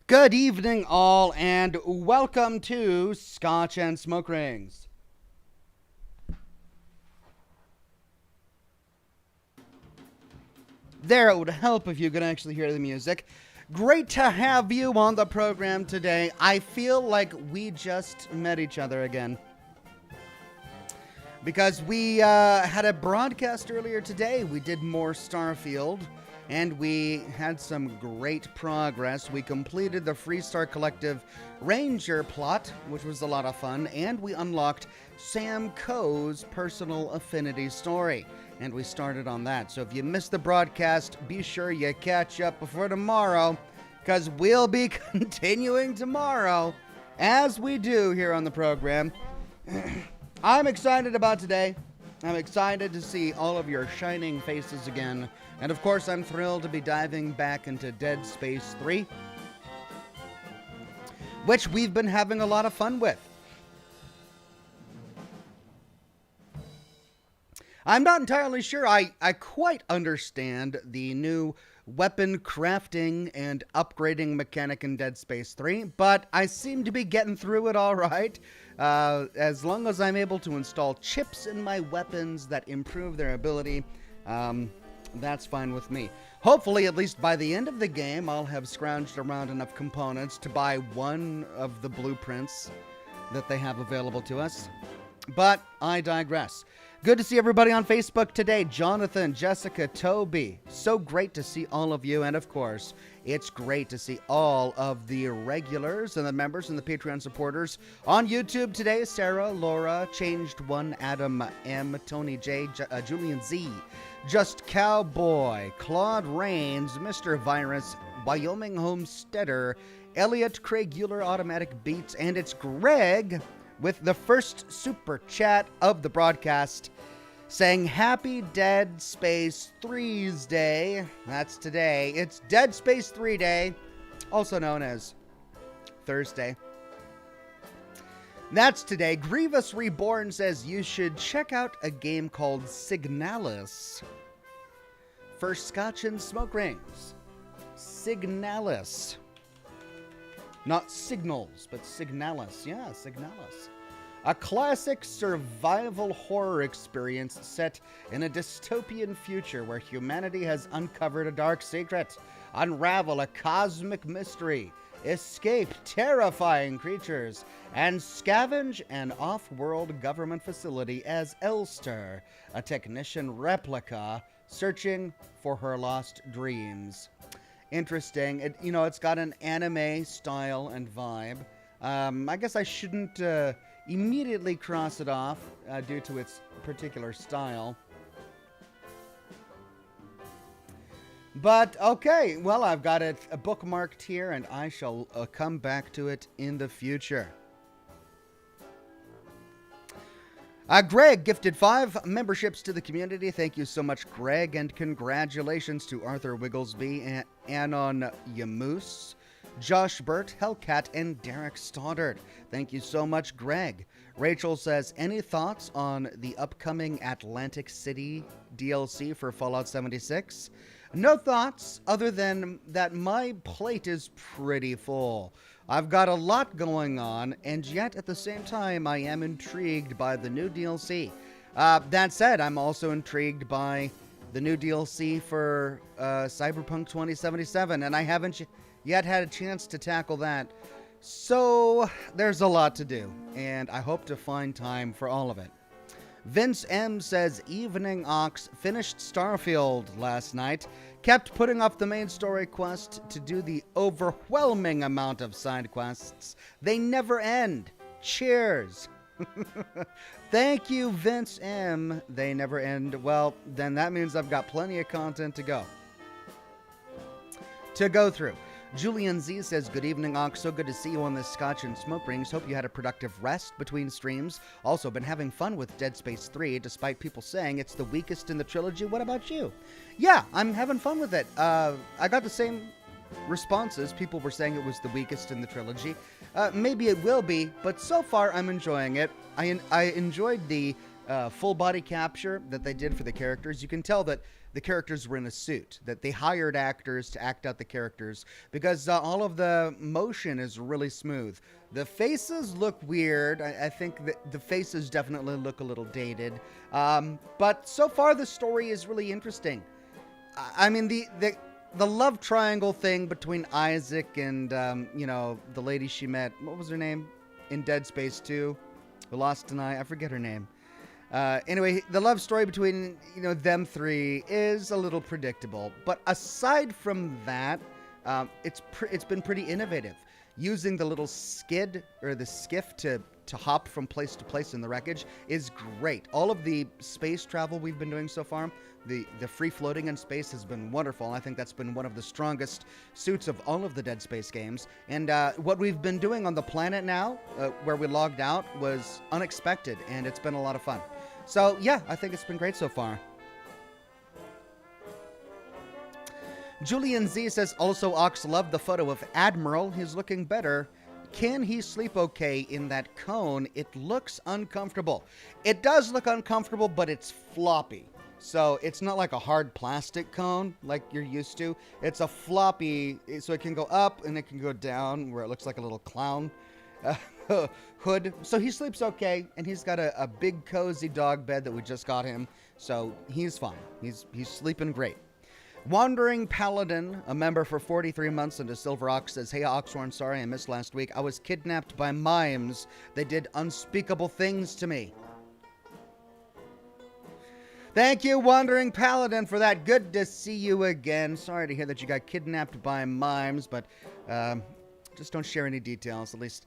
Good evening, all, and welcome to Scotch and Smoke Rings. There, it would help if you could actually hear the music. Great to have you on the program today. I feel like we just met each other again. Because we had a broadcast earlier today. We did more Starfield, and we had some great progress. We completed the Freestar Collective Ranger plot, which was a lot of fun, and we unlocked Sam Coe's personal affinity story. And we started on that. So if you missed the broadcast, be sure you catch up before tomorrow, because we'll be continuing tomorrow, as we do here on the program. I'm excited about today. I'm excited to see all of your shining faces again. And of course, I'm thrilled to be diving back into Dead Space 3, which we've been having a lot of fun with. I'm not entirely sure I quite understand the new weapon crafting and upgrading mechanic in Dead Space 3, but I seem to be getting through it all right. As long as I'm able to install chips in my weapons that improve their ability, that's fine with me. Hopefully, at least by the end of the game, I'll have scrounged around enough components to buy one of the blueprints that they have available to us. But I digress. Good to see everybody on Facebook today. Jonathan, Jessica, Toby. So great to see all of you. And of course, it's great to see all of the regulars and the members and the Patreon supporters on YouTube today. Sarah, Laura, Changed One, Adam M, Tony J, Julian Z, Just Cowboy, Claude Rains, Mr. Virus, Wyoming Homesteader, Elliot, Craig Euler, Automatic Beats, and it's Greg with the first super chat of the broadcast, saying Happy Dead Space 3's Day. That's today. It's Dead Space 3 Day, also known as Thursday. That's today. Grievous Reborn says you should check out a game called Signalis for Scotch and Smoke Rings. Signalis. Not Signals, but Signalis. Yeah, Signalis. A classic survival horror experience set in a dystopian future where humanity has uncovered a dark secret, unravel a cosmic mystery, escape terrifying creatures, and scavenge an off-world government facility as Elster, a technician replica, searching for her lost dreams. Interesting. It's got an anime style and vibe. I guess I shouldn't immediately cross it off due to its particular style. But, okay, well, I've got it bookmarked here, and I shall come back to it in the future. Greg gifted 5 memberships to the community. Thank you so much, Greg, and congratulations to Arthur Wigglesby, and Anon Yamoose, Josh Burt, Hellcat, and Derek Stoddard. Thank you so much, Greg. Rachel says, any thoughts on the upcoming Atlantic City DLC for Fallout 76? No thoughts, other than that my plate is pretty full. I've got a lot going on, and yet at the same time, I am intrigued by the new DLC. That said, I'm also intrigued by the new DLC for Cyberpunk 2077, and I haven't yet had a chance to tackle that. So there's a lot to do, and I hope to find time for all of it. Vince M says, Evening Ox, finished Starfield last night, kept putting off the main story quest to do the overwhelming amount of side quests. They never end. Cheers. Thank you, Vince M. They never end. Well, then that means I've got plenty of content to go through. Julian Z says, good evening, Ox. So good to see you on this Scotch and Smoke Rings. Hope you had a productive rest between streams. Also, been having fun with Dead Space 3, despite people saying it's the weakest in the trilogy. What about you? Yeah, I'm having fun with it. I got the same responses. People were saying it was the weakest in the trilogy. Maybe it will be, but so far I'm enjoying it. I enjoyed the full body capture that they did for the characters. You can tell that the characters were in a suit, that they hired actors to act out the characters because all of the motion is really smooth. The faces look weird. I think that the faces definitely look a little dated. But so far the story is really interesting. I mean, the love triangle thing between Isaac and, the lady she met, what was her name? In Dead Space 2, who lost an eye. I forget her name. Anyway, the love story between, them three is a little predictable. But aside from that, it's been pretty innovative. Using the little skid or the skiff to hop from place to place in the wreckage is great. All of the space travel we've been doing so far, the free floating in space has been wonderful. I think that's been one of the strongest suits of all of the Dead Space games. And what we've been doing on the planet now, where we logged out, was unexpected, and it's been a lot of fun. So yeah, I think it's been great so far. Julian Z says, also Ox loved the photo of Admiral. He's looking better. Can he sleep okay in that cone? It looks uncomfortable. It does look uncomfortable, but it's floppy. So it's not like a hard plastic cone like you're used to. It's a floppy, so it can go up and it can go down where it looks like a little clown hood. So he sleeps okay, and he's got a big cozy dog bed that we just got him. So he's fine. He's sleeping great. Wandering Paladin, a member for 43 months into Silver Ox, says, hey, Oxhorn, sorry I missed last week. I was kidnapped by mimes. They did unspeakable things to me. Thank you, Wandering Paladin, for that. Good to see you again. Sorry to hear that you got kidnapped by mimes, but just don't share any details, at least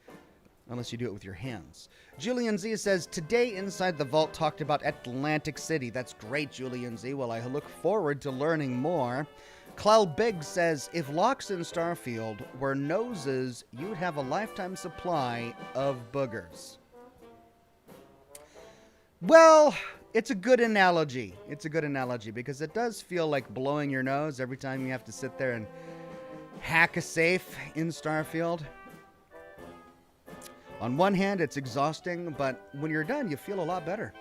unless you do it with your hands. Julian Z says, today Inside the Vault talked about Atlantic City. That's great, Julian Z. Well, I look forward to learning more. Clell Big says, if locks in Starfield were noses, you'd have a lifetime supply of boogers. Well, it's a good analogy. It's a good analogy because it does feel like blowing your nose every time you have to sit there and hack a safe in Starfield. On one hand, it's exhausting, but when you're done, you feel a lot better.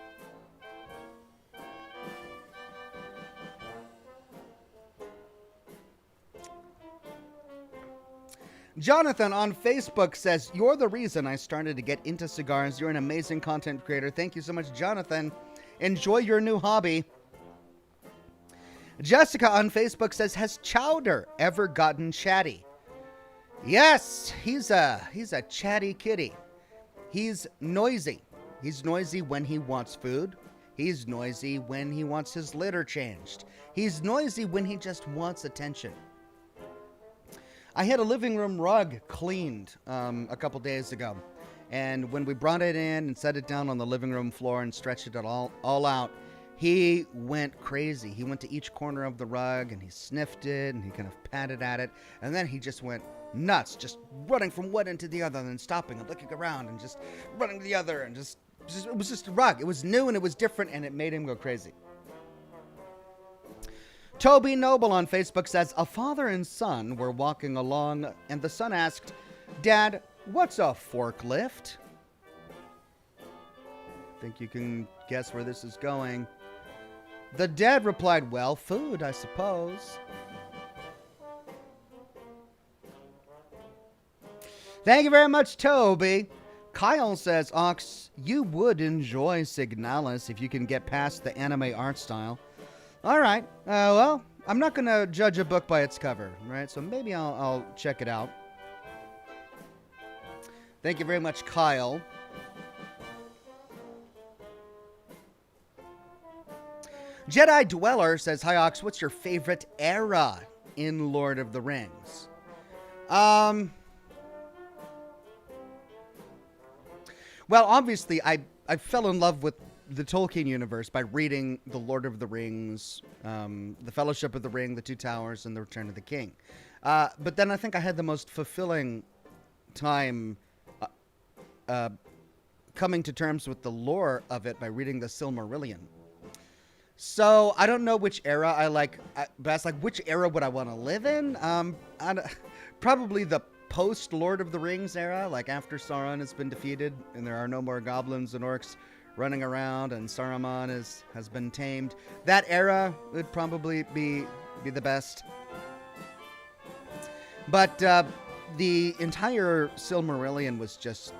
Jonathan on Facebook says, you're the reason I started to get into cigars. You're an amazing content creator. Thank you so much, Jonathan. Enjoy your new hobby. Jessica on Facebook says, has Chowder ever gotten chatty? Yes, he's a chatty kitty. He's noisy. He's noisy when he wants food. He's noisy when he wants his litter changed. He's noisy when he just wants attention. I had a living room rug cleaned a couple days ago. And when we brought it in and set it down on the living room floor and stretched it all out, he went crazy. He went to each corner of the rug and he sniffed it and he kind of patted at it. And then he just went nuts, just running from one end to the other and then stopping and looking around and just running to the other and just it was just a rug. It was new and it was different and it made him go crazy. Toby Noble on Facebook says, a father and son were walking along and the son asked, Dad, what's a forklift? Think you can guess where this is going. The dad replied, well, food, I suppose. Thank you very much, Toby. Kyle says, Ox, you would enjoy Signalis if you can get past the anime art style. All right. Well, I'm not going to judge a book by its cover, right? So maybe I'll check it out. Thank you very much, Kyle. Jedi Dweller says, hi, Ox, what's your favorite era in Lord of the Rings? Well, obviously, I fell in love with the Tolkien universe by reading The Lord of the Rings, The Fellowship of the Ring, The Two Towers, and The Return of the King. But then I think I had the most fulfilling time coming to terms with the lore of it by reading the Silmarillion. So I don't know which era I like, but it's like, which era would I want to live in? Probably the post Lord of the Rings era, like after Sauron has been defeated and there are no more goblins and orcs running around and Saruman has been tamed. That era would probably be the best. But the entire Silmarillion was just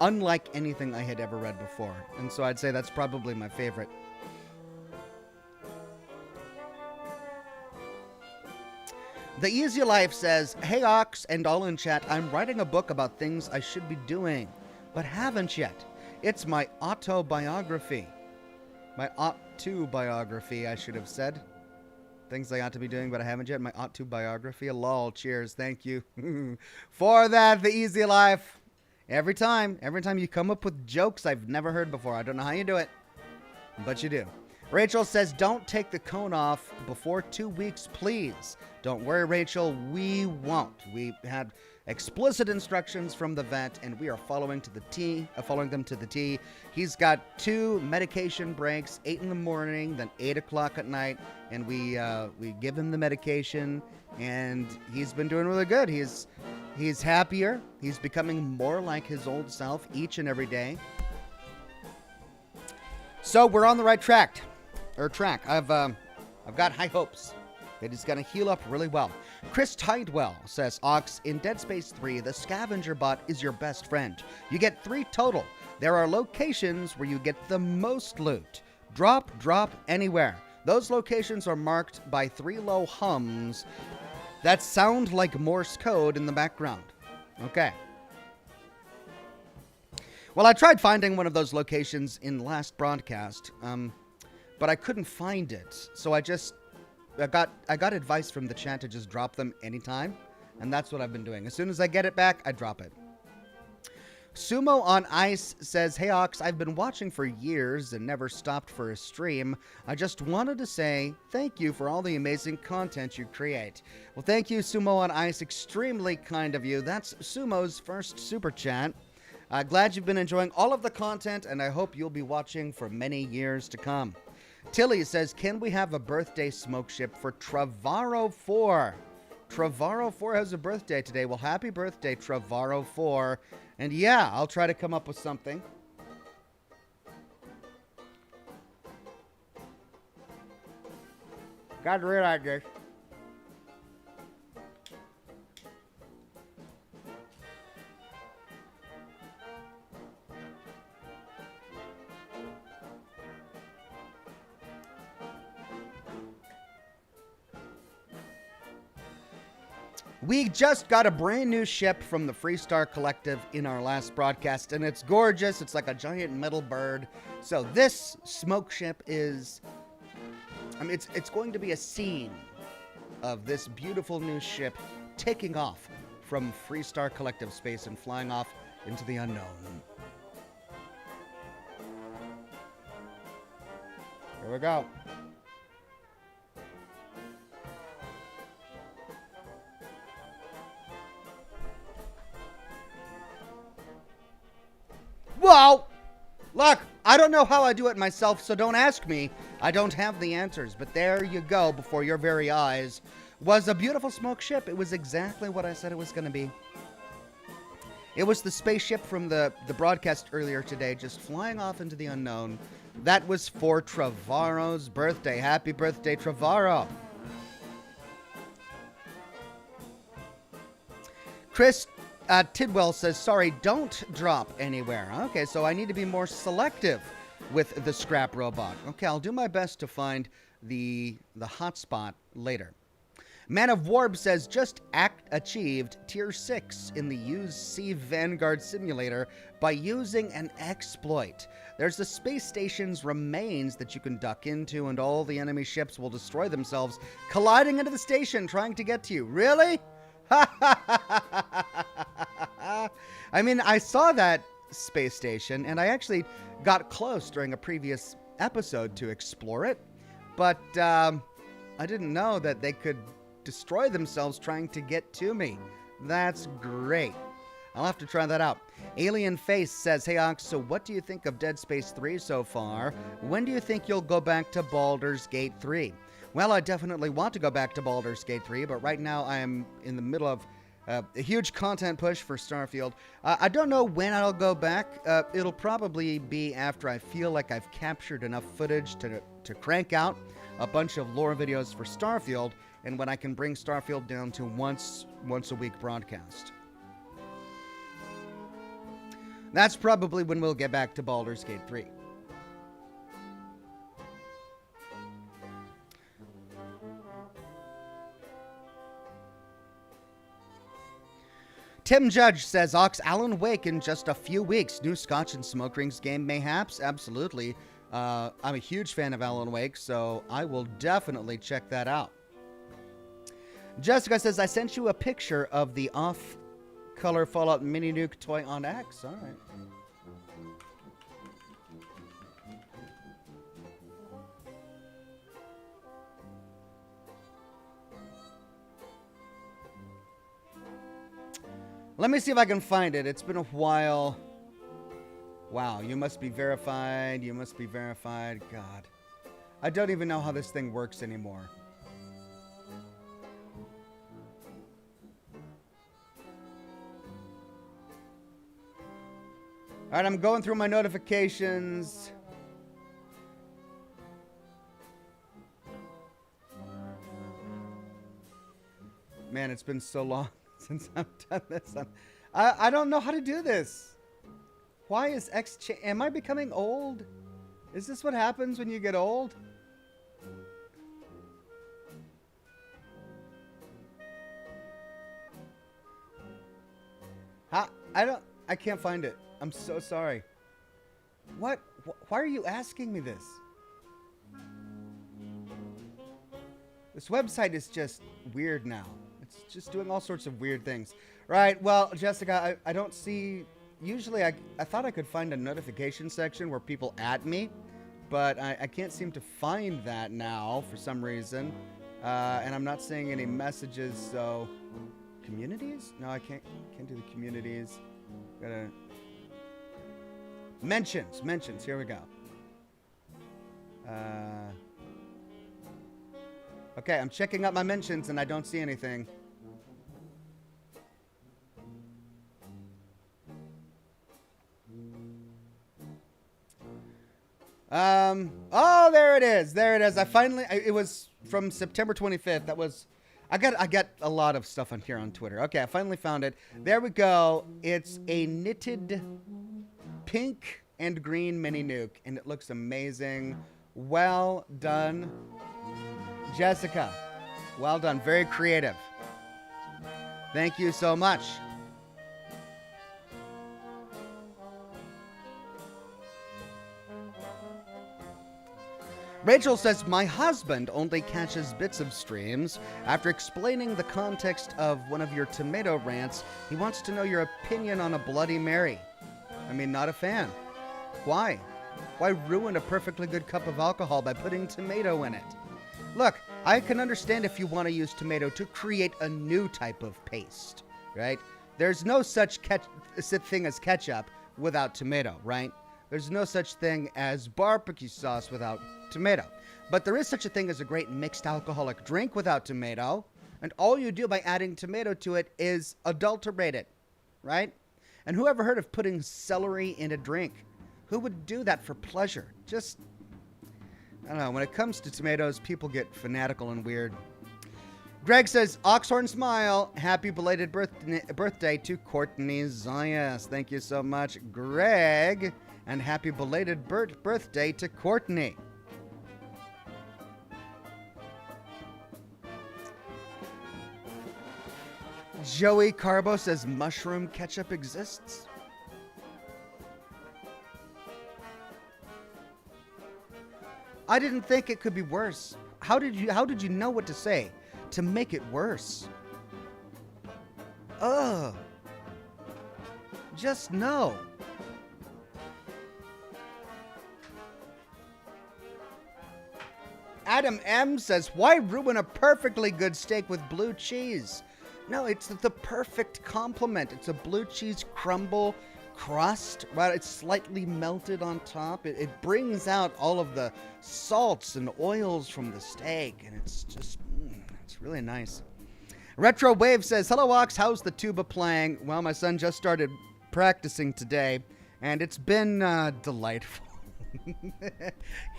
unlike anything I had ever read before. And so I'd say that's probably my favorite. The Easy Life says, "Hey Ox and all in chat, I'm writing a book about things I should be doing, but haven't yet. It's my autobiography." My ought-to-biography, I should have said. Things I ought to be doing, but I haven't yet. My ought-to-biography. Lol, cheers, thank you for that, The Easy Life. Every time you come up with jokes I've never heard before. I don't know how you do it, but you do. Rachel says, "Don't take the cone off before 2 weeks, please." Don't worry, Rachel, we won't. We had explicit instructions from the vet, and we are following them to the T. He's got 2 medication breaks, 8 in the morning, then 8 o'clock at night, and we give him the medication, and he's been doing really good. He's happier. He's becoming more like his old self each and every day. So we're on the right track. I've got high hopes that he's going to heal up really well. Chris Tidewell says, "Ox, in Dead Space 3, the Scavenger bot is your best friend. You get 3 total. There are locations where you get the most loot. Drop anywhere. Those locations are marked by 3 low hums that sound like Morse code in the background." Okay. Well, I tried finding one of those locations in last broadcast, but I couldn't find it. So I got advice from the chat to just drop them anytime, and that's what I've been doing. As soon as I get it back, I drop it. Sumo on Ice says, "Hey Ox, I've been watching for years and never stopped for a stream. I just wanted to say thank you for all the amazing content you create." Well, thank you, Sumo on Ice. Extremely kind of you. That's Sumo's first super chat. Glad you've been enjoying all of the content, and I hope you'll be watching for many years to come. Tilly says, "Can we have a birthday smoke ship for Trevorrow 4? Trevorrow 4 has a birthday today. Well, happy birthday, Trevorrow 4. And yeah, I'll try to come up with something. Got to realize this. We just got a brand new ship from the Freestar Collective in our last broadcast, and it's gorgeous. It's like a giant metal bird. So this smoke ship is, it's going to be a scene of this beautiful new ship taking off from Freestar Collective space and flying off into the unknown. Here we go. Well, look, I don't know how I do it myself, so don't ask me. I don't have the answers, but there you go, before your very eyes, was a beautiful smoke ship. It was exactly what I said it was going to be. It was the spaceship from the broadcast earlier today, just flying off into the unknown. That was for Trevorrow's birthday. Happy birthday, Trevorrow. Chris Tidwell says, "Sorry, don't drop anywhere." Okay, so I need to be more selective with the scrap robot. Okay, I'll do my best to find the hotspot later. Man of Warb says, "Just achieved tier 6 in the Use Sea Vanguard simulator by using an exploit. There's the space station's remains that you can duck into, and all the enemy ships will destroy themselves, colliding into the station trying to get to you." Really? I mean, I saw that space station, and I actually got close during a previous episode to explore it, but I didn't know that they could destroy themselves trying to get to me. That's great. I'll have to try that out. Alien Face says, "Hey Ox, so what do you think of Dead Space 3 so far? When do you think you'll go back to Baldur's Gate 3? Well, I definitely want to go back to Baldur's Gate 3, but right now I am in the middle of A huge content push for Starfield. I don't know when I'll go back. It'll probably be after I feel like I've captured enough footage to crank out a bunch of lore videos for Starfield, and when I can bring Starfield down to once a week broadcast. That's probably when we'll get back to Baldur's Gate 3. Tim Judge says, Alan Wake in just a few weeks. New Scotch and Smoke Rings game, mayhaps? Absolutely. I'm a huge fan of Alan Wake, so I will definitely check that out. Jessica says, I sent you a picture of the off-color Fallout Mini Nuke toy on X. All right. Let me see if I can find it. It's been a while. Wow, you must be verified. You must be verified. God. I don't even know how this thing works anymore. All right, I'm going through my notifications. Man, it's been so long since I've done this. I don't know how to do this. Why is X... Am I becoming old? Is this what happens when you get old? I can't find it. I'm so sorry. What? Why are you asking me this? This website is just weird now. It's just doing all sorts of weird things. Right, well, Jessica, I don't see... Usually, I thought I could find a notification section where people add me, but I can't seem to find that now for some reason. And I'm not seeing any messages, so... Communities? No, I can't do the communities. Gotta... Mentions, here we go. Okay, I'm checking out my mentions and I don't see anything. Oh, there it is. I finally, it was from September 25th. That was, I got a lot of stuff on here on Twitter. Okay, I finally found it. There we go. It's a knitted pink and green mini nuke, and it looks amazing. Well done, Jessica. Well done. Very creative. Thank you so much. Rachel says, my husband only catches bits of streams. After explaining the context of one of your tomato rants, he wants to know your opinion on a Bloody Mary. I mean, not a fan. Why? Why ruin a perfectly good cup of alcohol by putting tomato in it? Look, I can understand if you want to use tomato to create a new type of paste, right? There's no such thing as ketchup without tomato, right? There's no such thing as barbecue sauce without tomato. But there is such a thing as a great mixed alcoholic drink without tomato, and all you do by adding tomato to it is adulterate it, right? And who ever heard of putting celery in a drink? Who would do that for pleasure? Just, I don't know, when it comes to tomatoes, people get fanatical and weird. Greg says, Oxhorn smile, happy belated birthday to Courtney Zayas. Thank you so much, Greg. And happy belated birthday to Courtney. Joey Carbo says mushroom ketchup exists. I didn't think it could be worse. How did you know what to say to make it worse? Ugh. Just no. Adam M says, why ruin a perfectly good steak with blue cheese? No, it's the perfect complement. It's a blue cheese crumble crust, right? It's slightly melted on top. It brings out all of the salts and oils from the steak, and it's just, it's really nice. Retro Wave says, hello, Ox. How's the tuba playing? Well, my son just started practicing today, and it's been delightful.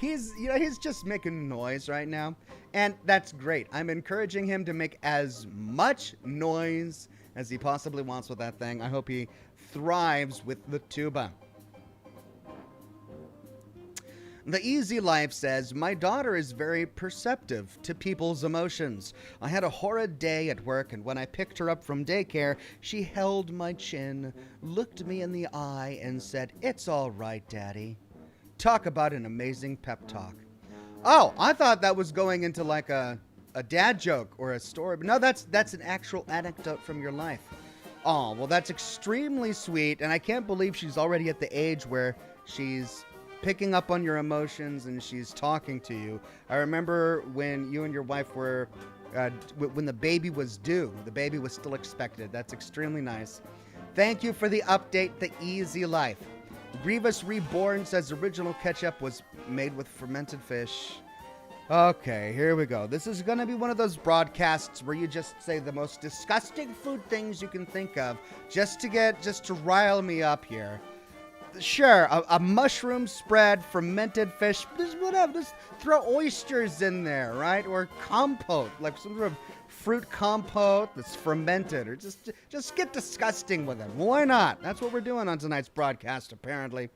He's just making noise right now, and that's great. I'm encouraging him to make as much noise as he possibly wants with that thing. I hope he thrives with the tuba. The Easy Life says, my daughter is very perceptive to people's emotions. I had a horrid day at work, and when I picked her up from daycare, she held my chin, looked me in the eye, and said, it's all right, Daddy. Talk about an amazing pep talk. Oh, I thought that was going into like a dad joke or a story. But no, that's an actual anecdote from your life. Oh, well, that's extremely sweet, and I can't believe she's already at the age where she's picking up on your emotions and she's talking to you. I remember when you and your wife were, when the baby was due, the baby was still expected. That's extremely nice. Thank you for the update, The Easy Life. Grievous Reborn says original ketchup was made with fermented fish. Okay, here we go. This is going to be one of those broadcasts where you just say the most disgusting food things you can think of just to rile me up here. Sure, a mushroom spread, fermented fish, just whatever. Just throw oysters in there, right? Or compote, like some sort of fruit compote that's fermented, or just get disgusting with it. Why not? That's what we're doing on tonight's broadcast, apparently.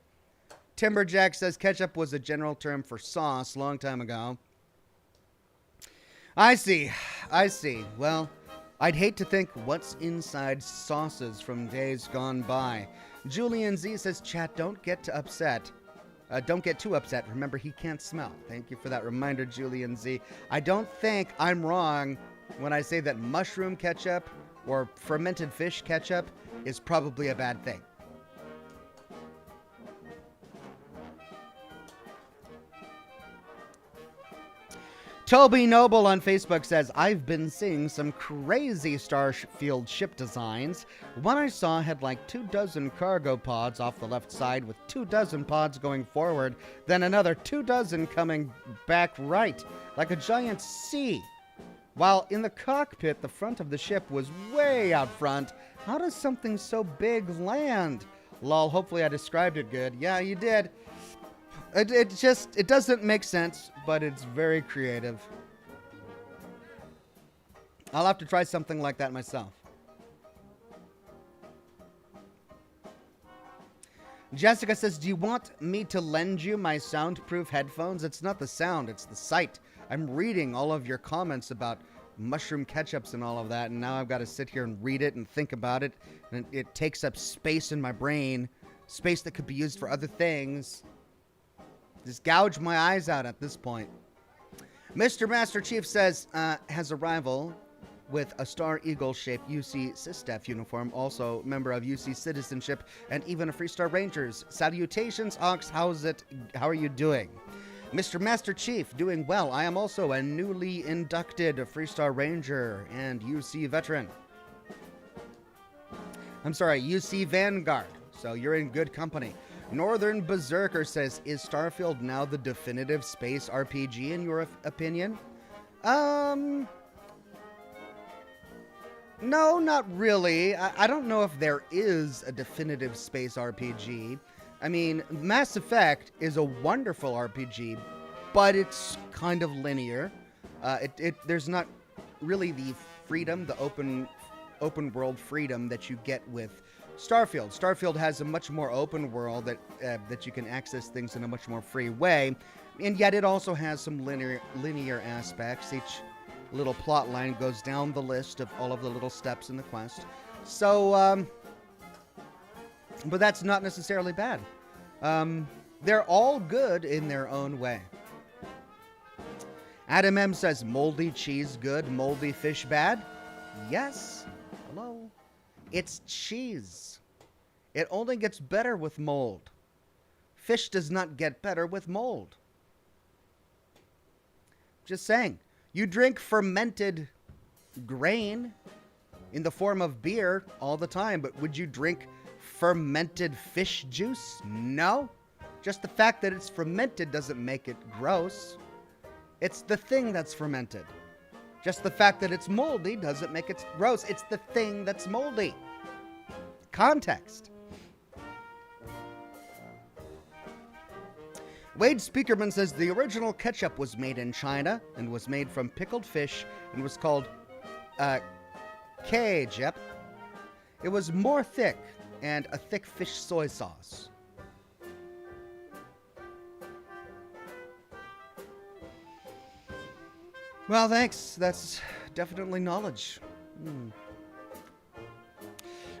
Timberjack says ketchup was a general term for sauce long time ago. I see. Well, I'd hate to think what's inside sauces from days gone by. Julian Z says, chat, don't get too upset. Remember, he can't smell. Thank you for that reminder, Julian Z. I don't think I'm wrong when I say that mushroom ketchup or fermented fish ketchup is probably a bad thing. Toby Noble on Facebook says, I've been seeing some crazy Starfield ship designs. One I saw had like 24 cargo pods off the left side with 24 pods going forward, then another 24 coming back right, like a giant C. While in the cockpit, the front of the ship was way out front. How does something so big land? Lol, hopefully I described it good. Yeah, you did. It doesn't make sense, but it's very creative. I'll have to try something like that myself. Jessica says, do you want me to lend you my soundproof headphones? It's not the sound, it's the sight. I'm reading all of your comments about mushroom ketchups and all of that, and now I've got to sit here and read it and think about it, and it takes up space in my brain, space that could be used for other things. Just gouge my eyes out at this point. Mr. Master Chief says, has a rival with a Star Eagle-shaped UC SysStaff uniform, also member of UC Citizenship, and even a Freestar Rangers. Salutations, Ox. How are you doing? Mr. Master Chief, doing well. I am also a newly inducted Freestar Ranger and UC veteran. I'm sorry, UC Vanguard. So you're in good company. Northern Berserker says, is Starfield now the definitive space RPG in your opinion? No, not really. I don't know if there is a definitive space RPG. I mean, Mass Effect is a wonderful RPG, but it's kind of linear. There's not really the freedom, the open world freedom that you get with Starfield. Starfield has a much more open world that you can access things in a much more free way, and yet it also has some linear aspects. Each little plot line goes down the list of all of the little steps in the quest. So, but that's not necessarily bad. They're all good in their own way. Adam M says, moldy cheese good, moldy fish bad? Yes. Hello. It's cheese. It only gets better with mold. Fish does not get better with mold. Just saying. You drink fermented grain in the form of beer all the time, but would you drink fermented fish juice? No. Just the fact that it's fermented doesn't make it gross. It's the thing that's fermented. Just the fact that it's moldy doesn't make it gross. It's the thing that's moldy. Context. Wade Speakerman says the original ketchup was made in China and was made from pickled fish and was called ketchup. It was more thick and a thick fish soy sauce. Well, thanks. That's definitely knowledge.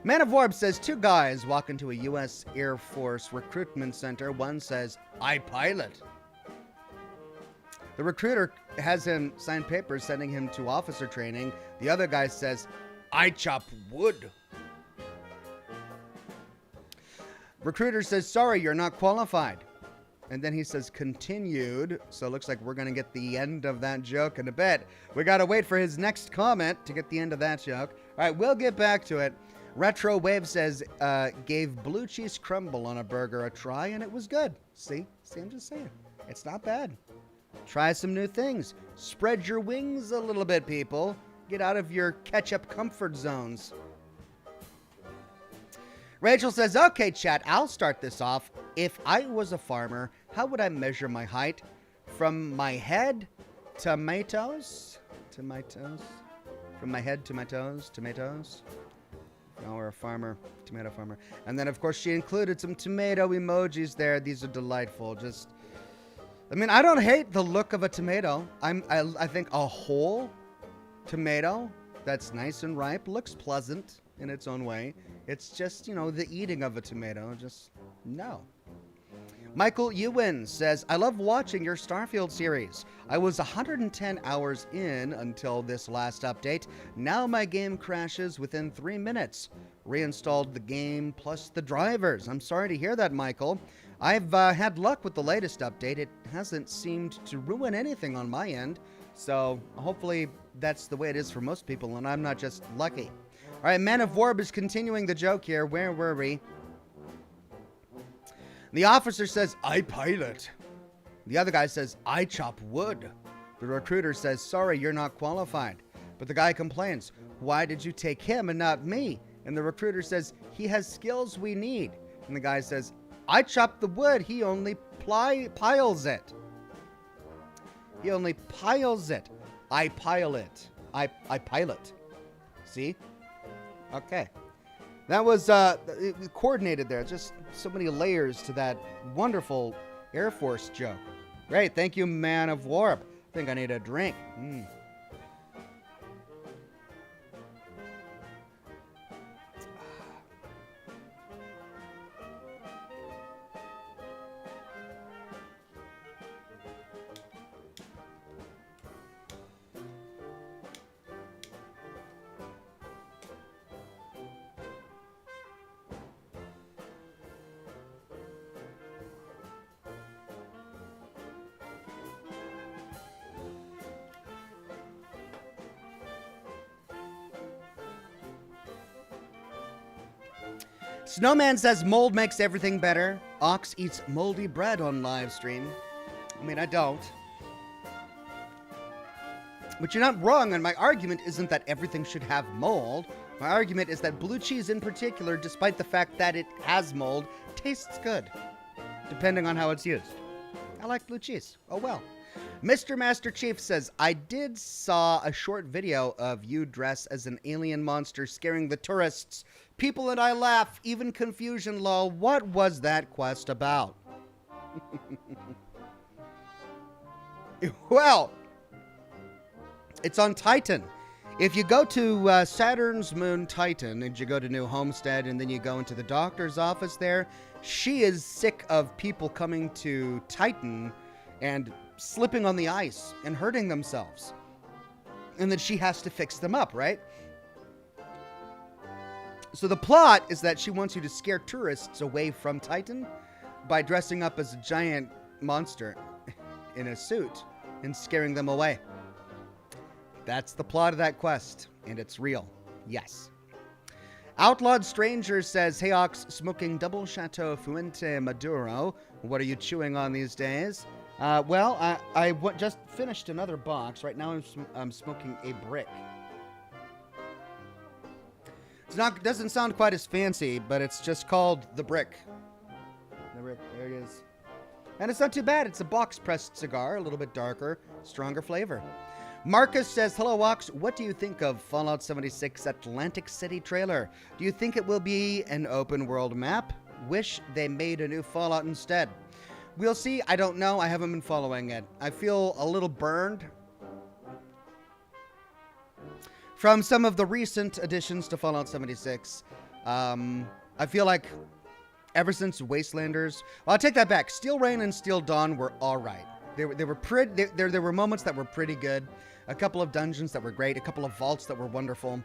Man of Warp says 2 guys walk into a U.S. Air Force recruitment center. One says, "I pilot." The recruiter has him sign papers sending him to officer training. The other guy says, "I chop wood." Recruiter says, "Sorry, you're not qualified." And then he says, "Continued." So it looks like we're going to get the end of that joke in a bit. We got to wait for his next comment to get the end of that joke. All right, we'll get back to it. Retro Wave says, gave blue cheese crumble on a burger a try, and it was good. See, I'm just saying. It's not bad. Try some new things. Spread your wings a little bit, people. Get out of your ketchup comfort zones. Rachel says, "Okay, chat, I'll start this off. If I was a farmer, how would I measure my height? From my head to my toes? From my head to my toes? Tomatoes? Oh, we're a farmer. Tomato farmer." And then, of course, she included some tomato emojis there. These are delightful. I don't hate the look of a tomato. I think a whole tomato that's nice and ripe looks pleasant in its own way. It's just, the eating of a tomato. Just, no. Michael Ewan says, "I love watching your Starfield series. I was 110 hours in until this last update. Now my game crashes within 3 minutes. Reinstalled the game plus the drivers." I'm sorry to hear that, Michael. I've had luck with the latest update. It hasn't seemed to ruin anything on my end. So hopefully that's the way it is for most people, and I'm not just lucky. All right, Man of Warb is continuing the joke here. Where were we? The officer says, "I pilot." The other guy says, "I chop wood." The recruiter says, "Sorry, you're not qualified." But the guy complains, "Why did you take him and not me?" And the recruiter says, "He has skills we need." And the guy says, "I chop the wood. He only piles it." He only piles it. I pile it. I pilot. See? Okay. That was coordinated there. Just so many layers to that wonderful Air Force joke. Great. Thank you, Man of Warp. I think I need a drink. Snowman says mold makes everything better. Ox eats moldy bread on live stream. I don't. But you're not wrong, and my argument isn't that everything should have mold. My argument is that blue cheese in particular, despite the fact that it has mold, tastes good, depending on how it's used. I like blue cheese. Oh well. Mr. Master Chief says, "I did saw a short video of you dressed as an alien monster scaring the tourists. People and I laugh, even confusion, lol. What was that quest about?" Well, it's on Titan. If you go to Saturn's moon Titan and you go to New Homestead and then you go into the doctor's office there, she is sick of people coming to Titan and slipping on the ice and hurting themselves. And then she has to fix them up, right? So the plot is that she wants you to scare tourists away from Titan by dressing up as a giant monster in a suit and scaring them away. That's the plot of that quest, and it's real. Yes. Outlawed Stranger says, "Hey Ox, smoking double Chateau Fuente Maduro. What are you chewing on these days?" Well, just finished another box. Right now I'm smoking a brick. Doesn't sound quite as fancy, but it's just called the brick. The brick, there it is. And it's not too bad. It's a box-pressed cigar, a little bit darker, stronger flavor. Marcus says, hello, Ox. What do you think of Fallout 76 Atlantic City trailer? Do you think it will be an open-world map? Wish they made a new Fallout instead. We'll see. I don't know. I haven't been following it. I feel a little burned from some of the recent additions to Fallout 76. I feel like ever since Wastelanders... Well, I'll take that back. Steel Rain and Steel Dawn were all right. They were pretty... There were moments that were pretty good. A couple of dungeons that were great. A couple of vaults that were wonderful.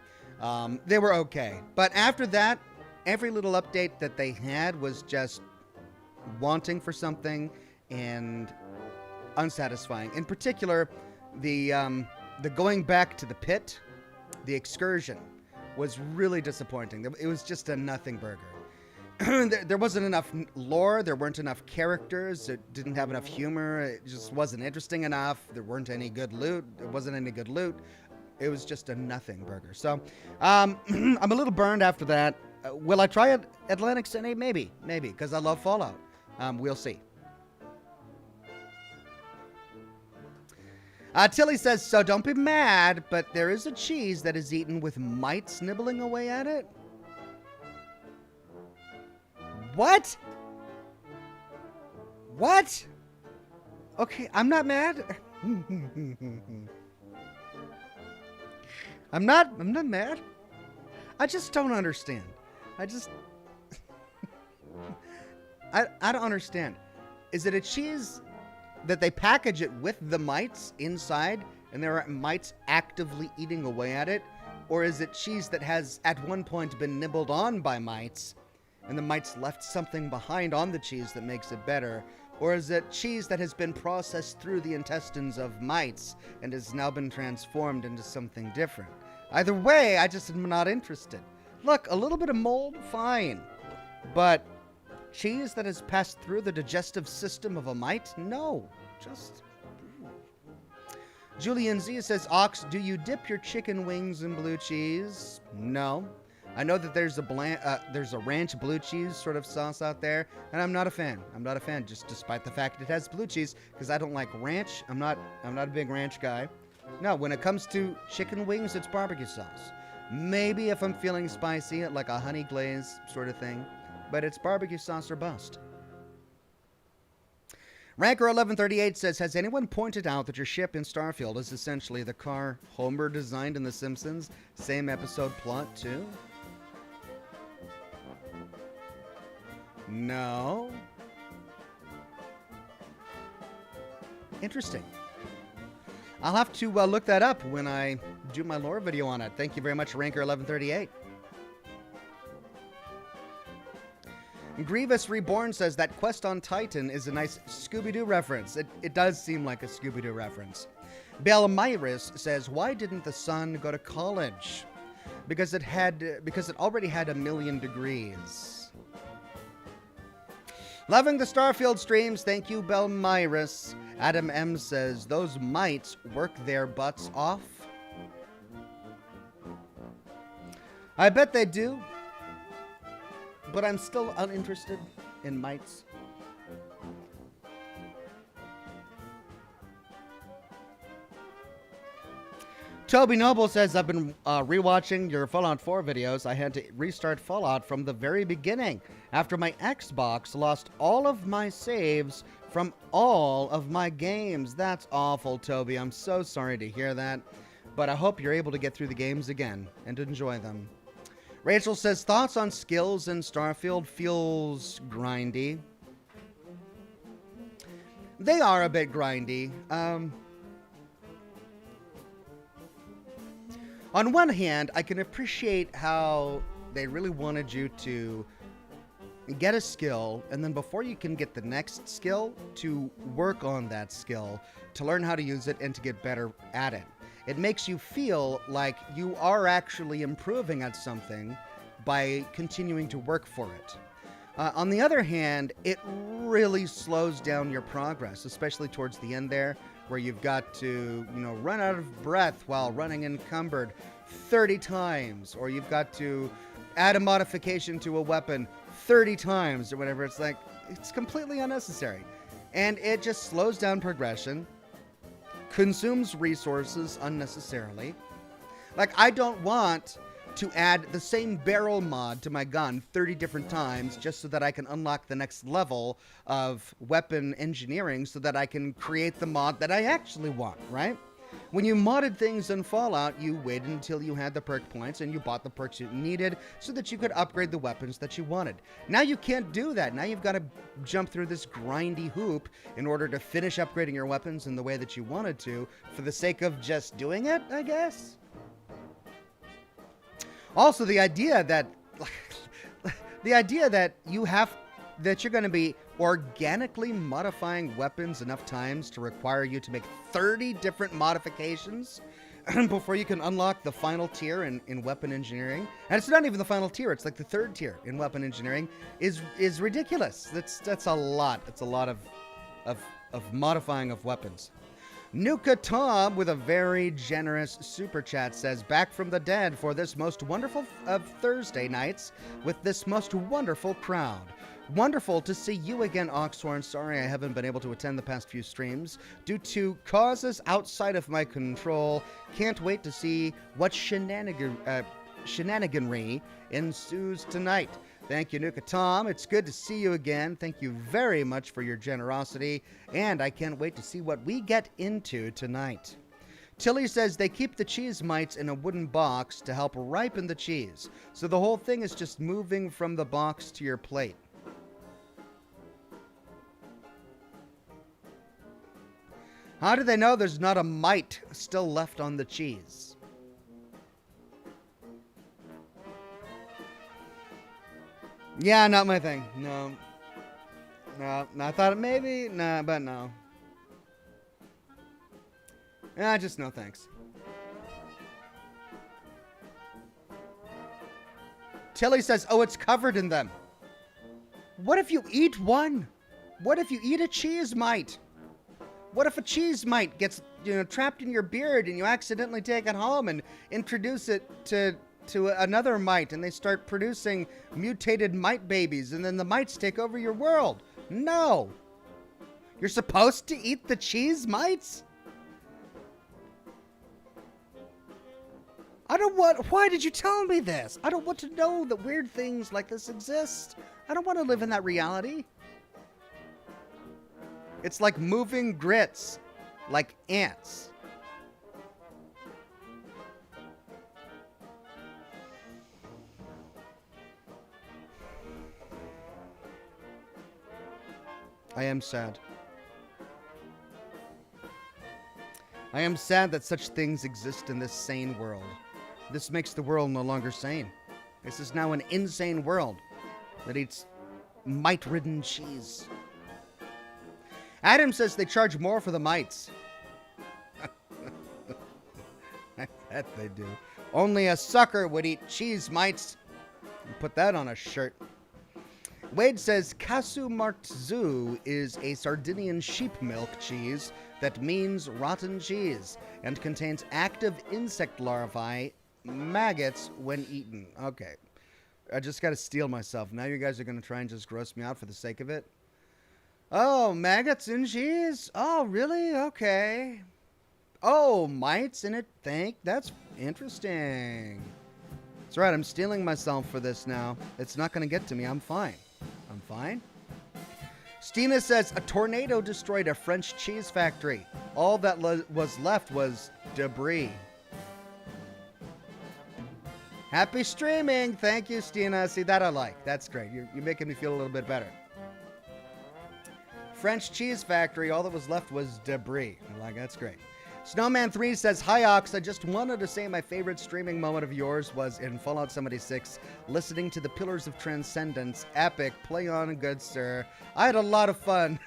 They were okay. But after that, every little update that they had was just wanting for something and unsatisfying. In particular, the going back to the pit, the excursion, was really disappointing. It was just a nothing burger. There wasn't enough lore. There weren't enough characters. It didn't have enough humor. It just wasn't interesting enough. There weren't any good loot. There wasn't any good loot. It was just a nothing burger. So I'm a little burned after that. Will I try it? Atlantic City? Maybe, because I love Fallout. We'll see. Tilly says, so don't be mad, but there is a cheese that is eaten with mites nibbling away at it. What? What? Okay, I'm not mad. I'm not mad. I just don't understand. I don't understand. Is it a cheese that they package it with the mites inside and there are mites actively eating away at it? Or is it cheese that has at one point been nibbled on by mites and the mites left something behind on the cheese that makes it better? Or is it cheese that has been processed through the intestines of mites and has now been transformed into something different? Either way, I just am not interested. Look, a little bit of mold, fine. But cheese that has passed through the digestive system of a mite? No. Just... Julian Z says, Ox, do you dip your chicken wings in blue cheese? No. I know that there's a ranch blue cheese sort of sauce out there, and I'm not a fan. I'm not a fan, just despite the fact it has blue cheese, because I don't like ranch. I'm not a big ranch guy. No, when it comes to chicken wings, it's barbecue sauce. Maybe if I'm feeling spicy, like a honey glaze sort of thing, but it's barbecue sauce or bust. Ranker1138 says, has anyone pointed out that your ship in Starfield is essentially the car Homer designed in The Simpsons? Same episode plot too? No. Interesting. I'll have to look that up when I do my lore video on it. Thank you very much, Ranker1138. Grievous Reborn says that Quest on Titan is a nice Scooby-Doo reference. It does seem like a Scooby-Doo reference. Belmyrus says, why didn't the sun go to college? Because it already had 1,000,000 degrees. Loving the Starfield streams. Thank you, Belmyrus. Adam M says, those mites work their butts off. I bet they do. But I'm still uninterested in mites. Toby Noble says, I've been rewatching your Fallout 4 videos. I had to restart Fallout from the very beginning after my Xbox lost all of my saves from all of my games. That's awful, Toby. I'm so sorry to hear that. But I hope you're able to get through the games again and enjoy them. Rachel says, thoughts on skills in Starfield? Feels grindy. They are a bit grindy. On one hand, I can appreciate how they really wanted you to get a skill, and then before you can get the next skill, to work on that skill, to learn how to use it, and to get better at it. It makes you feel like you are actually improving at something by continuing to work for it. On the other hand, it really slows down your progress, especially towards the end there, where you've got to, run out of breath while running encumbered 30 times, or you've got to add a modification to a weapon 30 times or whatever. It's like, it's completely unnecessary. And it just slows down progression, consumes resources unnecessarily. Like, I don't want to add the same barrel mod to my gun 30 different times just so that I can unlock the next level of weapon engineering so that I can create the mod that I actually want, right? When you modded things in Fallout, you waited until you had the perk points and you bought the perks you needed so that you could upgrade the weapons that you wanted. Now you can't do that. Now you've got to jump through this grindy hoop in order to finish upgrading your weapons in the way that you wanted to for the sake of just doing it, I guess. Also, the idea that you're going to be organically modifying weapons enough times to require you to make 30 different modifications before you can unlock the final tier in weapon engineering. And it's not even the final tier, it's like the third tier in weapon engineering is ridiculous. That's a lot. It's a lot of modifying of weapons. Nuka Tom, with a very generous super chat, says, back from the dead for this most wonderful of Thursday nights with this most wonderful crowd. Wonderful to see you again, Oxhorn. Sorry I haven't been able to attend the past few streams due to causes outside of my control. Can't wait to see what shenaniganry ensues tonight. Thank you, Nuka Tom. It's good to see you again. Thank you very much for your generosity, and I can't wait to see what we get into tonight. Tilly says they keep the cheese mites in a wooden box to help ripen the cheese, so the whole thing is just moving from the box to your plate. How do they know there's not a mite still left on the cheese? Yeah, not my thing. No. I thought maybe. Nah, but no. Yeah, just no thanks. Tilly says, oh, it's covered in them. What if you eat one? What if you eat a cheese mite? What if a cheese mite gets, trapped in your beard and you accidentally take it home and introduce it to another mite and they start producing mutated mite babies and then the mites take over your world? No. You're supposed to eat the cheese mites? Why did you tell me this? I don't want to know that weird things like this exist. I don't want to live in that reality. It's like moving grits, like ants. I am sad. I am sad that such things exist in this sane world. This makes the world no longer sane. This is now an insane world that eats mite-ridden cheese. Adam says they charge more for the mites. I bet they do. Only a sucker would eat cheese mites. Put that on a shirt. Wade says Casu Martzu is a Sardinian sheep milk cheese that means rotten cheese and contains active insect larvae, maggots, when eaten. Okay. I just got to steel myself. Now you guys are going to try and just gross me out for the sake of it. Oh, maggots in cheese? Oh, really? Okay. Oh, mites in it? That's interesting. That's right, I'm stealing myself for this now. It's not going to get to me. I'm fine. I'm fine. Stina says, a tornado destroyed a French cheese factory. All that was left was debris. Happy streaming. Thank you, Stina. See, that I like. That's great. You're making me feel a little bit better. French cheese factory, all that was left was debris. That's great. Snowman 3 says, hi Ox, I just wanted to say my favorite streaming moment of yours was in Fallout 76, listening to the Pillars of Transcendence. Epic. Play on, good sir. I had a lot of fun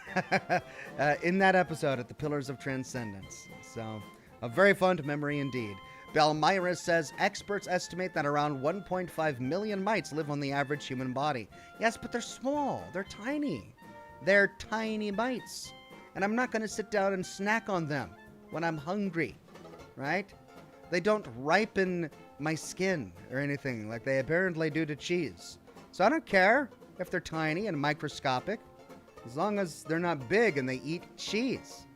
in that episode at the Pillars of Transcendence. So, a very fond memory indeed. Belmira says, experts estimate that around 1.5 million mites live on the average human body. Yes, but they're small. They're tiny. They're tiny mites. And I'm not going to sit down and snack on them when I'm hungry, right? They don't ripen my skin or anything like they apparently do to cheese. So I don't care if they're tiny and microscopic, as long as they're not big and they eat cheese.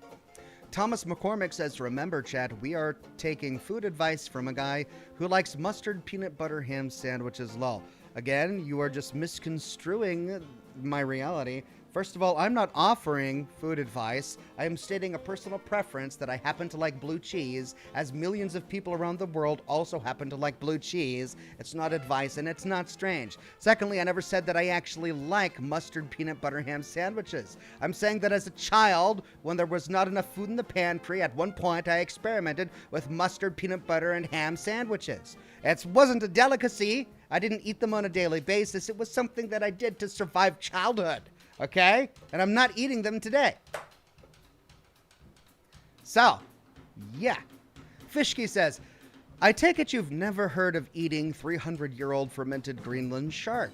Thomas McCormick says, remember, chat, we are taking food advice from a guy who likes mustard peanut butter ham sandwiches, lol. Again, you are just misconstruing my reality. First of all, I'm not offering food advice. I am stating a personal preference that I happen to like blue cheese, as millions of people around the world also happen to like blue cheese. It's not advice, and it's not strange. Secondly, I never said that I actually like mustard peanut butter ham sandwiches. I'm saying that as a child, when there was not enough food in the pantry, at one point I experimented with mustard peanut butter and ham sandwiches. It wasn't a delicacy. I didn't eat them on a daily basis. It was something that I did to survive childhood. Okay? And I'm not eating them today. So, yeah. Fishke says, I take it you've never heard of eating 300-year-old fermented Greenland shark.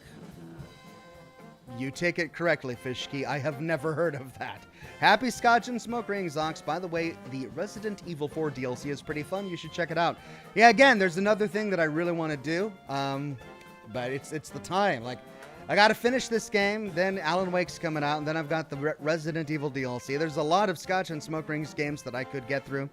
You take it correctly, Fishke. I have never heard of that. Happy Scotch and Smoke Rings, Ox. By the way, the Resident Evil 4 DLC is pretty fun. You should check it out. Yeah, again, there's another thing that I really want to do. But it's the time. Like, I got to finish this game, then Alan Wake's coming out, and then I've got the Resident Evil DLC. There's a lot of Scotch and Smoke Rings games that I could get through.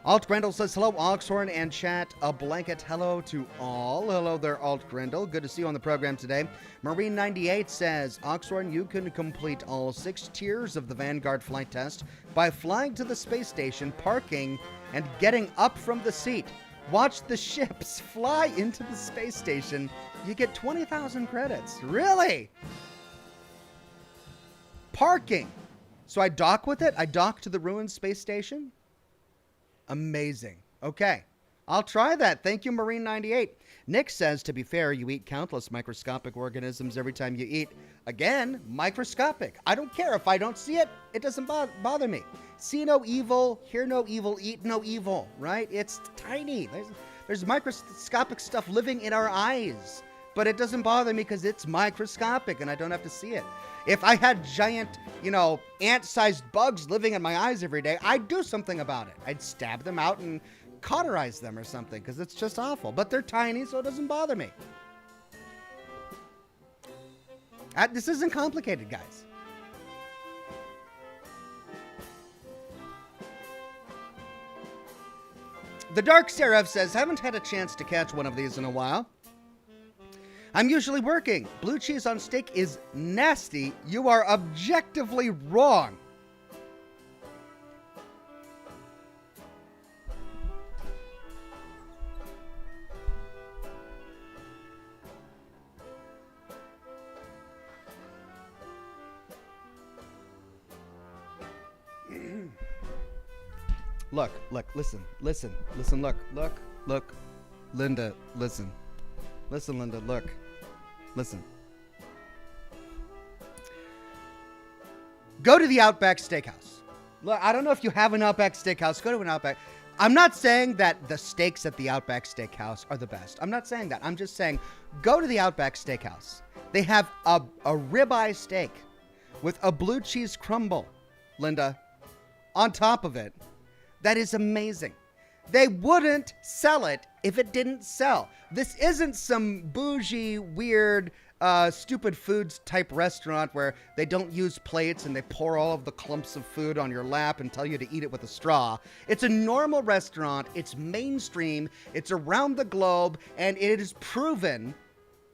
Alt Grendel says, hello, Oxhorn and chat. A blanket hello to all. Hello there, Alt Grendel. Good to see you on the program today. Marine98 says, Oxhorn, you can complete all 6 tiers of the Vanguard flight test by flying to the space station, parking, and getting up from the seat. Watch the ships fly into the space station. You get 20,000 credits. Really? Parking. So I dock with it? I dock to the ruined space station? Amazing. Okay. I'll try that. Thank you, Marine98. Nick says, to be fair, you eat countless microscopic organisms every time you eat. Again, microscopic. I don't care. If I don't see it, it doesn't bother me. See no evil, hear no evil, eat no evil, right? It's tiny. There's microscopic stuff living in our eyes. But it doesn't bother me because it's microscopic and I don't have to see it. If I had giant, ant-sized bugs living in my eyes every day, I'd do something about it. I'd stab them out and cauterize them or something because it's just awful. But they're tiny, so it doesn't bother me. This isn't complicated, guys. The Dark Seraph says, haven't had a chance to catch one of these in a while. I'm usually working. Blue cheese on steak is nasty. You are objectively wrong. Look, listen, look. Linda, listen. Listen, Linda, look. Listen. Go to the Outback Steakhouse. Look, I don't know if you have an Outback Steakhouse. Go to an Outback. I'm not saying that the steaks at the Outback Steakhouse are the best. I'm not saying that. I'm just saying go to the Outback Steakhouse. They have a ribeye steak with a blue cheese crumble, Linda, on top of it. That is amazing. They wouldn't sell it if it didn't sell. This isn't some bougie, weird, stupid foods type restaurant where they don't use plates and they pour all of the clumps of food on your lap and tell you to eat it with a straw. It's a normal restaurant. It's mainstream. It's around the globe. And it is proven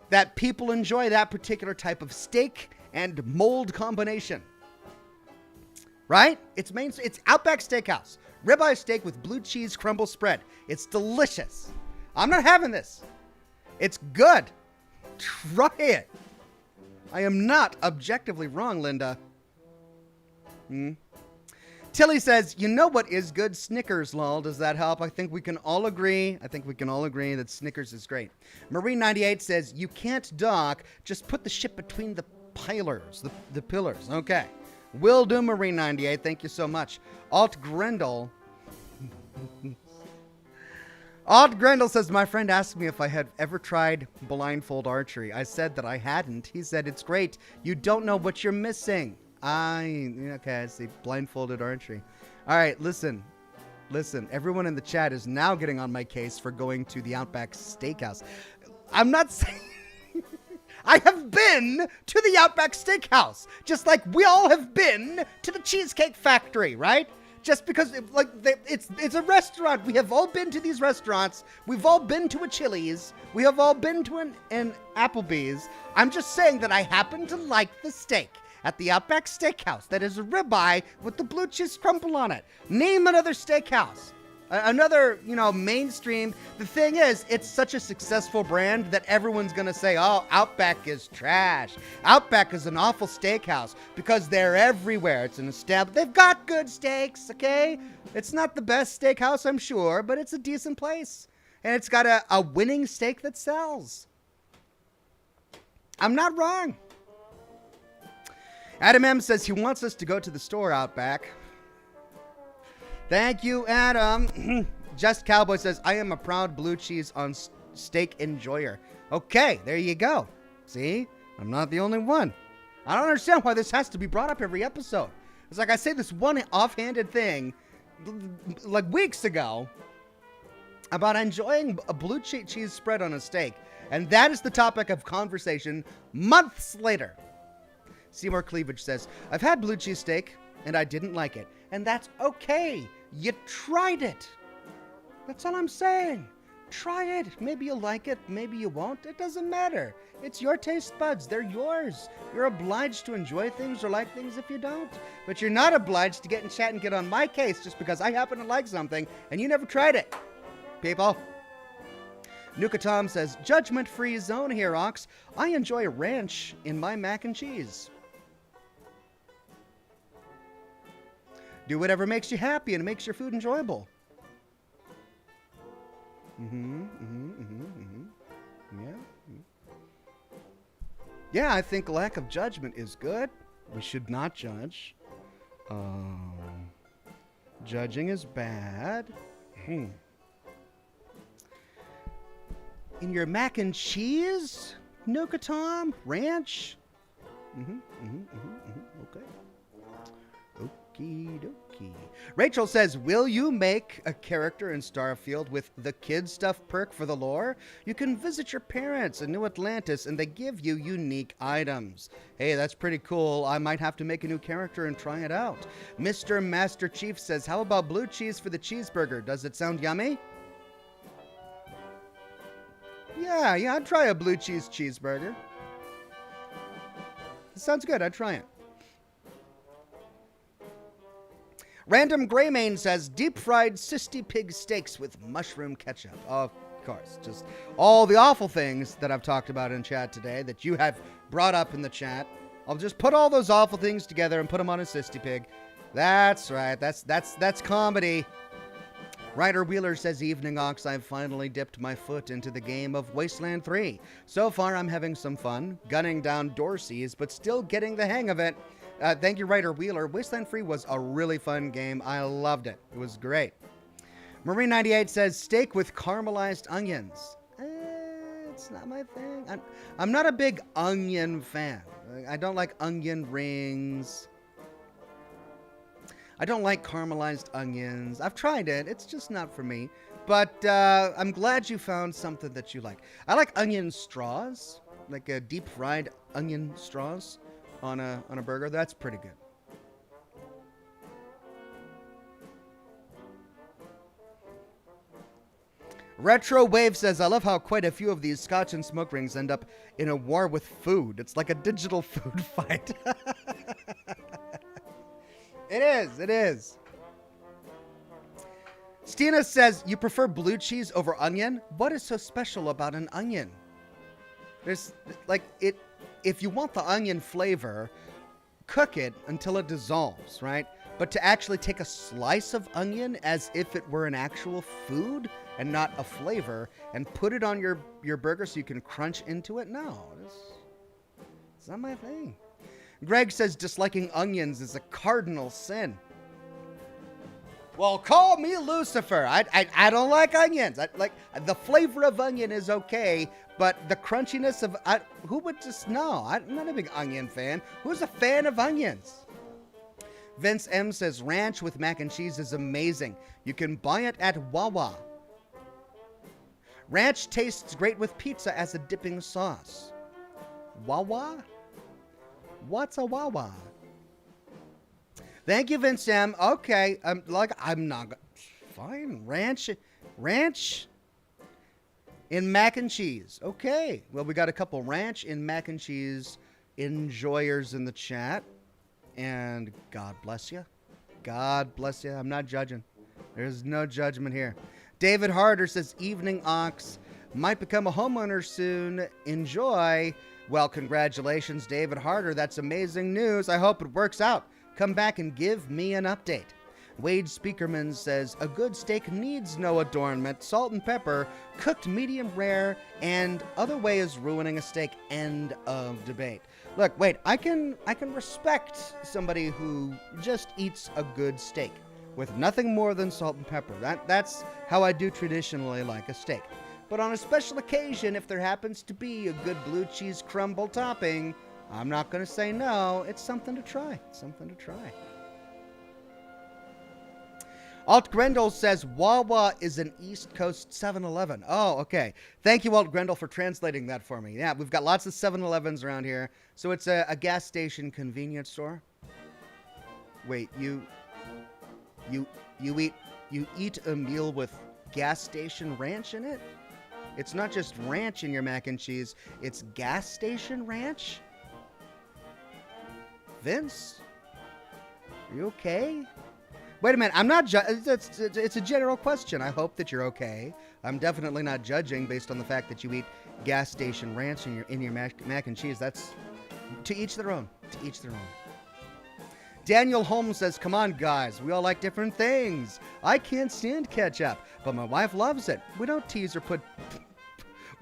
that people enjoy that particular type of steak and mold combination. Right? It's Outback Steakhouse. Ribeye steak with blue cheese crumble spread. It's delicious. I'm not having this. It's good. Try it. I am not objectively wrong, Linda. Tilly says, you know what is good? Snickers, lol. Does that help? I think we can all agree. That Snickers is great. Marine98 says, you can't dock. Just put the ship between the pillars. The pillars. Okay. Will do, Marine98. Thank you so much. Alt Grendel. Odd Grendel says, my friend asked me if I had ever tried blindfold archery. I said that I hadn't. He said, it's great. You don't know what you're missing. Okay, I see. Blindfolded archery. All right, listen. Everyone in the chat is now getting on my case for going to the Outback Steakhouse. I'm not saying... I have been to the Outback Steakhouse, just like we all have been to the Cheesecake Factory, right? Just because, it's a restaurant. We have all been to these restaurants. We've all been to a Chili's. We have all been to an Applebee's. I'm just saying that I happen to like the steak at the Outback Steakhouse. That is a ribeye with the blue cheese crumble on it. Name another steakhouse. Another, mainstream. The thing is, it's such a successful brand that everyone's going to say, oh, Outback is trash. Outback is an awful steakhouse because they're everywhere. It's an established. They've got good steaks, okay? It's not the best steakhouse, I'm sure, but it's a decent place. And it's got a winning steak that sells. I'm not wrong. Adam M says he wants us to go to the store Outback. Thank you, Adam. Just Cowboy says, I am a proud blue cheese on steak enjoyer. Okay, there you go. See? I'm not the only one. I don't understand why this has to be brought up every episode. It's like I say this one offhanded thing like weeks ago about enjoying a blue cheese spread on a steak. And that is the topic of conversation months later. Seymour Cleavage says, I've had blue cheese steak and I didn't like it. And that's okay. You tried it. That's all I'm saying. Try it. Maybe you'll like it. Maybe you won't. It doesn't matter. It's your taste buds. They're yours. You're obliged to enjoy things or like things if you don't. But you're not obliged to get in chat and get on my case just because I happen to like something and you never tried it. People. Nuka Tom says, judgment-free zone here, Ox. I enjoy ranch in my mac and cheese. Do whatever makes you happy and makes your food enjoyable. Yeah. Yeah, I think lack of judgment is good. We should not judge. Judging is bad. In your mac and cheese, Nuka Tom, ranch. Okay. Okie dokie. Rachel says, will you make a character in Starfield with the kid stuff perk for the lore? You can visit your parents in New Atlantis and they give you unique items. Hey, that's pretty cool. I might have to make a new character and try it out. Mr. Master Chief says, how about blue cheese for the cheeseburger? Does it sound yummy? Yeah, I'd try a blue cheese cheeseburger. It sounds good. I'd try it. Random Greymane says, deep-fried Sisty Pig steaks with mushroom ketchup. Of course, just all the awful things that I've talked about in chat today that you have brought up in the chat. I'll just put all those awful things together and put them on a Sisty Pig. That's right. That's comedy. Ryder Wheeler says, evening, Ox. I've finally dipped my foot into the game of Wasteland 3. So far, I'm having some fun, gunning down Dorseys, but still getting the hang of it. Thank you, Ryder Wheeler. Wasteland 3 was a really fun game. I loved it. It was great. Marine98 says, steak with caramelized onions. It's not my thing. I'm not a big onion fan. I don't like onion rings. I don't like caramelized onions. I've tried it. It's just not for me. But I'm glad you found something that you like. I like onion straws, like deep fried onion straws on a burger. That's pretty good. Retro Wave says, I love how quite a few of these Scotch and smoke rings end up in a war with food. It's like a digital food fight. It is. Stina says, you prefer blue cheese over onion? What is so special about an onion? There's, if you want the onion flavor, cook it until it dissolves, right? But to actually take a slice of onion as if it were an actual food and not a flavor and put it on your burger so you can crunch into it? No, it's not my thing. Greg says disliking onions is a cardinal sin. Well, call me Lucifer. I don't like onions. The flavor of onion is okay, but the crunchiness of who would just know? I'm not a big onion fan. Who's a fan of onions? Vince M says ranch with mac and cheese is amazing. You can buy it at Wawa. Ranch tastes great with pizza as a dipping sauce. Wawa? What's a Wawa? Thank you, Vince M. Okay, I'm not fine. Ranch in mac and cheese. Okay, well, we got a couple ranch in mac and cheese enjoyers in the chat, and God bless you. God bless you. I'm not judging. There's no judgment here. David Harder says, evening, Ox. Might become a homeowner soon. Enjoy. Well, congratulations, David Harder. That's amazing news. I hope it works out. Come back and give me an update. Wade Speakerman says, a good steak needs no adornment. Salt and pepper, cooked medium rare, and other way is ruining a steak. End of debate. Look, wait, I can respect somebody who just eats a good steak with nothing more than salt and pepper. That's how I do traditionally like a steak. But on a special occasion, if there happens to be a good blue cheese crumble topping, I'm not going to say no. It's something to try. It's something to try. Alt Grendel says Wawa is an East Coast 7-Eleven. Oh, okay. Thank you, Alt Grendel, for translating that for me. Yeah, we've got lots of 7-Elevens around here. So it's a gas station convenience store. Wait, you eat a meal with gas station ranch in it? It's not just ranch in your mac and cheese. It's gas station ranch? Vince? Are you okay? Wait a minute. I'm not it's a general question. I hope that you're okay. I'm definitely not judging based on the fact that you eat gas station ranch in your mac and cheese. That's to each their own. To each their own. Daniel Holmes says, come on, guys. We all like different things. I can't stand ketchup, but my wife loves it. We don't tease or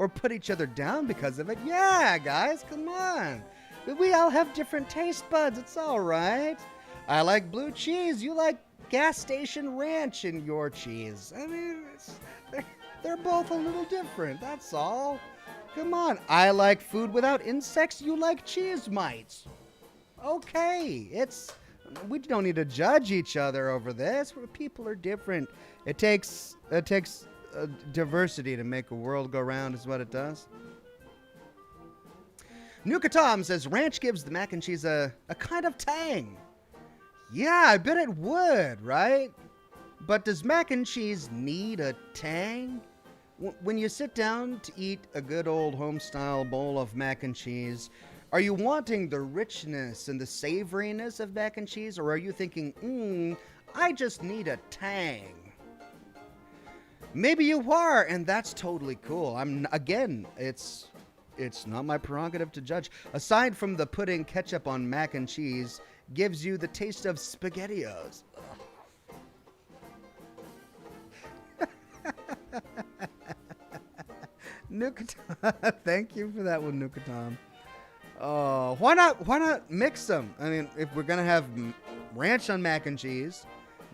put each other down because of it. Yeah, guys, come on. We all have different taste buds. It's all right. I like blue cheese. You like gas station ranch in your cheese. I mean, they're both a little different. That's all. Come on. I like food without insects. You like cheese mites. Okay. We don't need to judge each other over this. People are different. It takes diversity to make a world go round is what it does. Nuka Tom says, ranch gives the mac and cheese a kind of tang. Yeah, I bet it would, right? But does mac and cheese need a tang? When you sit down to eat a good old home-style bowl of mac and cheese, are you wanting the richness and the savoriness of mac and cheese, or are you thinking, I just need a tang? Maybe you are, and that's totally cool. It's not my prerogative to judge. Aside from the putting ketchup on mac and cheese gives you the taste of SpaghettiOs. Nuka Tom. Thank you for that one, Nuka Tom. Oh, why not mix them? I mean, if we're gonna have ranch on mac and cheese,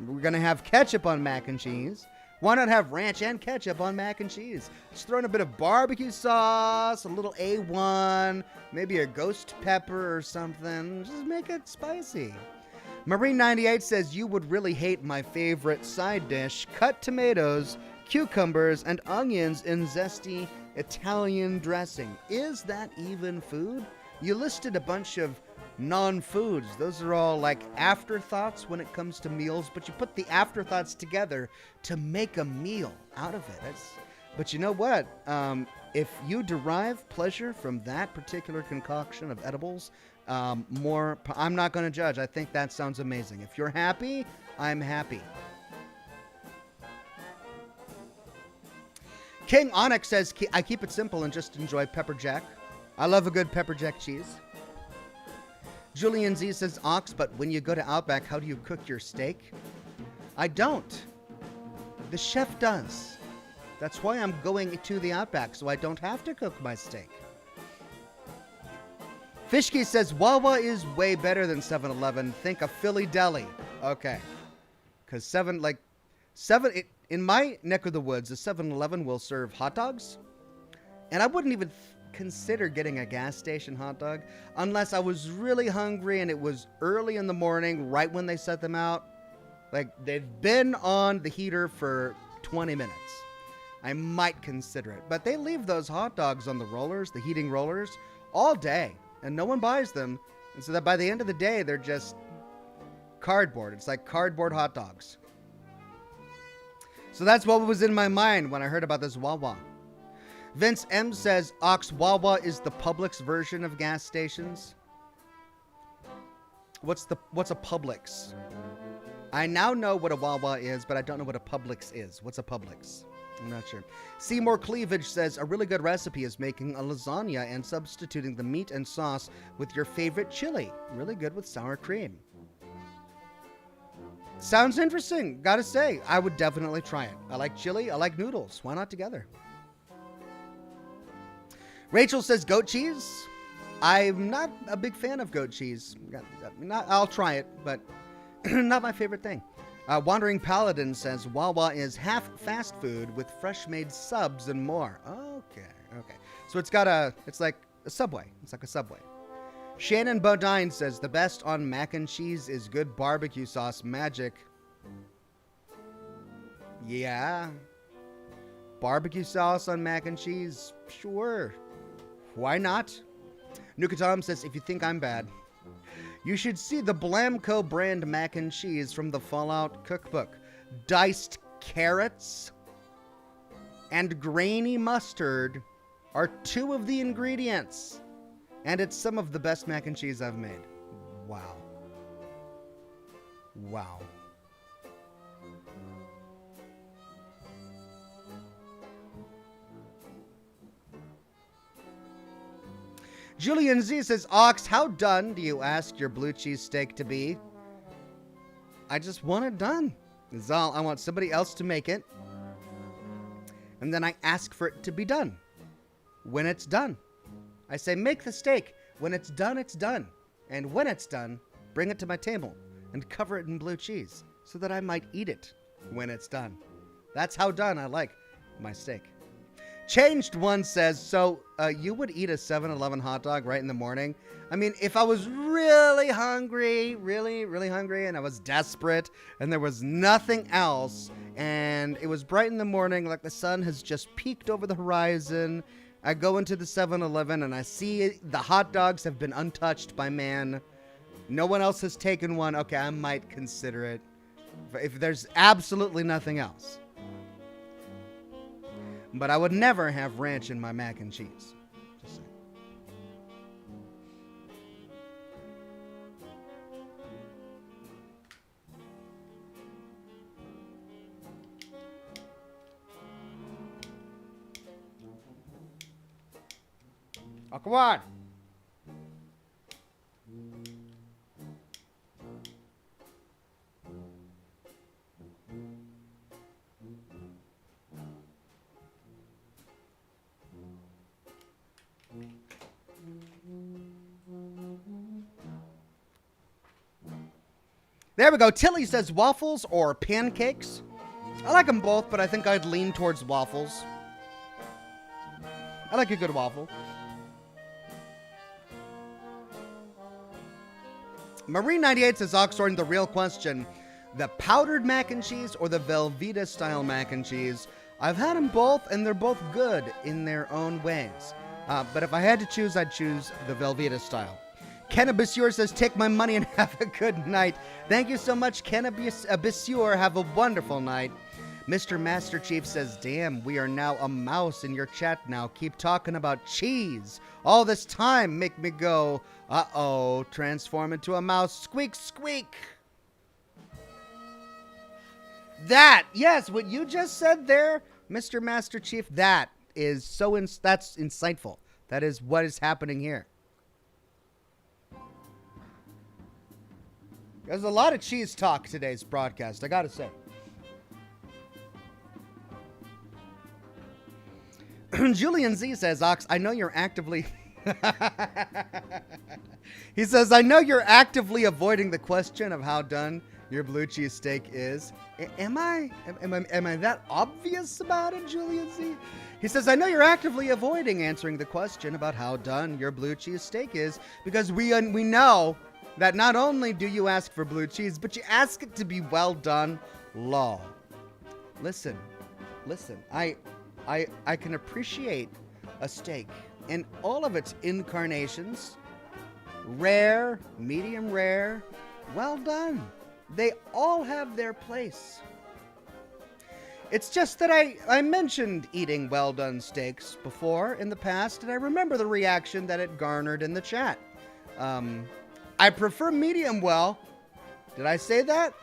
we're gonna have ketchup on mac and cheese. Why not have ranch and ketchup on mac and cheese? Just throw in a bit of barbecue sauce, a little A1, maybe a ghost pepper or something. Just make it spicy. Marine98 says, you would really hate my favorite side dish, cut tomatoes, cucumbers, and onions in zesty Italian dressing. Is that even food? You listed a bunch of non-foods. Those are all like afterthoughts when it comes to meals, but you put the afterthoughts together to make a meal out of it. But you know what? If you derive pleasure from that particular concoction of edibles, I'm not going to judge. I think that sounds amazing. If you're happy, I'm happy. King Onyx says, I keep it simple and just enjoy pepper jack. I love a good pepper jack cheese. Julian Z says, Ox, but when you go to Outback, how do you cook your steak? I don't. The chef does. That's why I'm going to the Outback, so I don't have to cook my steak. Fishke says, Wawa is way better than 7-Eleven. Think of Philly Deli. Okay. Because In my neck of the woods, a 7-Eleven will serve hot dogs. And I wouldn't even consider getting a gas station hot dog unless I was really hungry and it was early in the morning, right when they set them out. Like, they've been on the heater for 20 minutes. I might consider it. But they leave those hot dogs on the rollers, the heating rollers, all day. And no one buys them. And so that by the end of the day, they're just cardboard. It's like cardboard hot dogs. So that's what was in my mind when I heard about this Wawa. Vince M says, Ox, Wawa is the Publix version of gas stations. What's a Publix? I now know what a Wawa is, but I don't know what a Publix is. What's a Publix? I'm not sure. Seymour Cleavage says, a really good recipe is making a lasagna and substituting the meat and sauce with your favorite chili. Really good with sour cream. Sounds interesting. Gotta say, I would definitely try it. I like chili. I like noodles. Why not together? Rachel says goat cheese. I'm not a big fan of goat cheese. I'll try it, but not my favorite thing. Wandering Paladin says Wawa is half fast food with fresh made subs and more. Okay. So it's like a Subway. It's like a Subway. Shannon Bodine says the best on mac and cheese is good barbecue sauce magic. Yeah. Barbecue sauce on mac and cheese? Sure. Why not? Nukatom says, if you think I'm bad, you should see the Blamco brand mac and cheese from the Fallout cookbook. Diced carrots and grainy mustard are two of the ingredients. And it's some of the best mac and cheese I've made. Wow. Wow. Julian Z says, Ox, how done do you ask your blue cheese steak to be? I just want it done. That's all. I want somebody else to make it. And then I ask for it to be done. When it's done. I say, make the steak. When it's done, it's done. And when it's done, bring it to my table and cover it in blue cheese so that I might eat it when it's done. That's how done I like my steak. Changed One says, so you would eat a 7-Eleven hot dog right in the morning? I mean, if I was really hungry, really hungry, and I was desperate, and there was nothing else, and it was bright in the morning, like the sun has just peeked over the horizon, I go into the 7-Eleven and I see the hot dogs have been untouched by man. No one else has taken one. Okay, I might consider it. If there's absolutely nothing else. But I would never have ranch in my mac and cheese. Just saying. Oh, come on. There we go. Tilly says waffles or pancakes. I like them both, but I think I'd lean towards waffles. I like a good waffle. Marie98 says, Oxhorn, the real question, the powdered mac and cheese or the Velveeta style mac and cheese? I've had them both, and they're both good in their own ways. But if I had to choose, I'd choose the Velveeta style. Cannabisure says, take my money and have a good night. Thank you so much, Cannabisure. Have a wonderful night. Mr. Master Chief says, damn, we are now a mouse in your chat now. Keep talking about cheese. All this time make me go, uh-oh, transform into a mouse. Squeak, squeak. That, yes, what you just said there, Mr. Master Chief, that is so, that's insightful. That is what is happening here. There's a lot of cheese talk today's broadcast, I gotta say. Julian Z says, Ox, I know you're actively... He says, I know you're actively avoiding the question of how done your blue cheese steak is. Am I that obvious about it, Julian Z? He says, I know you're actively avoiding answering the question about how done your blue cheese steak is because we know that not only do you ask for blue cheese, but you ask it to be well done. Law. Listen. I can appreciate a steak in all of its incarnations. Rare, medium rare, well done. They all have their place. It's just that I mentioned eating well done steaks before in the past, and I remember the reaction that it garnered in the chat. I prefer medium well. Did I say that?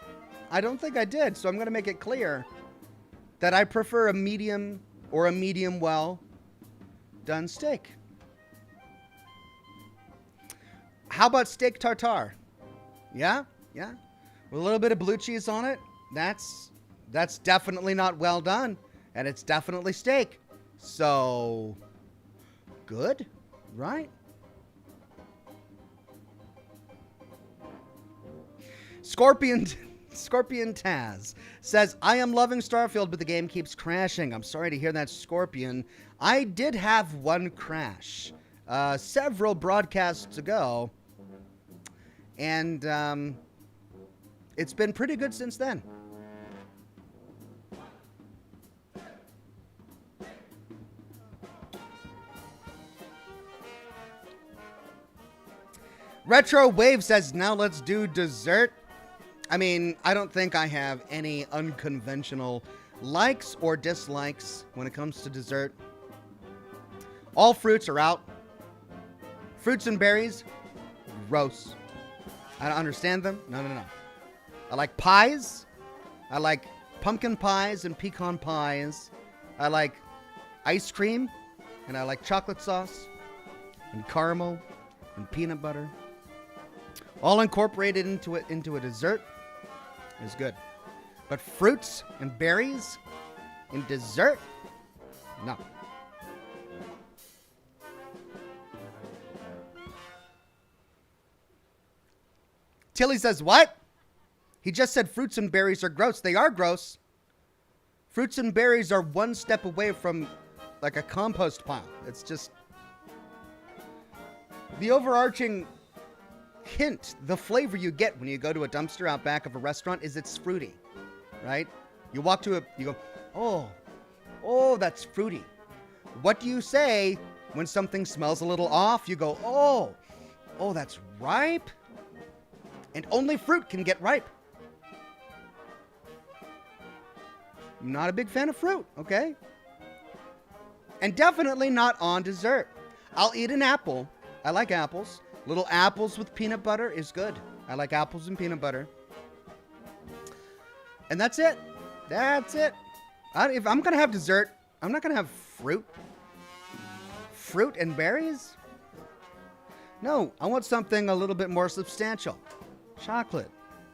I don't think I did, so I'm going to make it clear that I prefer a medium or a medium well done steak. How about steak tartare? Yeah? With a little bit of blue cheese on it, that's definitely not well done, and it's definitely steak. So, good, right? Scorpion Taz says, I am loving Starfield, but the game keeps crashing. I'm sorry to hear that, Scorpion. I did have one crash several broadcasts ago, and it's been pretty good since then. Retro Wave says, now let's do dessert. I mean, I don't think I have any unconventional likes or dislikes when it comes to dessert. All fruits are out. Fruits and berries, gross. I don't understand them. No. I like pies. I like pumpkin pies and pecan pies. I like ice cream. And I like chocolate sauce and caramel and peanut butter. All incorporated into a dessert is good. But fruits and berries in dessert? No. Tilly says, what? He just said fruits and berries are gross. They are gross. Fruits and berries are one step away from like a compost pile. It's just the overarching hint, the flavor you get when you go to a dumpster out back of a restaurant is it's fruity, right? You walk to you go, oh, that's fruity. What do you say when something smells a little off? You go, oh, that's ripe. And only fruit can get ripe. I'm not a big fan of fruit, okay? And definitely not on dessert. I'll eat an apple. I like apples. Little apples with peanut butter is good. I like apples and peanut butter. And that's it. That's it. If I'm going to have dessert, I'm not going to have fruit. Fruit and berries? No, I want something a little bit more substantial. Chocolate,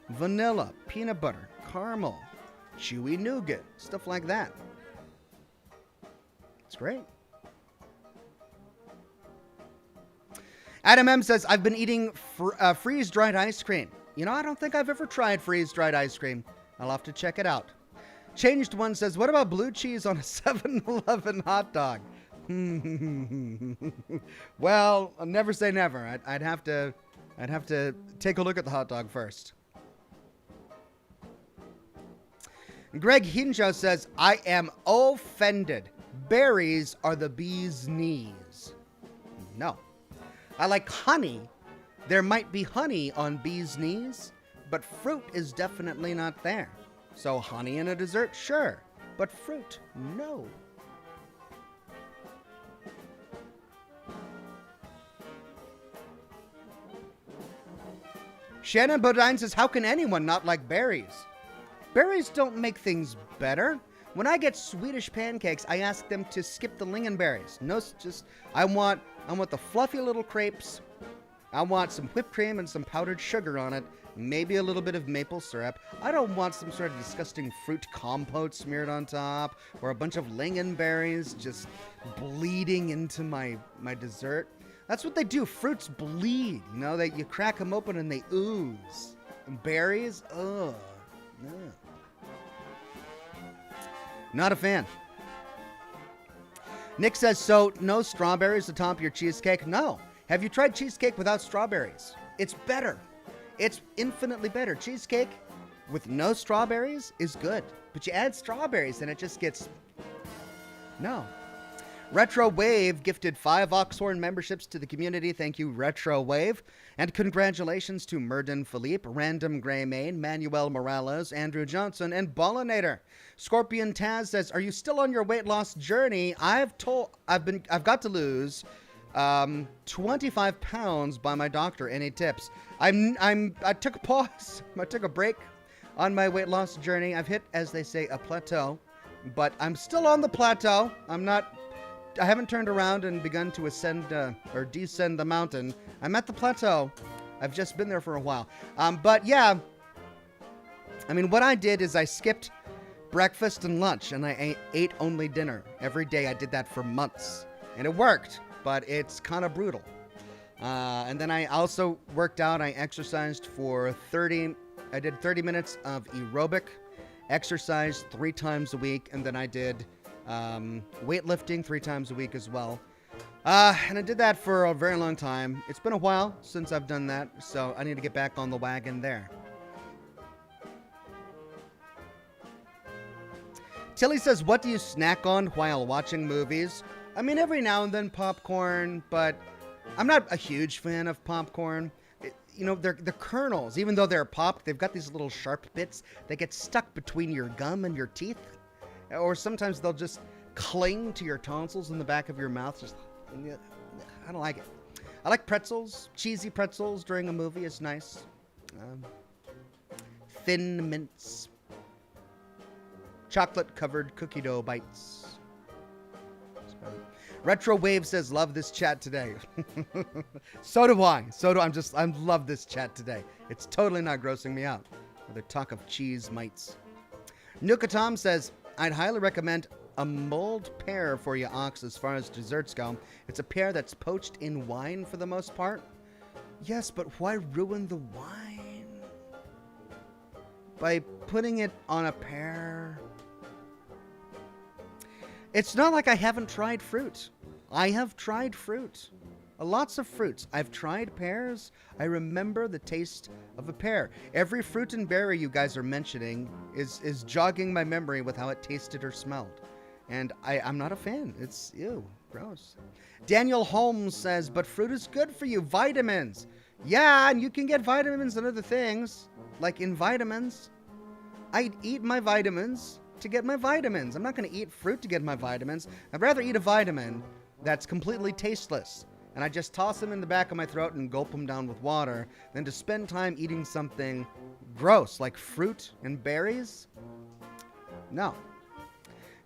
vanilla, peanut butter, caramel, chewy nougat, stuff like that. It's great. Adam M says, I've been eating freeze-dried ice cream. You know, I don't think I've ever tried freeze-dried ice cream. I'll have to check it out. Changed One says, what about blue cheese on a 7-Eleven hot dog? Well, I'll never say never. I'd have to take a look at the hot dog first. Greg Hinjo says, I am offended. Berries are the bee's knees. No. I like honey. There might be honey on bee's knees, but fruit is definitely not there. So honey in a dessert, sure. But fruit, no. Shannon Bodine says, how can anyone not like berries? Berries don't make things better. When I get Swedish pancakes, I ask them to skip the lingonberries. No, just I want the fluffy little crepes. I want some whipped cream and some powdered sugar on it. Maybe a little bit of maple syrup. I don't want some sort of disgusting fruit compote smeared on top or a bunch of lingonberries just bleeding into my dessert. That's what they do. Fruits bleed. You know, you crack them open and they ooze. Berries? Ugh. No. Not a fan. Nick says, so no strawberries to top your cheesecake? No. Have you tried cheesecake without strawberries? It's better. It's infinitely better. Cheesecake with no strawberries is good. But you add strawberries and it just gets... No. Retro Wave gifted 5 Oxhorn memberships to the community. Thank you, Retro Wave. And congratulations to Murden Philippe, Random Grey Mane, Manuel Morales, Andrew Johnson, and Ballinator. Scorpion Taz says, are you still on your weight loss journey? I've got to lose 25 pounds by my doctor. Any tips? I took a pause. I took a break on my weight loss journey. I've hit, as they say, a plateau, but I'm still on the plateau. I haven't turned around and begun to ascend or descend the mountain. I'm at the plateau. I've just been there for a while. But yeah, I mean, what I did is I skipped breakfast and lunch, and I ate only dinner. Every day I did that for months, and it worked, but it's kind of brutal. And then I also worked out. I exercised for 30 minutes of aerobic exercise 3 times a week, and then I did weightlifting 3 times a week as well. And I did that for a very long time. It's been a while since I've done that, so I need to get back on the wagon there. Tilly says, what do you snack on while watching movies? I mean, every now and then popcorn, but I'm not a huge fan of popcorn. You know, they're the kernels. Even though they're popped, they've got these little sharp bits that get stuck between your gum and your teeth. Or sometimes they'll just cling to your tonsils in the back of your mouth. Just, I don't like it. I like pretzels. Cheesy pretzels during a movie is nice. Thin mints. Chocolate-covered cookie dough bites. Retro Wave says, love this chat today. So do I. I love this chat today. It's totally not grossing me out. With the talk of cheese mites. Nuka Tom says, I'd highly recommend a mulled pear for you, Ox, as far as desserts go. It's a pear that's poached in wine for the most part. Yes, but why ruin the wine? By putting it on a pear? It's not like I haven't tried fruit. I have tried fruit. Lots of fruits. I've tried pears. I remember the taste of a pear. Every fruit and berry you guys are mentioning is jogging my memory with how it tasted or smelled. And I'm not a fan. It's, ew, gross. Daniel Holmes says, but fruit is good for you. Vitamins. Yeah, and you can get vitamins and other things, like in vitamins. I eat my vitamins to get my vitamins. I'm not going to eat fruit to get my vitamins. I'd rather eat a vitamin that's completely tasteless, and I just toss them in the back of my throat and gulp them down with water, than to spend time eating something gross like fruit and berries. No.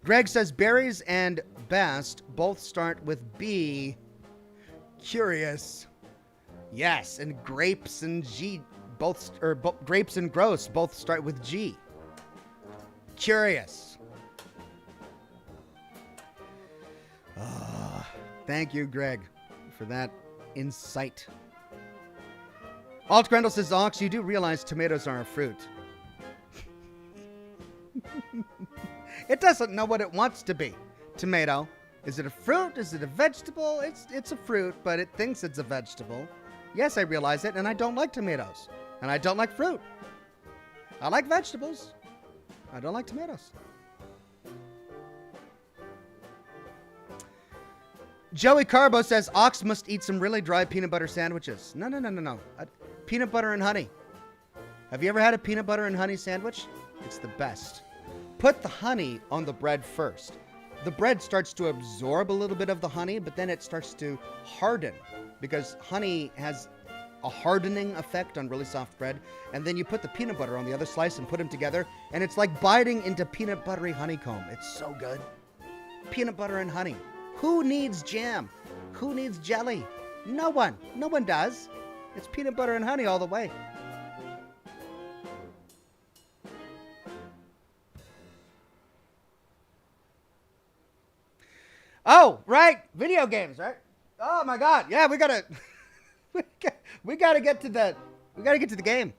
Greg says berries and best both start with B. Curious. Yes, and grapes and G grapes and gross both start with G. Curious. Thank you, Greg, for that insight. Alt Grendel says, Ox, you do realize tomatoes are a fruit. It doesn't know what it wants to be. Tomato. Is it a fruit? Is it a vegetable? It's a fruit, but it thinks it's a vegetable. Yes, I realize it, and I don't like tomatoes. And I don't like fruit. I like vegetables. I don't like tomatoes. Joey Carbo says, Ox must eat some really dry peanut butter sandwiches. No. Peanut butter and honey. Have you ever had a peanut butter and honey sandwich? It's the best. Put the honey on the bread first. The bread starts to absorb a little bit of the honey, but then it starts to harden because honey has a hardening effect on really soft bread. And then you put the peanut butter on the other slice and put them together, and it's like biting into peanut buttery honeycomb. It's so good. Peanut butter and honey. Who needs jam? Who needs jelly? No one. No one does. It's peanut butter and honey all the way. Oh, right. Video games, right? Oh my God. Yeah, we gotta get to the game.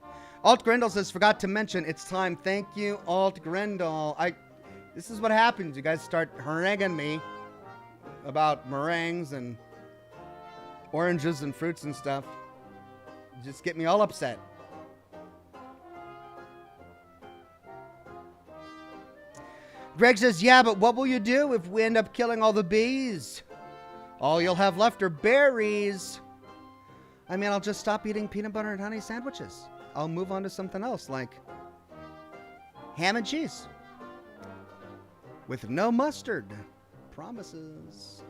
Alt Grendel says, forgot to mention, it's time. Thank you, Alt Grendel. This is what happens. You guys start haranguing me about meringues and oranges and fruits and stuff. You just get me all upset. Greg says, yeah, but what will you do if we end up killing all the bees? All you'll have left are berries. I mean, I'll just stop eating peanut butter and honey sandwiches. I'll move on to something else, like ham and cheese. With no mustard. Promises.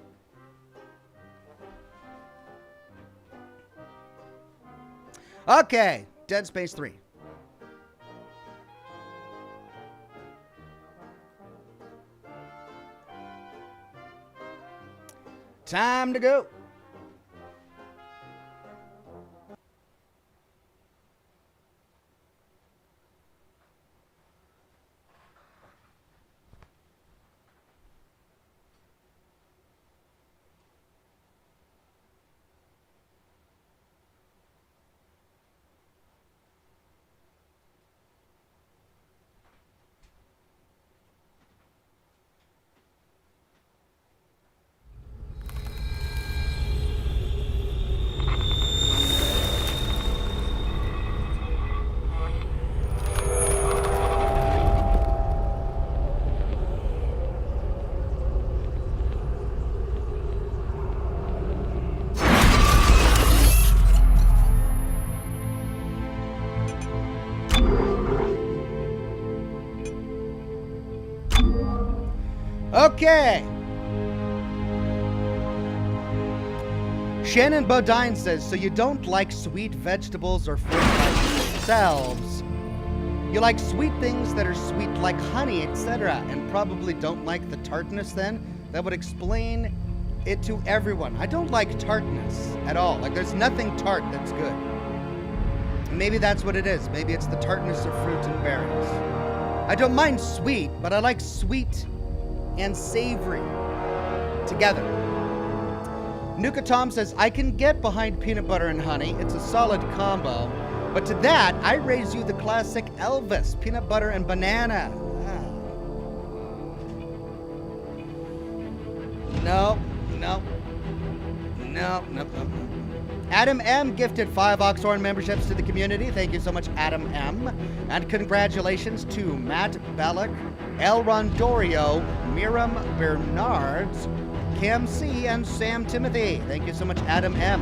Okay, Dead Space 3. Time to go. Okay. Shannon Bodine says, so you don't like sweet vegetables or fruit like themselves. You like sweet things that are sweet like honey, etc. And probably don't like the tartness then? That would explain it to everyone. I don't like tartness at all. Like, there's nothing tart that's good. Maybe that's what it is. Maybe it's the tartness of fruit and berries. I don't mind sweet, but I like sweet and savory together. Nuka Tom says, I can get behind peanut butter and honey. It's a solid combo. But to that, I raise you the classic Elvis, peanut butter and banana. No. Adam M. gifted 5 Oxhorn memberships to the community. Thank you so much, Adam M. And congratulations to Matt Bellick, El Rondorio, Miriam Bernards, Cam C, and Sam Timothy. Thank you so much, Adam M.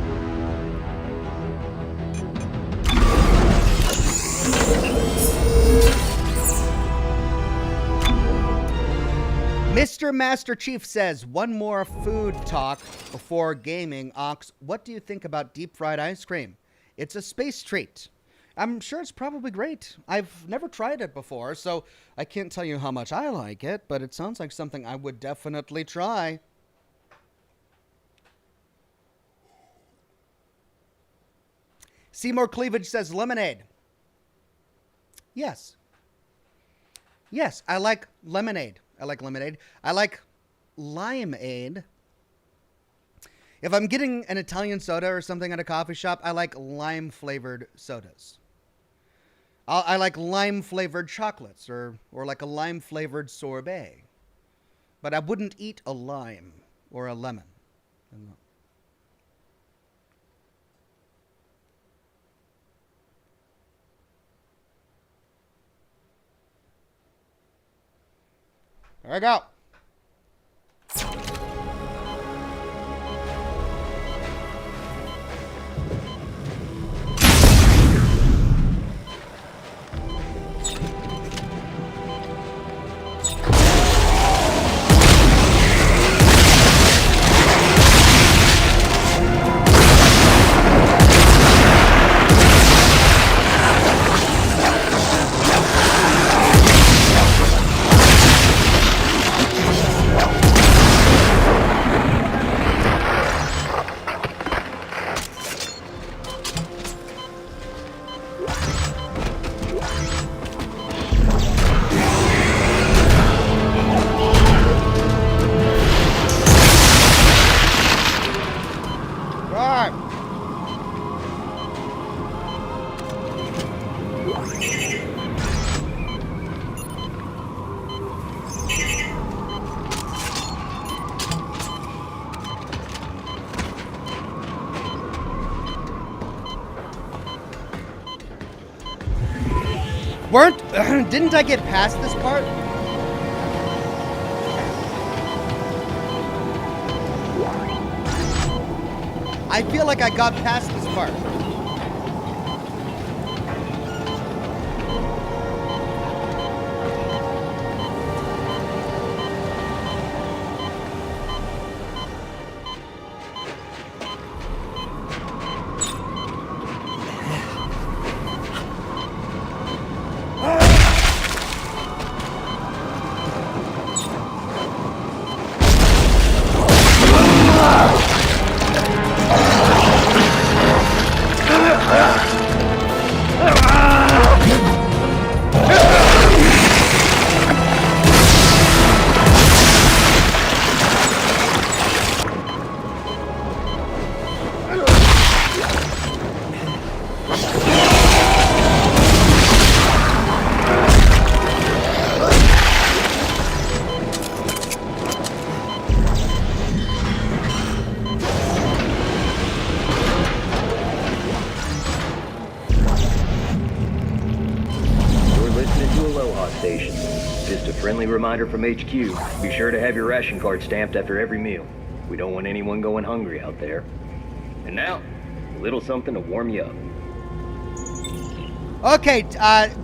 Mr. Master Chief says, one more food talk before gaming. Ox, what do you think about deep fried ice cream? It's a space treat. I'm sure it's probably great. I've never tried it before, so I can't tell you how much I like it, but it sounds like something I would definitely try. Seymour Cleavage says lemonade. Yes. Yes, I like lemonade. I like lemonade. I like limeade. If I'm getting an Italian soda or something at a coffee shop, I like lime-flavored sodas. I like lime-flavored chocolates or like a lime-flavored sorbet. But I wouldn't eat a lime or a lemon. There we go. Didn't I get past this part? I feel like I got past this part. Reminder from HQ, be sure to have your ration card stamped after every meal. We don't want anyone going hungry out there. And now, a little something to warm you up. Okay,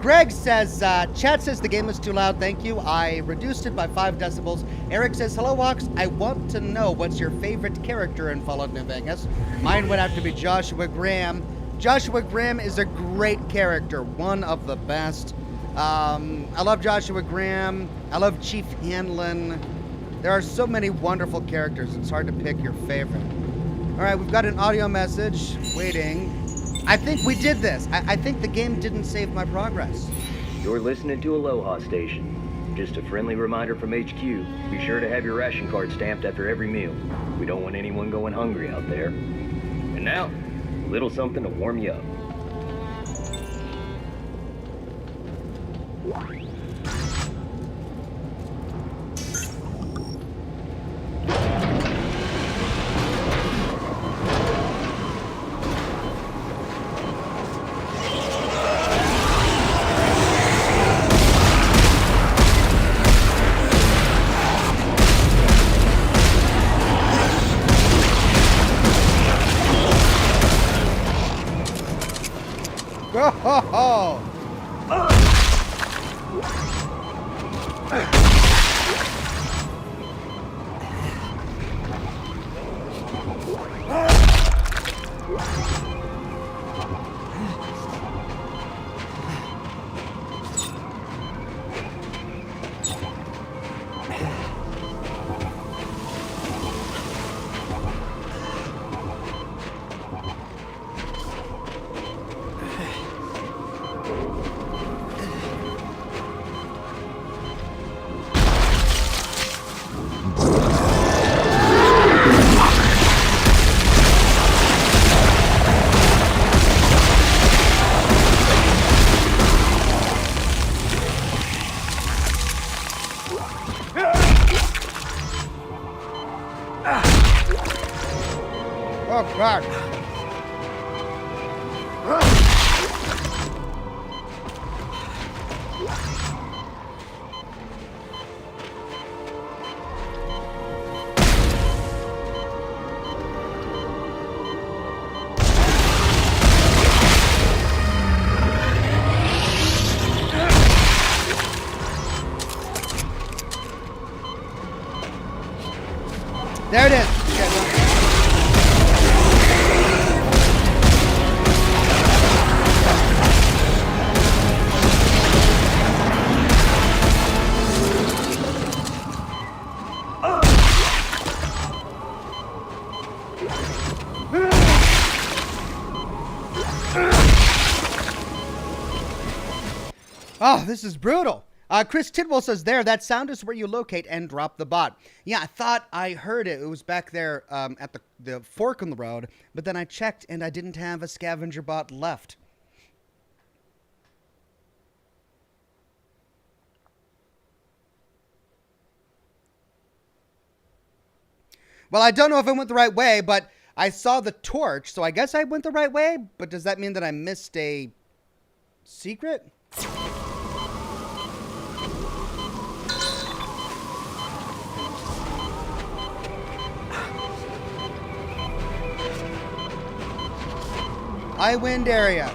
Greg says, chat says the game is too loud, thank you. I reduced it by 5 decibels. Eric says, hello, Ox. I want to know what's your favorite character in Fallout New Vegas. Mine would have to be Joshua Graham. Joshua Graham is a great character, one of the best. I love Joshua Graham. I love Chief Hanlon. There are so many wonderful characters. It's hard to pick your favorite. All right, we've got an audio message waiting. I think we did this. I think the game didn't save my progress. You're listening to Aloha Station. Just a friendly reminder from HQ. Be sure to have your ration card stamped after every meal. We don't want anyone going hungry out there. And now, a little something to warm you up. Oh! Oh, God. There it is. Oh, this is brutal. Chris Tidwell says that sound is where you locate and drop the bot. Yeah, I thought I heard it. It was back there at the fork in the road, but then I checked and I didn't have a scavenger bot left. Well, I don't know if I went the right way, but I saw the torch, so I guess I went the right way, but does that mean that I missed a secret? High wind area.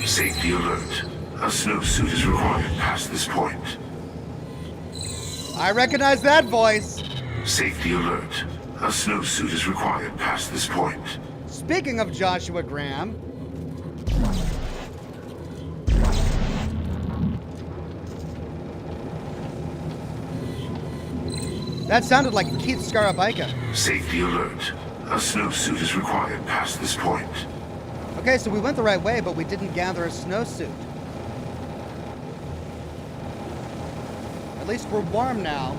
Safety alert. A snowsuit is required past this point. I recognize that voice. Safety alert. A snowsuit is required past this point. Speaking of Joshua Graham. That sounded like Keith Scarabica. Safety alert. A snowsuit is required past this point. Okay, so we went the right way, but we didn't gather a snowsuit. At least we're warm now.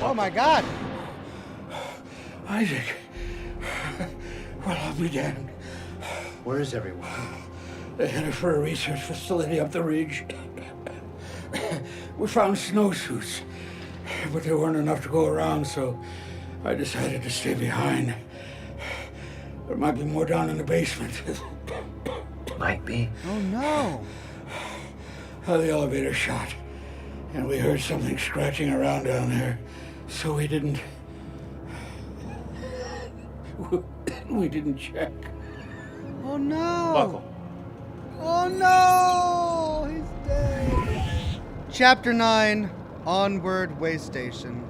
Oh my God! Isaac. Well, I'll be damned. Where is everyone? They headed for a research facility up the ridge. We found snowsuits, but there weren't enough to go around, so I decided to stay behind. There might be more down in the basement. Might be. Oh no! The elevator shot, and we heard something scratching around down there, so we didn't... we didn't check. Oh no! Buckle. Oh no! He's dead. Chapter 9, Onward Way Station.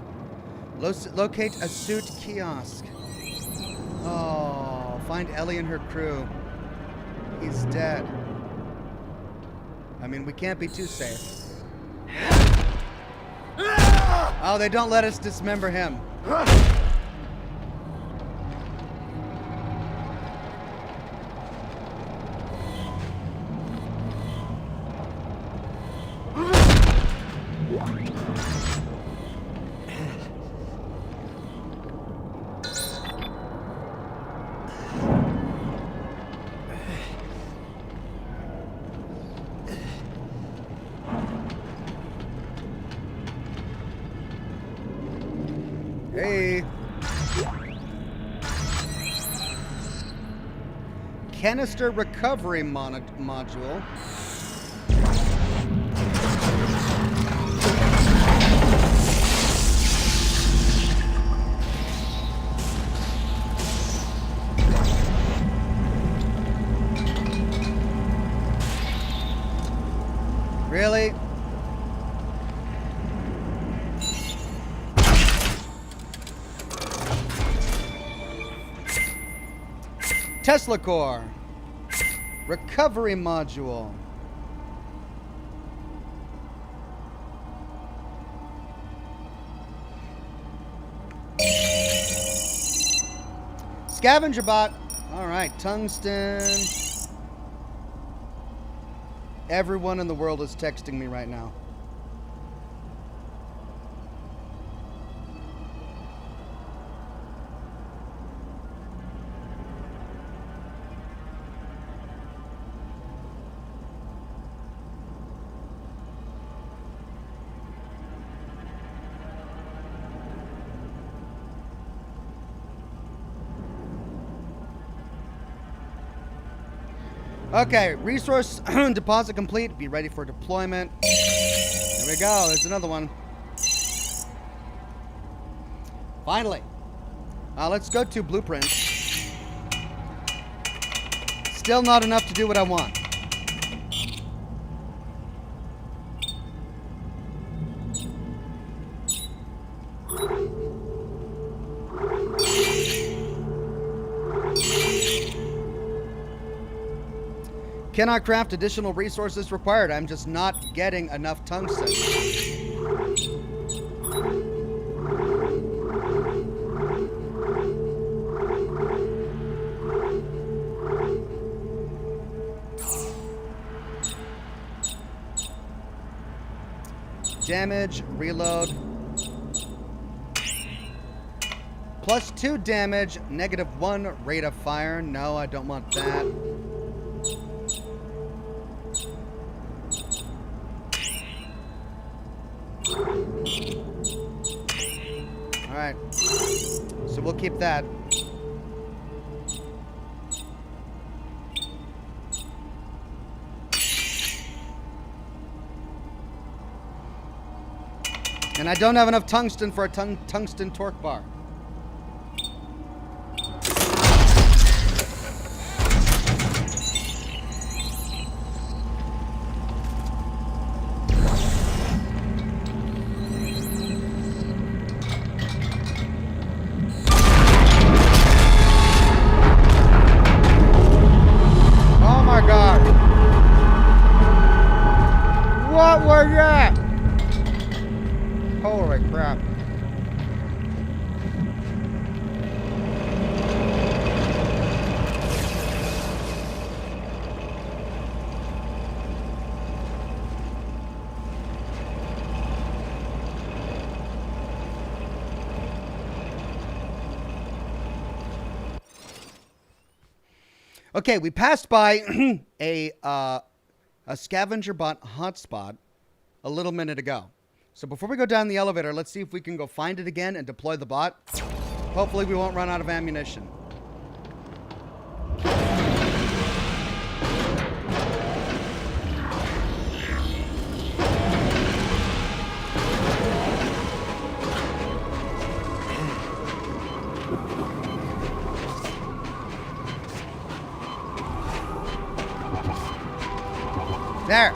Locate a suit kiosk. Oh, find Ellie and her crew. He's dead. I mean, we can't be too safe. Oh, they don't let us dismember him. Hey. Canister recovery module. Really? Tesla core. Recovery module. Scavenger bot. All right, tungsten. Everyone in the world is texting me right now. Okay, resource deposit complete. Be ready for deployment. There we go. There's another one. Finally. Let's go to blueprint. Still not enough to do what I want. Cannot craft additional resources required. I'm just not getting enough tungsten. Damage, reload. +2 damage, -1 rate of fire. No, I don't want that. Alright. So we'll keep that. And I don't have enough tungsten for a tungsten torque bar. Oh my god. What was that? Holy crap. Okay, we passed by a scavenger bot hotspot a little minute ago. So before we go down the elevator, let's see if we can go find it again and deploy the bot. Hopefully we won't run out of ammunition. There.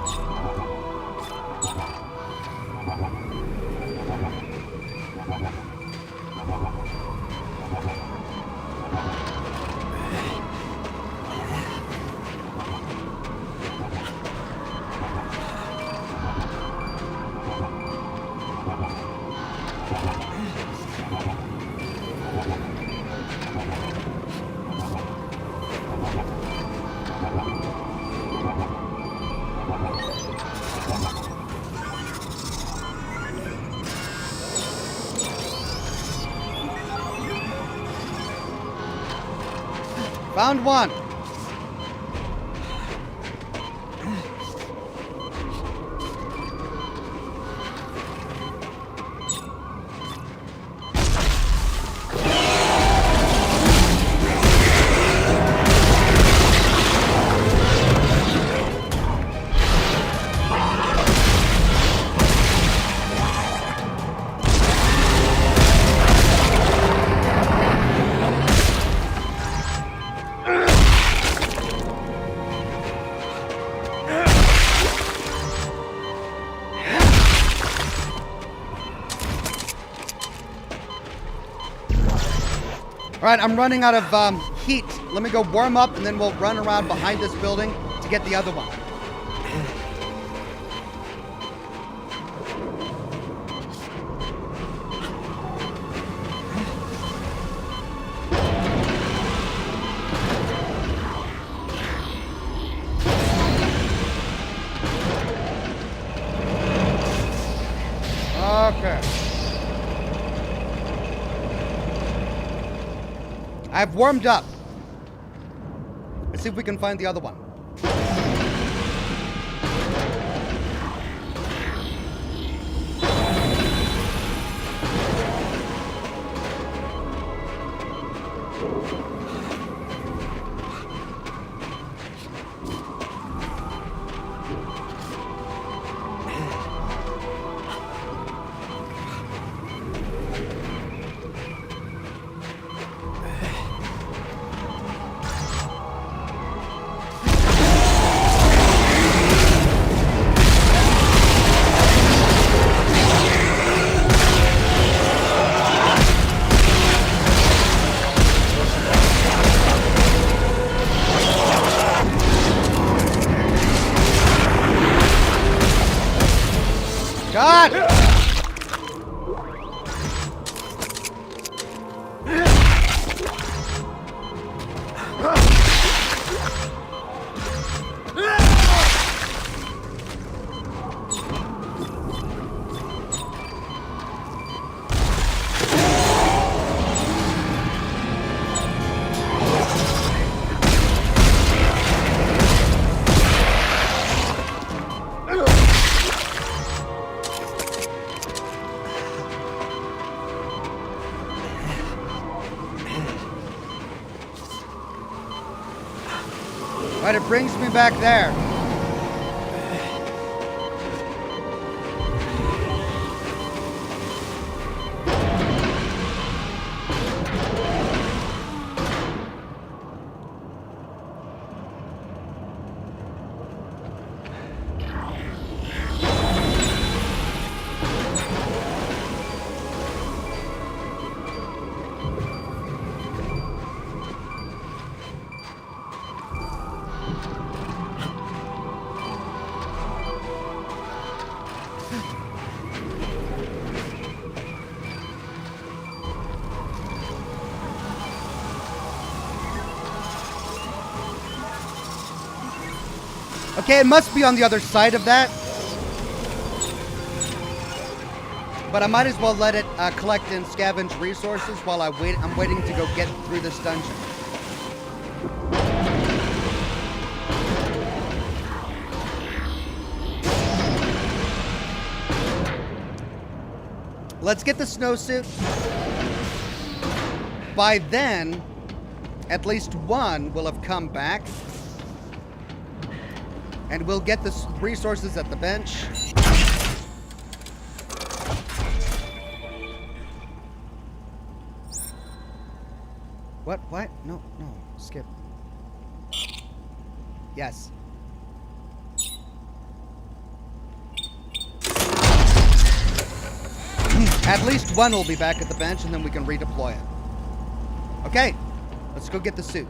Found one. All right, I'm running out of heat. Let me go warm up, and then we'll run around behind this building to get the other one. Okay. I've warmed up. Let's see if we can find the other one. God! But it brings me back there. Okay, it must be on the other side of that. But I might as well let it collect and scavenge resources while I'm waiting to go get through this dungeon. Let's get the snowsuit. By then, at least one will have come back. And we'll get the resources at the bench. What? What? No, no. Skip. Yes. At least one will be back at the bench, and then we can redeploy it. Okay. Let's go get the suit.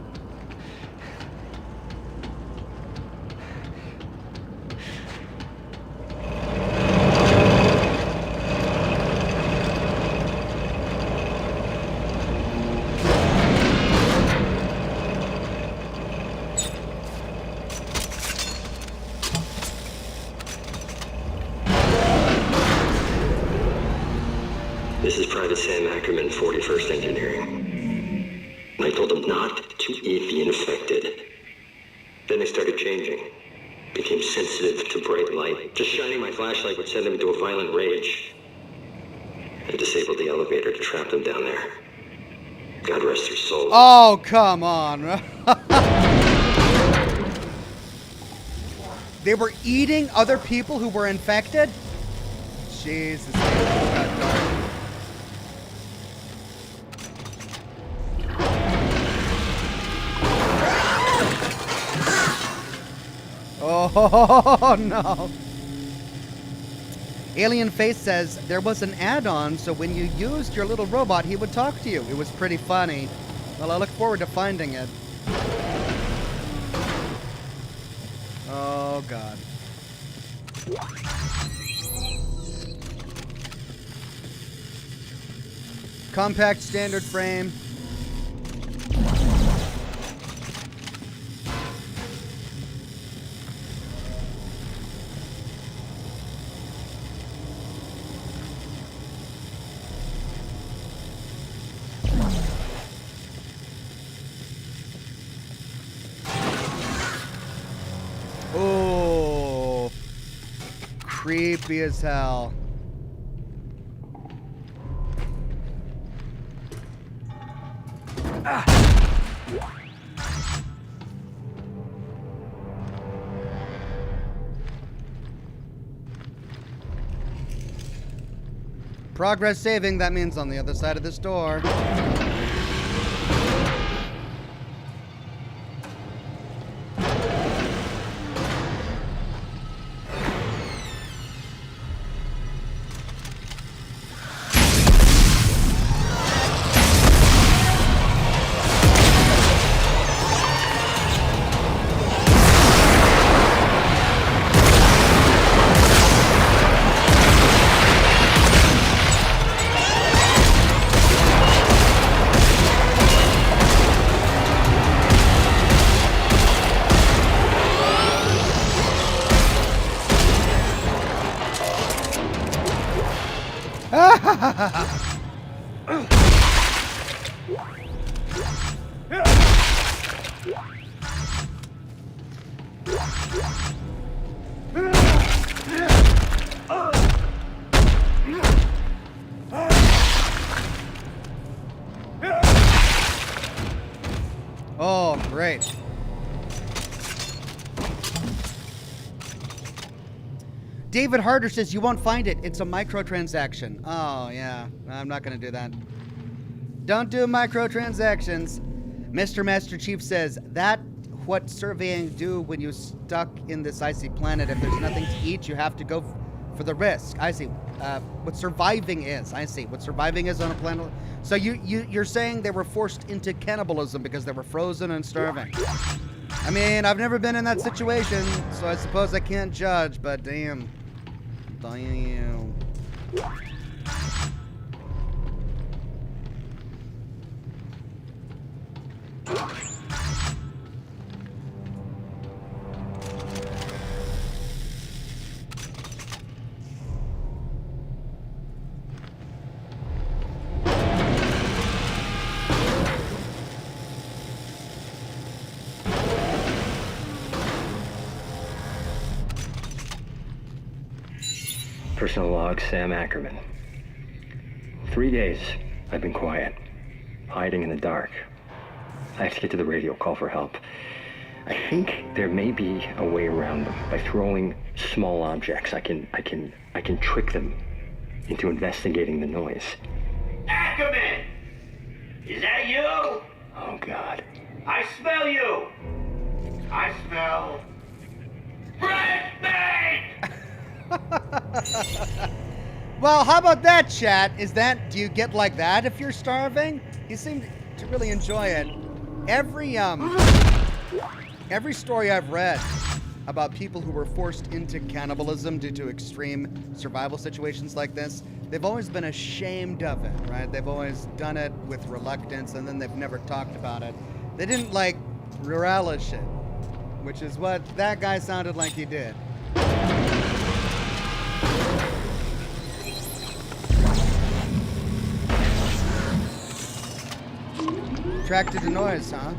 This is Private Sam Ackerman, 41st Engineering. I told them not to eat the infected. Then they started changing. Became sensitive to bright light. Just shining my flashlight would send them into a violent rage. I disabled the elevator to trap them down there. God rest their souls. Oh, come on. They were eating other people who were infected? Jesus, this got dark. Oh, no. Alien Face says, there was an add-on, so when you used your little robot, he would talk to you. It was pretty funny. Well, I look forward to finding it. Oh, God. Compact standard frame. Oh, creepy as hell. Progress saving, that means on the other side of this door. Oh, great. David Harder says you won't find it. It's a microtransaction. Oh, yeah. I'm not going to do that. Don't do microtransactions. Mr. Master Chief says, that what surveying do when you're stuck in this icy planet. If there's nothing to eat, you have to go for the risk. I see. What surviving is. I see. What surviving is on a planet. So you're saying they were forced into cannibalism because they were frozen and starving. I mean, I've never been in that situation, so I suppose I can't judge, but damn. Damn. Personal log, Sam Ackerman. 3 days, I've been quiet, hiding in the dark. I have to get to the radio, call for help. I think there may be a way around them. By throwing small objects, I can trick them into investigating the noise. Ackerman! Is that you? Oh, God. I smell you! I smell... bread bait! Well, how about that, chat? Do you get like that if you're starving? You seem to really enjoy it. Every story I've read about people who were forced into cannibalism due to extreme survival situations like this, they've always been ashamed of it, right? They've always done it with reluctance, and then they've never talked about it. They didn't, like, relish it, which is what that guy sounded like he did. Attracted to noise, huh?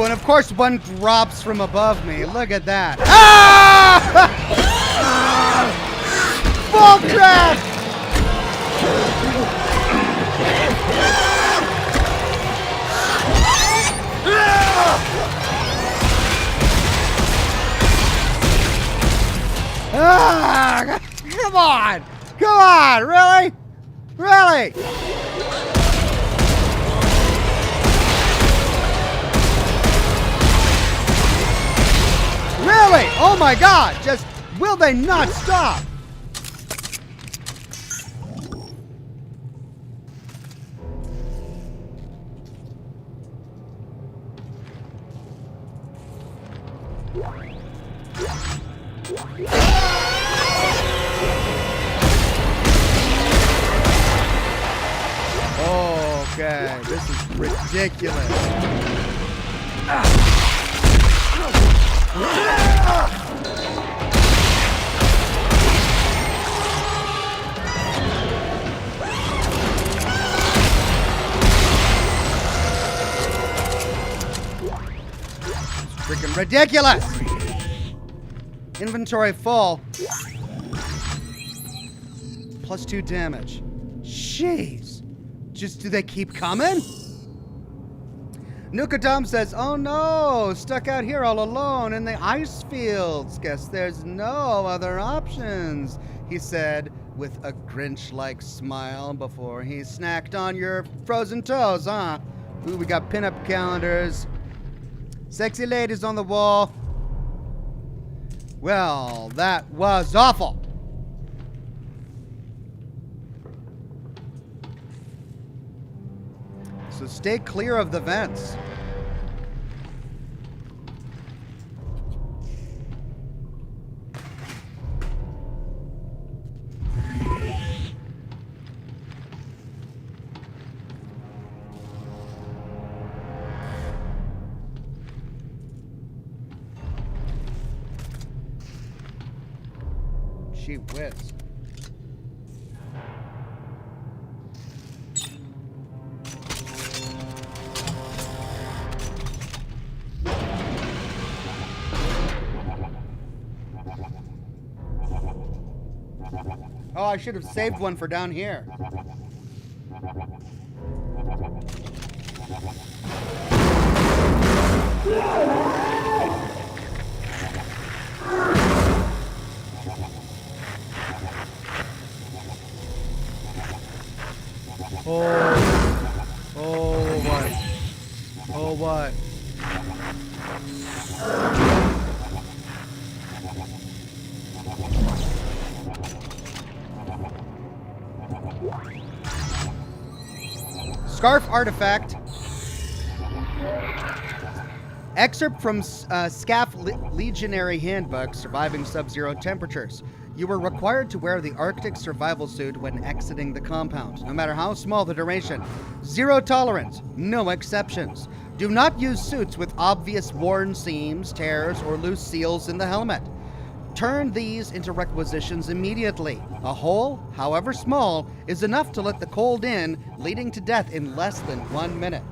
Of course, one drops from above me. Look at that. Ah! Full crash! Ah! Come on! Come on! Really? Really? Really? Oh my God! Just, will they not stop? Okay, this is ridiculous. Freaking ridiculous! Inventory full. +2 damage. Jeez. Just, do they keep coming? Nukadam says, oh no, stuck out here all alone in the ice fields. Guess there's no other options, he said with a Grinch-like smile before he snacked on your frozen toes, huh? Ooh, we got pinup calendars. Sexy ladies on the wall. Well, that was awful. So stay clear of the vents. Gee whiz. Oh, I should have saved one for down here. Oh, what? Oh, what? Scarf artifact. Excerpt from SCAF Legionary Handbook, Surviving Sub-Zero Temperatures. You were required to wear the Arctic survival suit when exiting the compound, no matter how small the duration. Zero tolerance, no exceptions. Do not use suits with obvious worn seams, tears, or loose seals in the helmet. Turn these into requisitions immediately. A hole, however small, is enough to let the cold in, leading to death in less than 1 minute.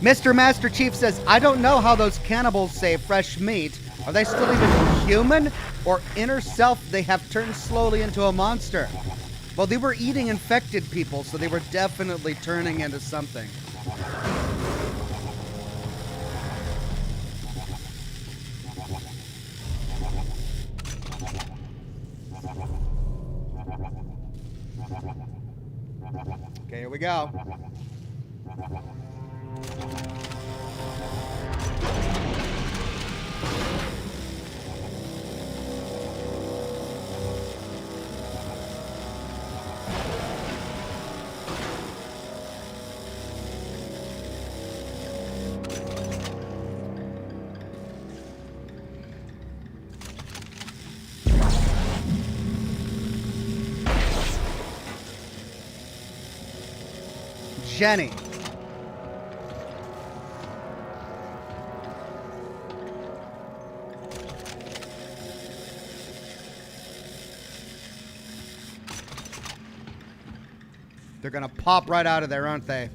Mr. Master Chief says, I don't know how those cannibals say fresh meat. Are they still even human? Or inner self they have turned slowly into a monster? Well, they were eating infected people, so they were definitely turning into something. Okay, here we go. Jenny. They're gonna pop right out of there, aren't they?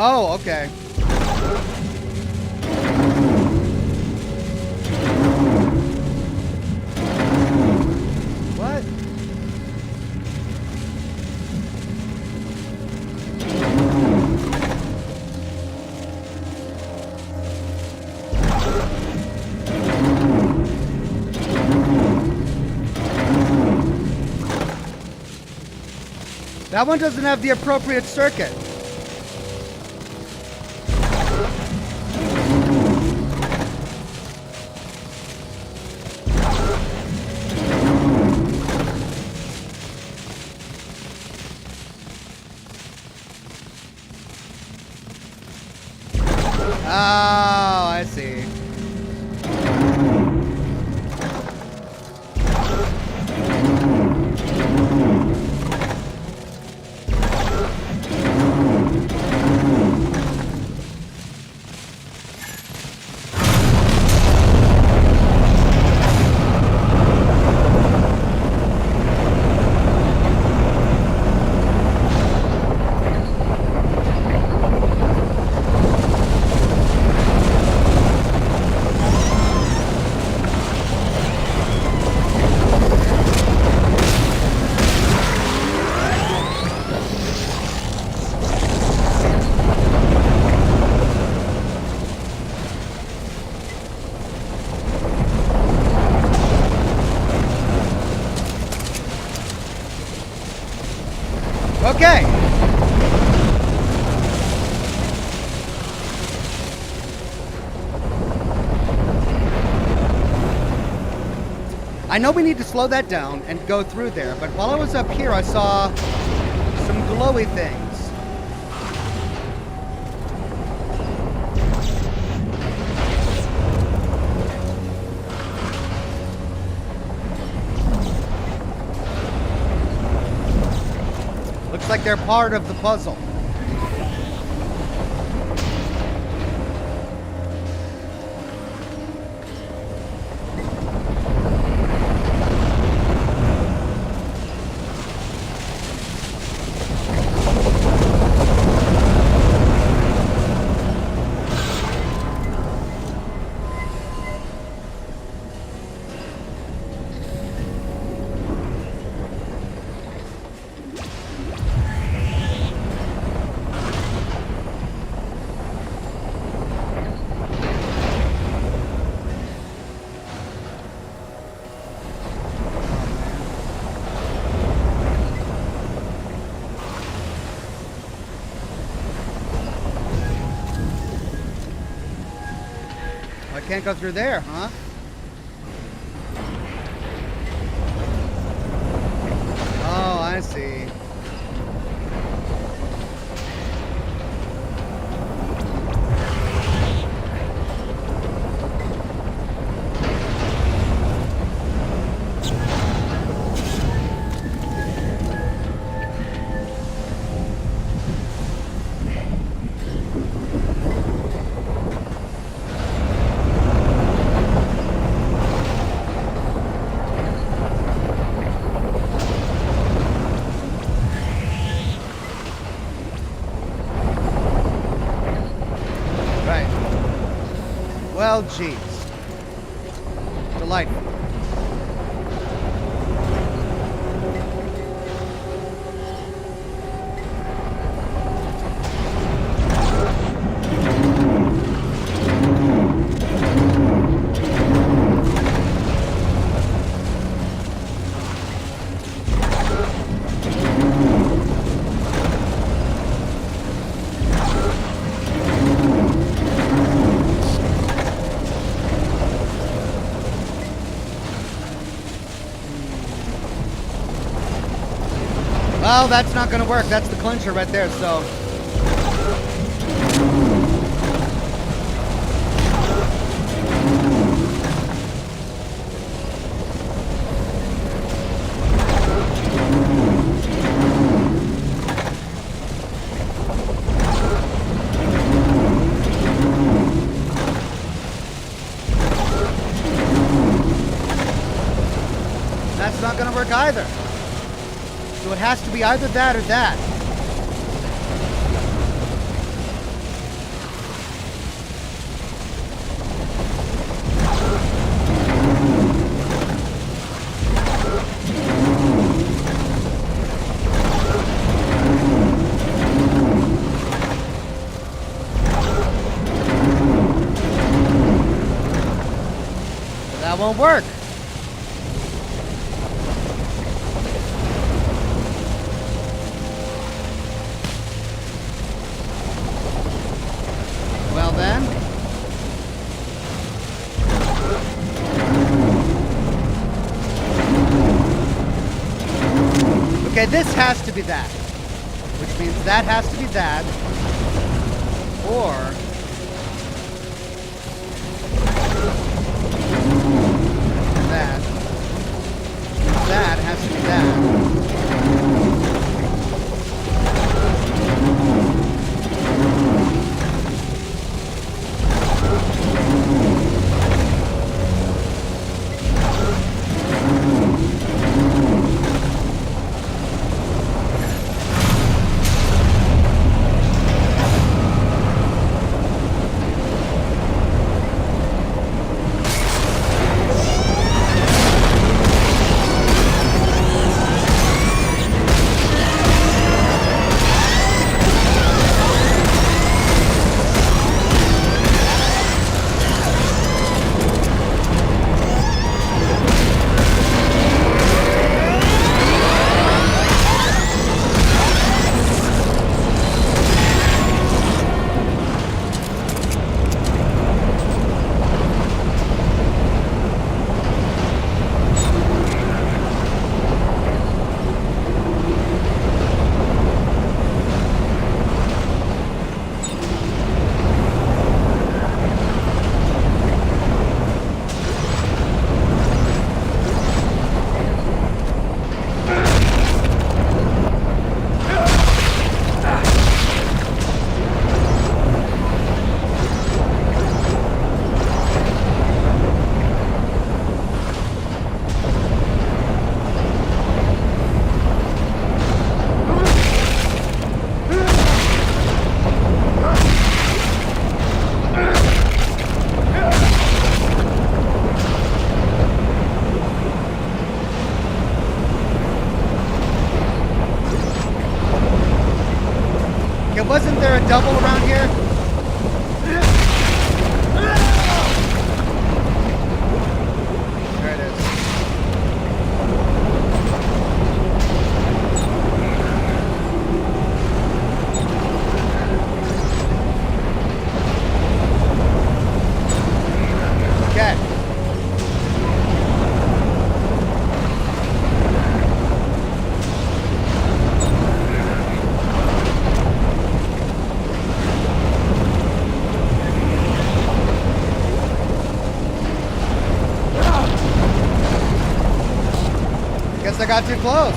Oh, okay. What? That one doesn't have the appropriate circuit. Oh, I see. Okay. I know we need to slow that down and go through there, but while I was up here, I saw some glowy things. Looks like they're part of the puzzle. Can't go through there, huh? Oh, I see. Well, geez. Delightful. Well, that's not going to work. That's the clincher right there, so... That's not going to work either. So it has to be either that or that. That won't work. Well then. Okay, this has to be that. Which means that has to be that. Or... that. That has to be that. there a double around here? There it is. Okay. Guess I got too close.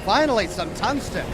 Finally, some tungsten.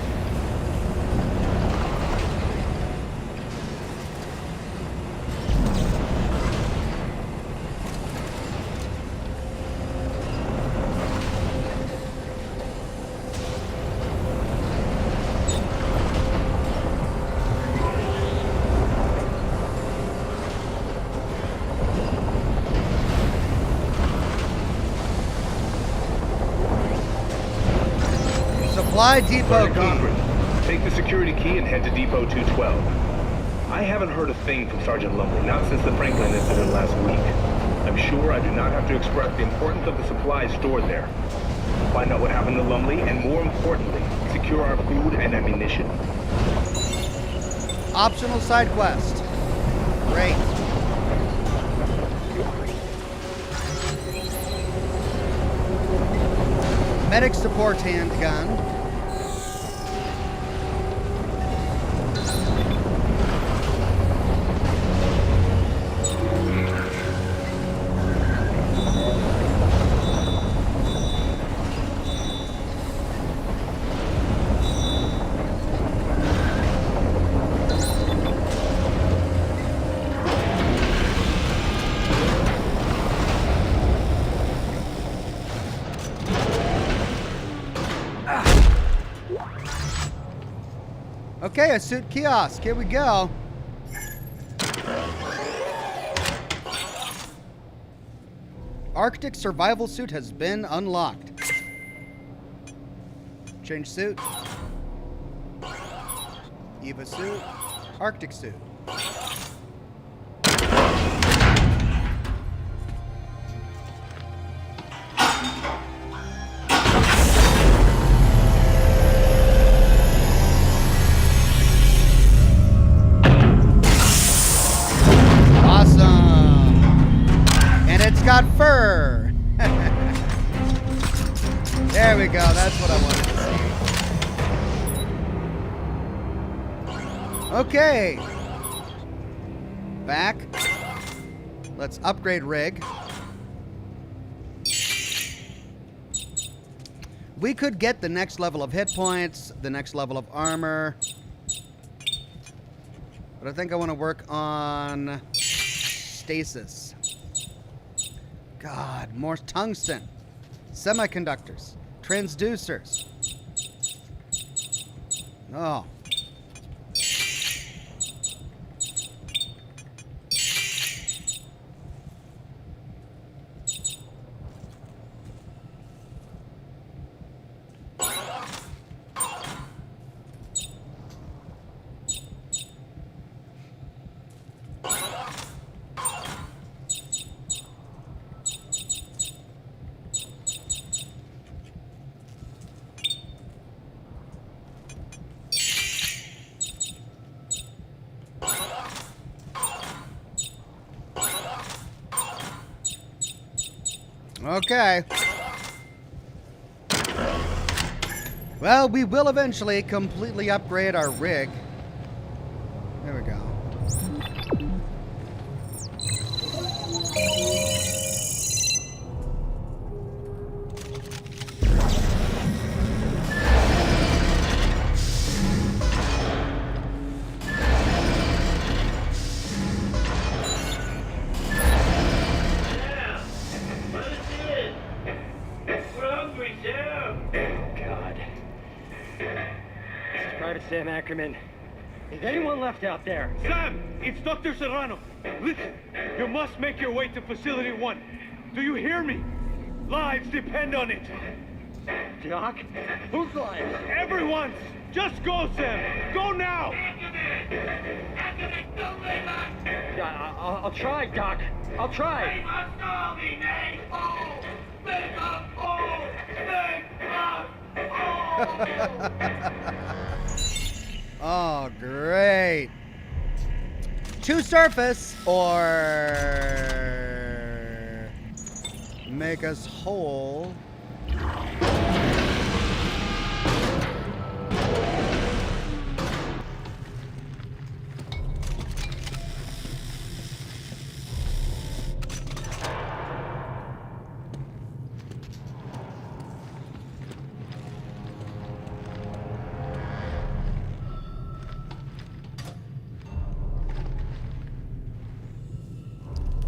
Supply depot key. Take the security key and head to Depot 212. I haven't heard a thing from Sergeant Lumley, not since the Franklin incident last week. I'm sure I do not have to express the importance of the supplies stored there. Find out what happened to Lumley, and more importantly, secure our food and ammunition. Optional side quest. Great. Medic support handgun. Okay, a suit kiosk. Here we go. Arctic survival suit has been unlocked. Change suit. Eva suit. Arctic suit. Got fur. There we go. That's what I wanted to see. Okay. Back. Let's upgrade rig. We could get the next level of hit points, the next level of armor. But I think I want to work on stasis. God, more tungsten, semiconductors, transducers. Oh. Okay. Well, we will eventually completely upgrade our rig. There we go. Private Sam Ackerman. Is anyone left out there? Sam, it's Dr. Serrano. Listen, you must make your way to Facility 1. Do you hear me? Lives depend on it. Doc? Whose lives? Everyone's! Just go, Sam! Go now! Yeah, I'll try, Doc. I'll try. Oh, great. To surface or make us whole.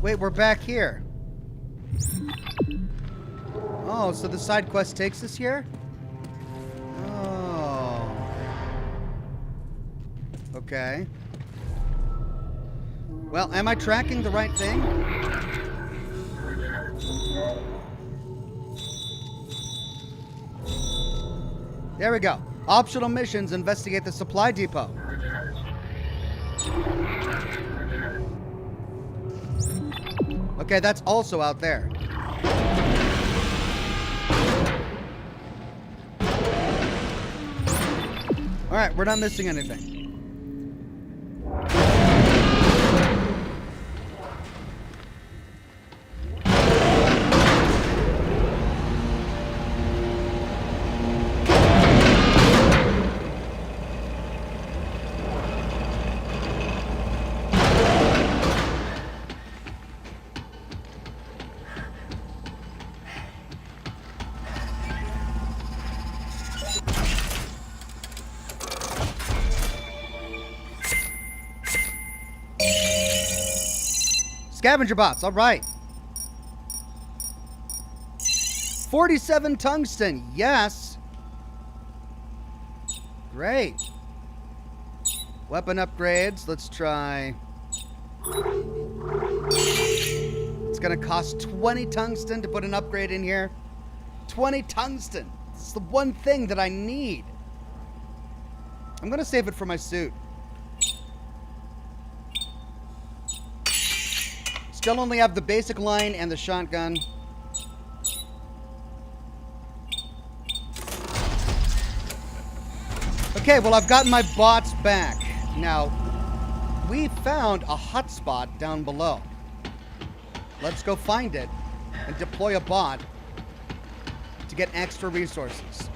Wait, we're back here. Oh, so the side quest takes us here? Oh. Okay. Well, am I tracking the right thing? There we go. Optional missions, investigate the supply depot. Okay, that's also out there. All right, we're not missing anything. Scavenger bots, all right. 47 tungsten, yes. Great. Weapon upgrades, let's try. It's gonna cost 20 tungsten to put an upgrade in here. 20 tungsten. This is the one thing that I need. I'm gonna save it for my suit. Still only have the basic line and the shotgun. Okay, well, I've gotten my bots back. Now, we found a hotspot down below. Let's go find it and deploy a bot to get extra resources.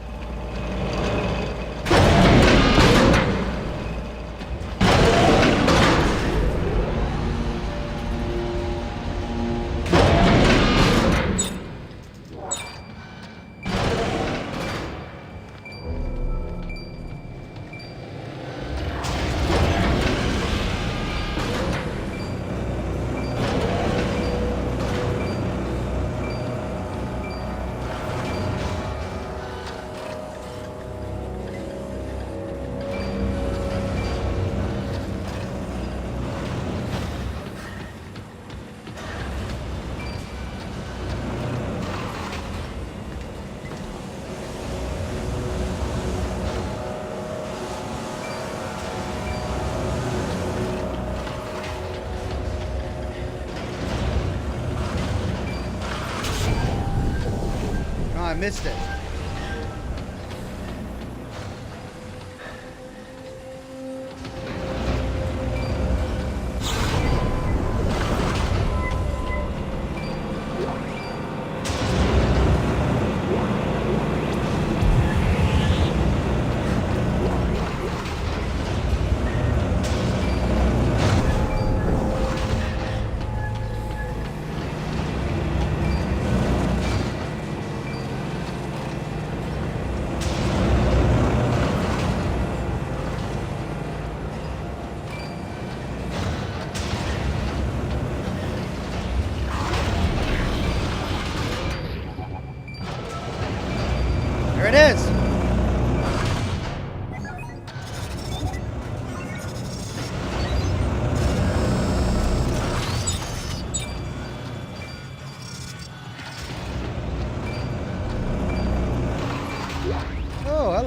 I missed it.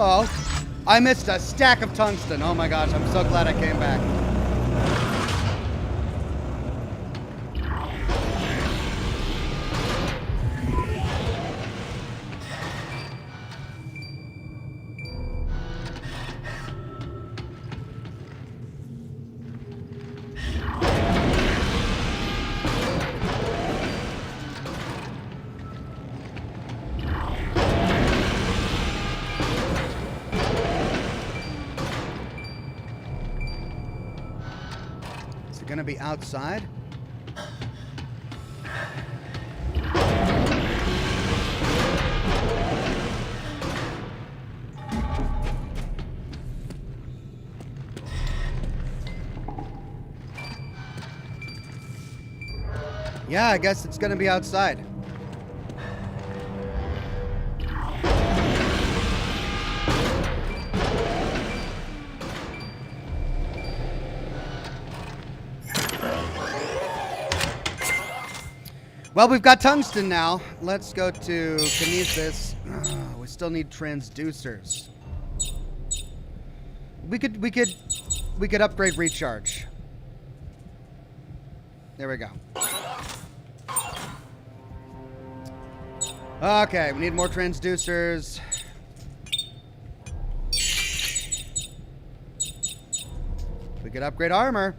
Uh-oh. I missed a stack of tungsten. Oh my gosh, I'm so glad I came back. Gonna be outside. Yeah, I guess it's gonna be outside. Well, we've got tungsten now. Let's go to Kinesis. We still need transducers. We could upgrade recharge. There we go. Okay, we need more transducers. We could upgrade armor.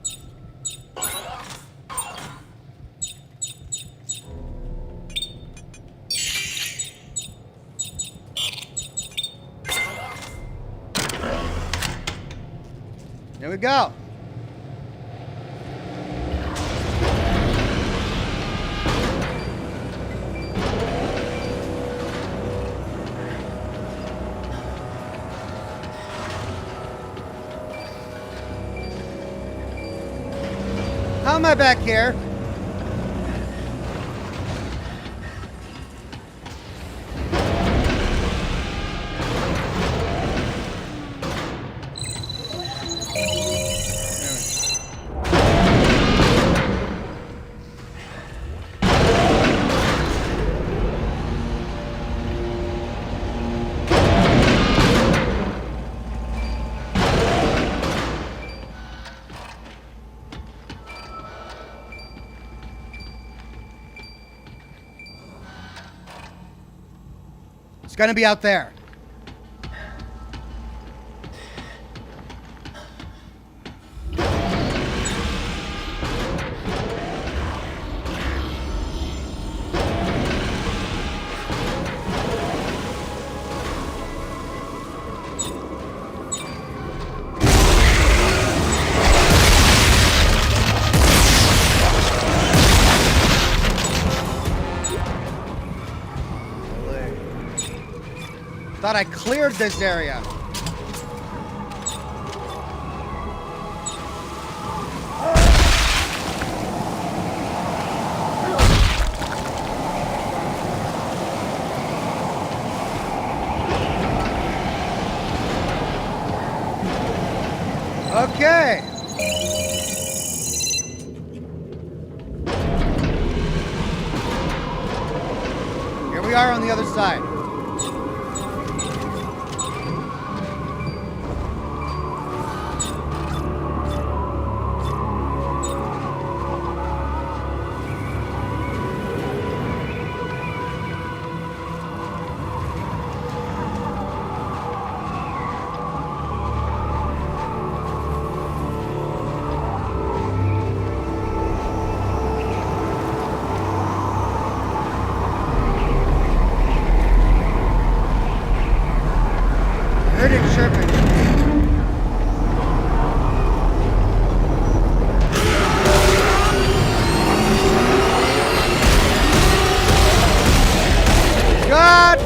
There we go. How am I back here? It's gonna be out there. Thought I cleared this area. Okay. Here we are on the other side. Heard it chirping. God!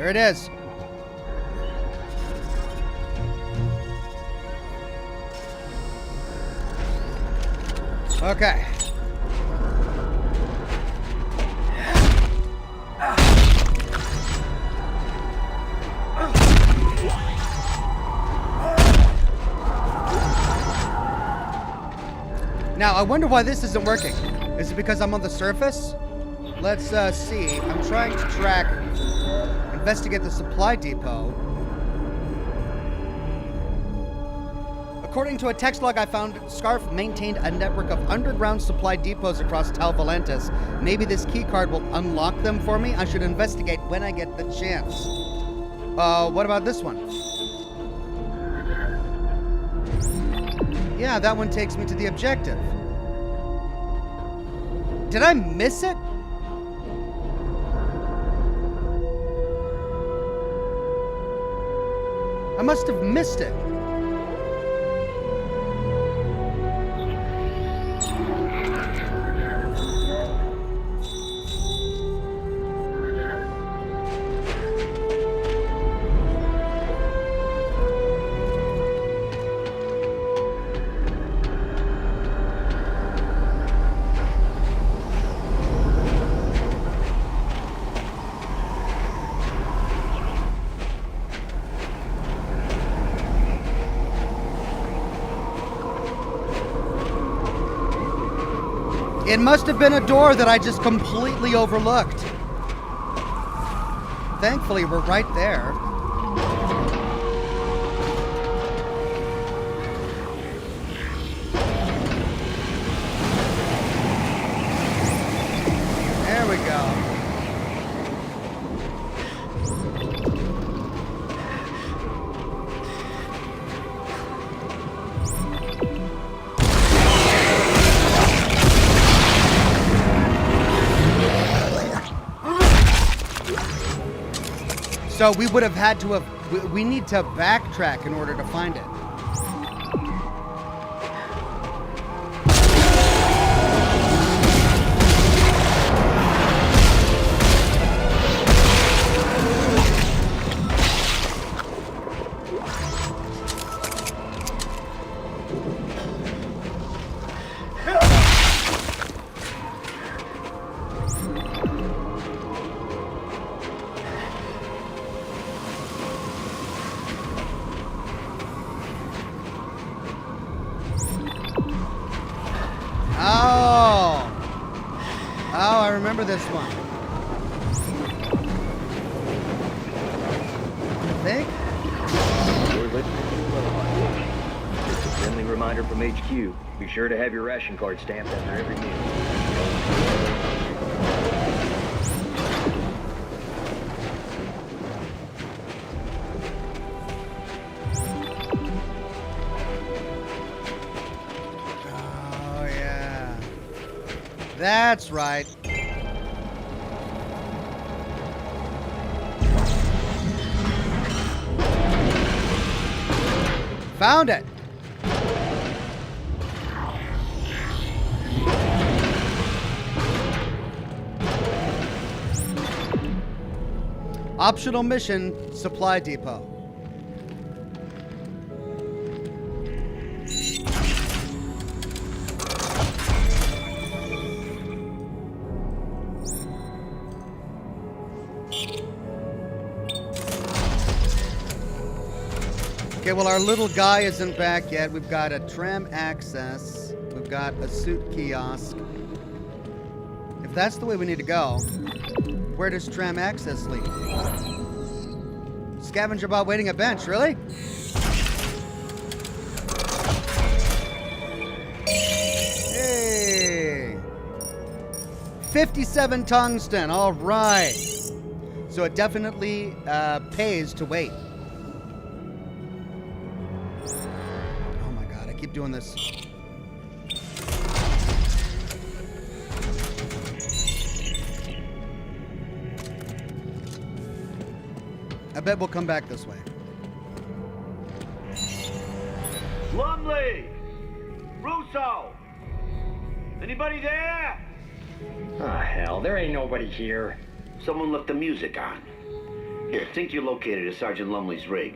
Here it is. Okay. Now, I wonder why this isn't working. Is it because I'm on the surface? Let's see. I'm trying to investigate the supply depot. According to a text log I found, Scarf maintained a network of underground supply depots across Tal Valentis. Maybe this keycard will unlock them for me? I should investigate when I get the chance. What about this one? Yeah, that one takes me to the objective. Did I miss it? I must have missed it. It must have been a door that I just completely overlooked. Thankfully, we're right there. There we go. So we would have had to have, we need to backtrack in order to find it. Oh, I remember this one. I think. Just a friendly reminder from HQ. Be sure to have your ration card stamped after every meal. Oh, yeah. That's right. Found it. Optional mission, supply depot. Okay, well, our little guy isn't back yet. We've got a tram access. We've got a suit kiosk. If that's the way we need to go, where does tram access lead? Scavenger bot waiting at bench, really? Hey! 57 tungsten, all right. So it definitely pays to wait. Oh my god, I keep doing this. I bet we'll come back this way. Lumley! Russo! Anybody there? Ah, hell, there ain't nobody here. Someone left the music on. Here, think you're located at Sergeant Lumley's rig.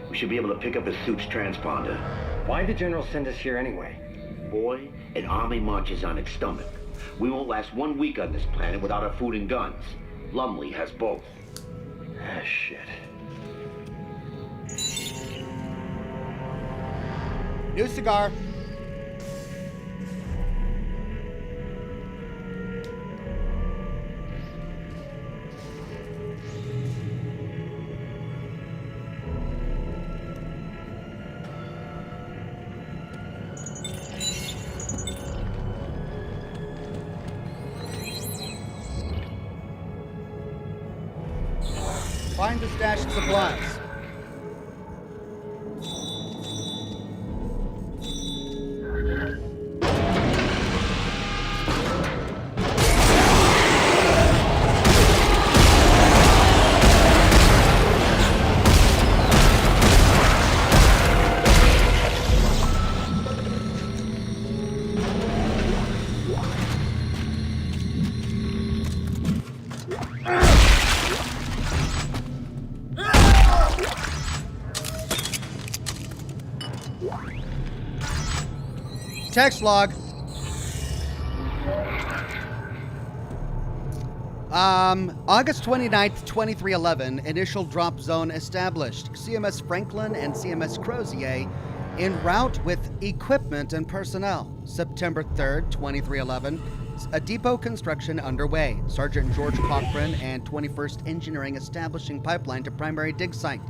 We should be able to pick up his suit's transponder. Why'd the General send us here anyway? Boy, an army marches on its stomach. We won't last 1 week on this planet without our food and guns. Lumley has both. Ah, shit. New cigar. Find the stash of supplies. Text log. August 29th, 2311, initial drop zone established. CMS Franklin and CMS Crozier en route with equipment and personnel. September 3rd, 2311, a depot construction underway. Sergeant George Cochran and 21st Engineering establishing pipeline to primary dig site.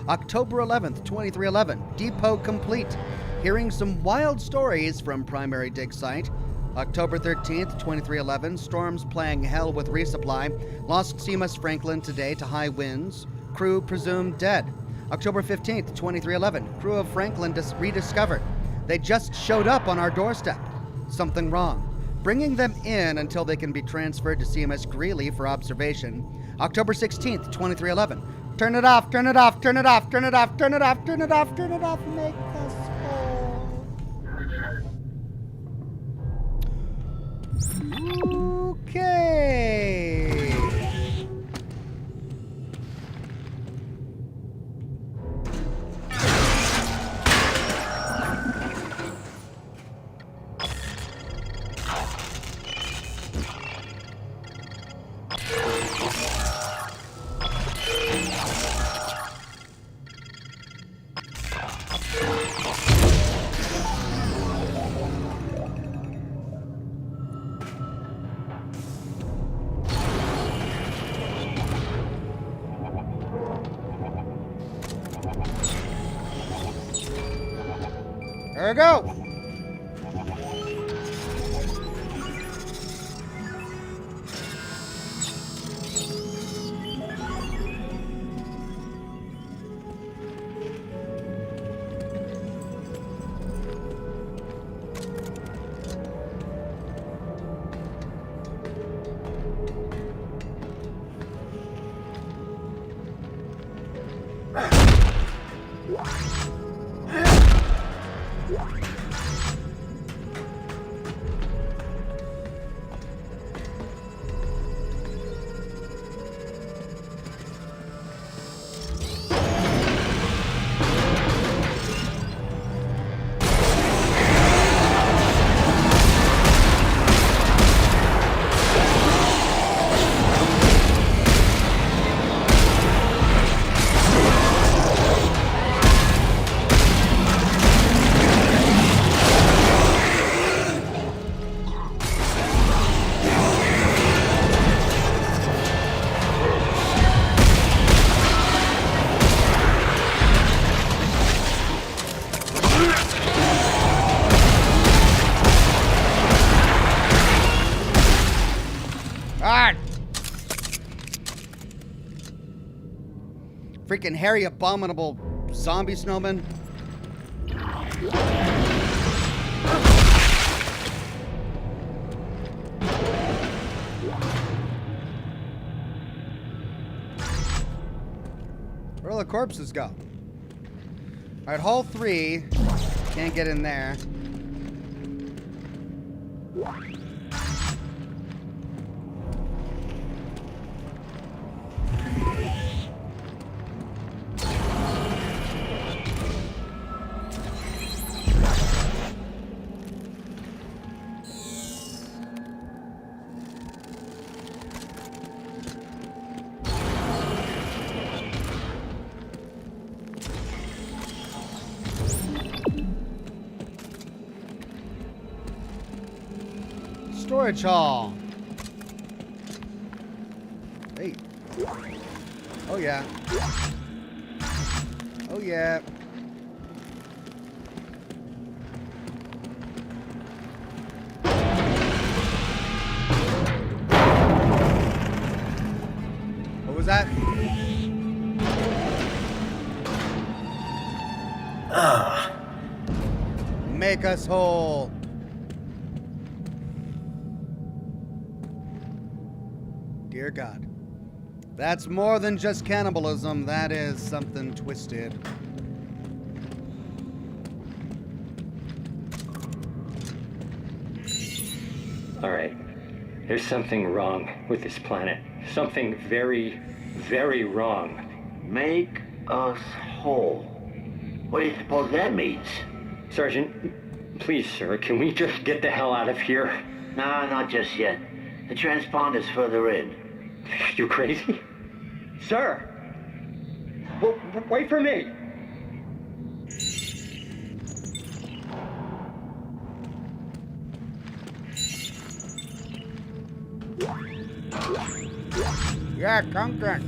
October 11th, 2311, depot complete. Hearing some wild stories from primary dig site. October 13th, 2311, storms playing hell with resupply. Lost CMS Franklin today to high winds. Crew presumed dead. October 15th, 2311, crew of Franklin rediscovered. They just showed up on our doorstep. Something wrong. Bringing them in until they can be transferred to CMS Greeley for observation. October 16th, 2311, turn it off, turn it off, turn it off, turn it off, turn it off, turn it off, turn it off, make us whole. Okay. There we go. Freaking hairy, abominable zombie snowman. Where do the corpses go? Alright, Hall 3. Can't get in there. storage hall. Hey. Oh yeah. Oh yeah. What was that? Make us whole. Dear God. That's more than just cannibalism. That is something twisted. All right. There's something wrong with this planet. Something very, very wrong. Make us whole. What do you suppose that means? Sergeant, please, sir, can we just get the hell out of here? Nah, not just yet. The transponder's further in. You crazy? Sir! Wait for me! Yeah, content.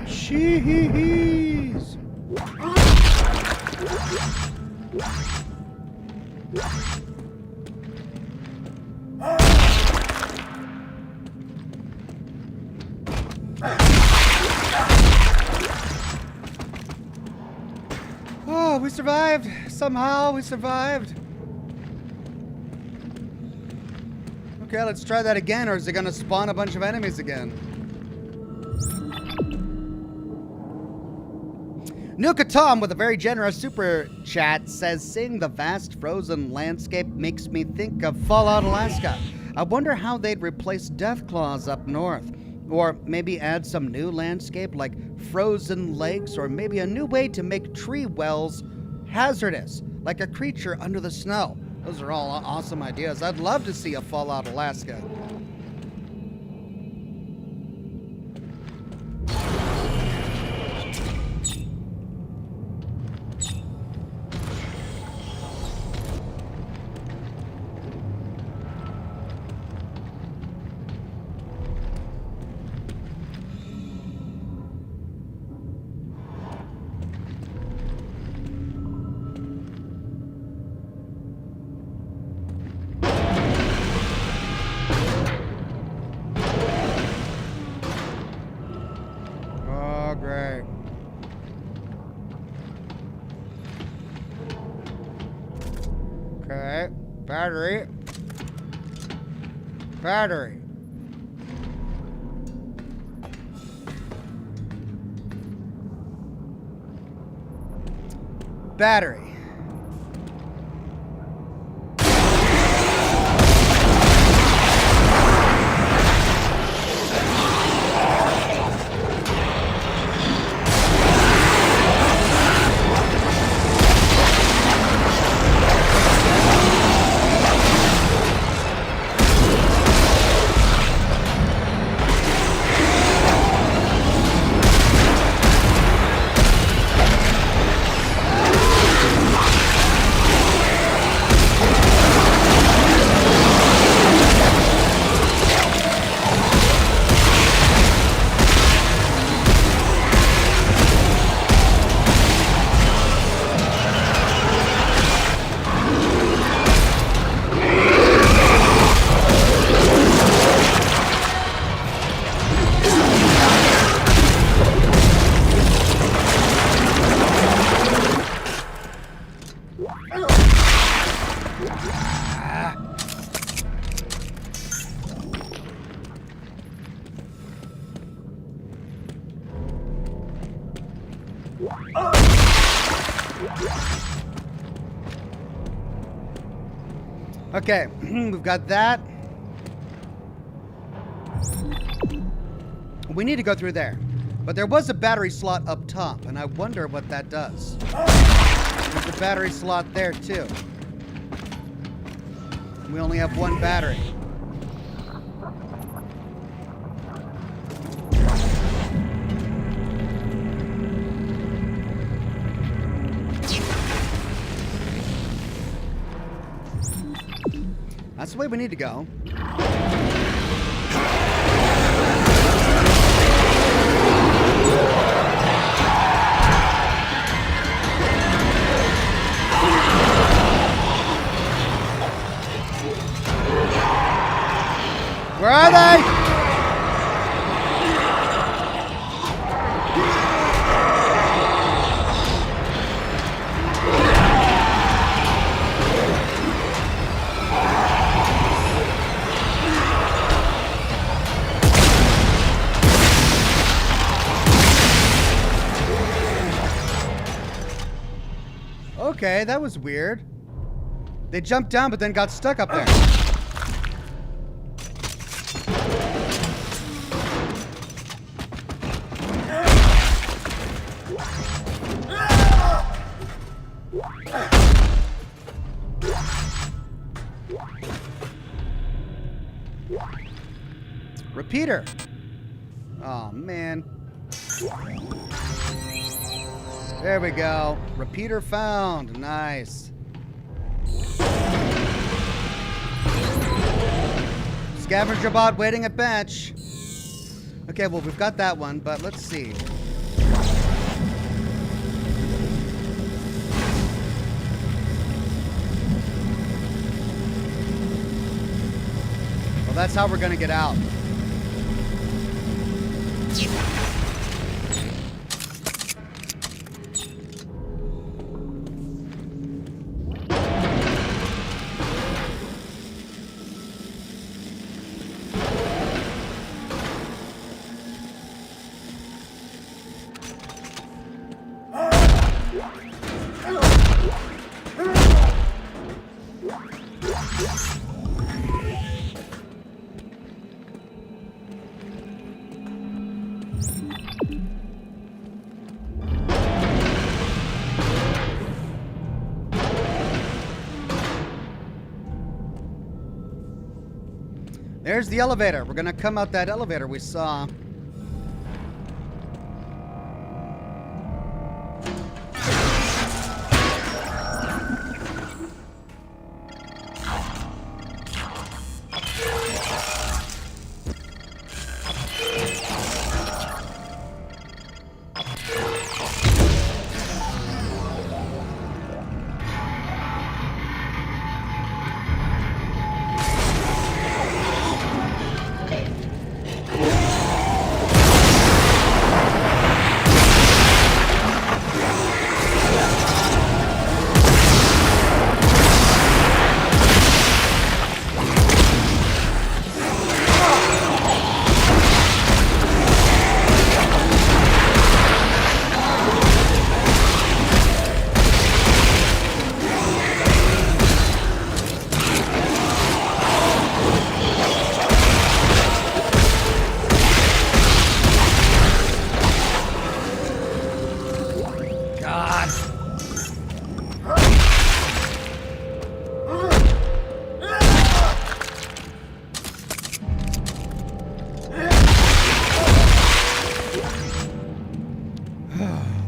Jeez. Oh, we survived. Somehow we survived. Okay, let's try that again, or is it gonna spawn a bunch of enemies again? Nuka Tom with a very generous super chat says, seeing the vast frozen landscape makes me think of Fallout Alaska. I wonder how they'd replace Deathclaws up north. Or maybe add some new landscape like frozen lakes, or maybe a new way to make tree wells hazardous, like a creature under the snow. Those are all awesome ideas. I'd love to see a Fallout Alaska. Okay, battery. Battery. Battery. Okay, we've got that. We need to go through there. But there was a battery slot up top, and I wonder what that does. There's a battery slot there, too. We only have one battery. That's the way we need to go. Where are they? Okay, that was weird. They jumped down but then got stuck up there. Repeater. Oh, man. There we go. Repeater found. Nice. Scavenger bot waiting at bench. Okay, well, we've got that one, but let's see. Well, that's how we're gonna get out. There's the elevator. We're gonna come out that elevator we saw.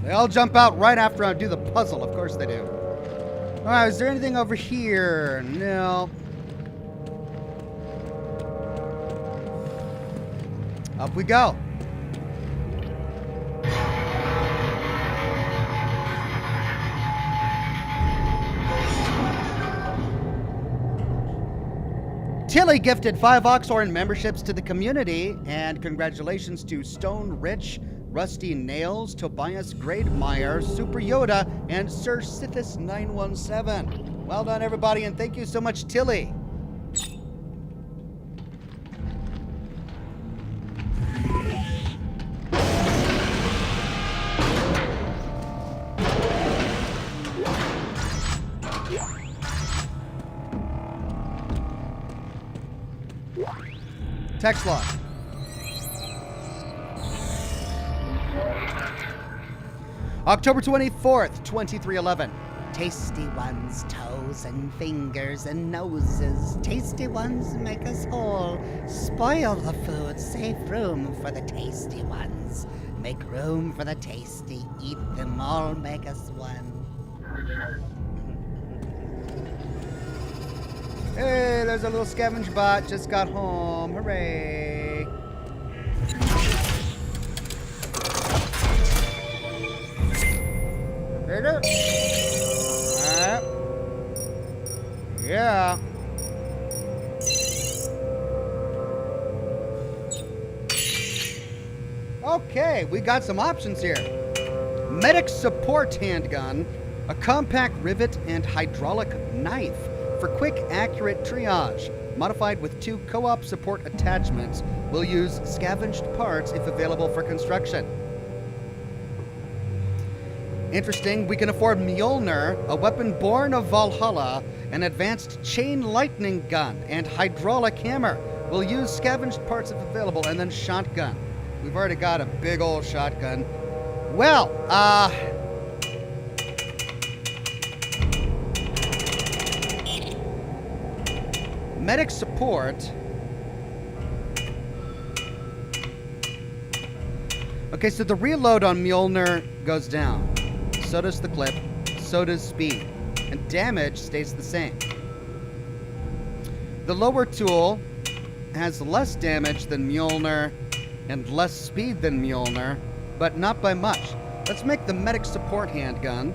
They all jump out right after I do the puzzle. Of course they do. Alright, is there anything over here? No. Up we go. Tilly gifted 5 Oxhorn memberships to the community, and congratulations to Stone Rich, Rusty Nails, Tobias Grademeyer, Super Yoda, and Sir Sithis 917. Well done, everybody, and thank you so much, Tilly. Text log. October 24th, 2311. Tasty ones, toes and fingers and noses. Tasty ones make us whole. Spoil the food, save room for the tasty ones. Make room for the tasty, eat them all, make us one. Hey, there's a little scavenger bot, just got home, hooray. Ready? Yeah. Okay, we got some options here. Medic support handgun, a compact rivet and hydraulic knife for quick, accurate triage. Modified with 2 co-op support attachments. Will use scavenged parts if available for construction. Interesting, we can afford Mjolnir, a weapon born of Valhalla, an advanced chain lightning gun, and hydraulic hammer. We'll use scavenged parts if available, and then shotgun. We've already got a big old shotgun. Well, medic support. Okay, so the reload on Mjolnir goes down. So does the clip. So does speed. And damage stays the same. The lower tool has less damage than Mjolnir and less speed than Mjolnir, but not by much. Let's make the medic support handgun.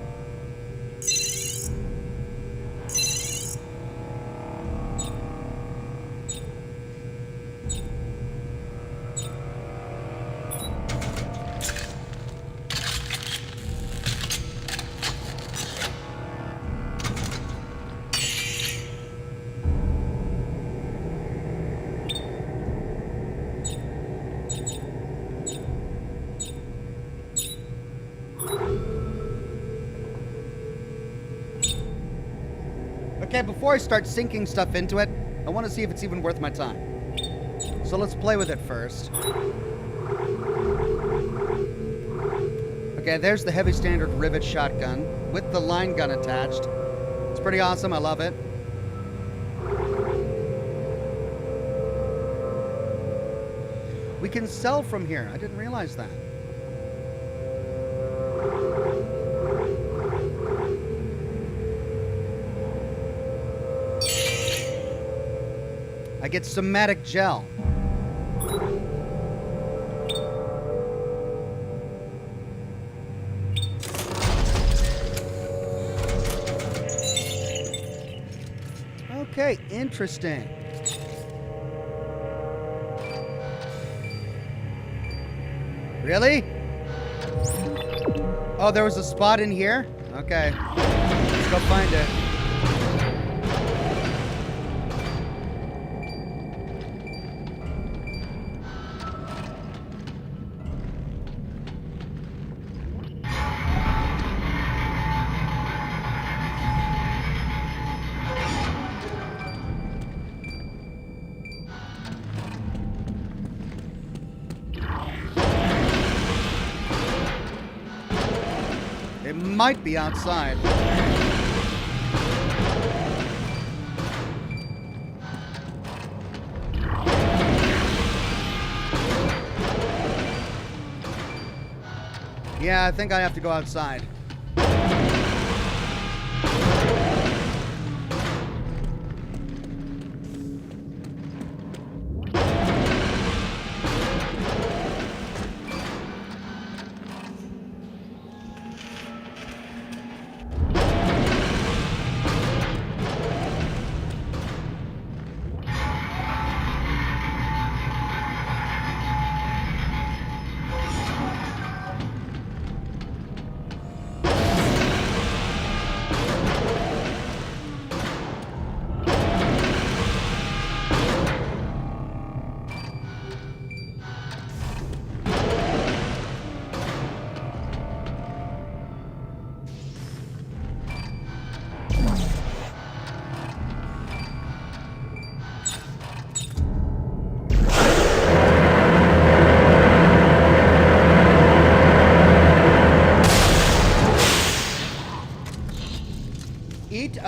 Okay, before I start sinking stuff into it, I want to see if it's even worth my time. So let's play with it first. Okay, there's the heavy standard rivet shotgun with the line gun attached. It's pretty awesome, I love it. We can sell from here, I didn't realize that. I get somatic gel. Okay, interesting. Really? Oh, there was a spot in here? Okay. Let's go find it. It might be outside. Yeah, I think I have to go outside.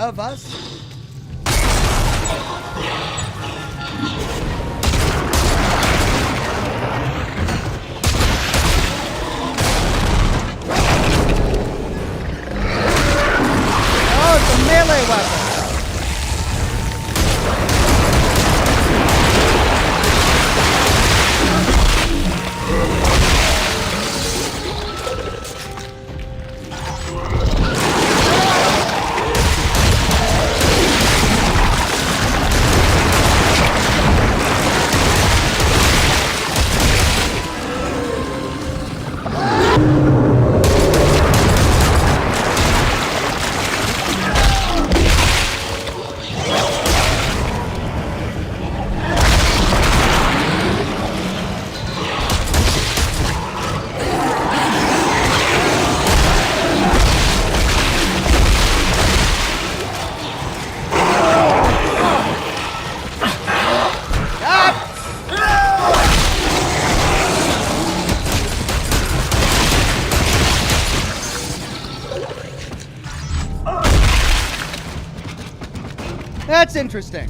of us. Oh, it's a melee weapon. That's interesting.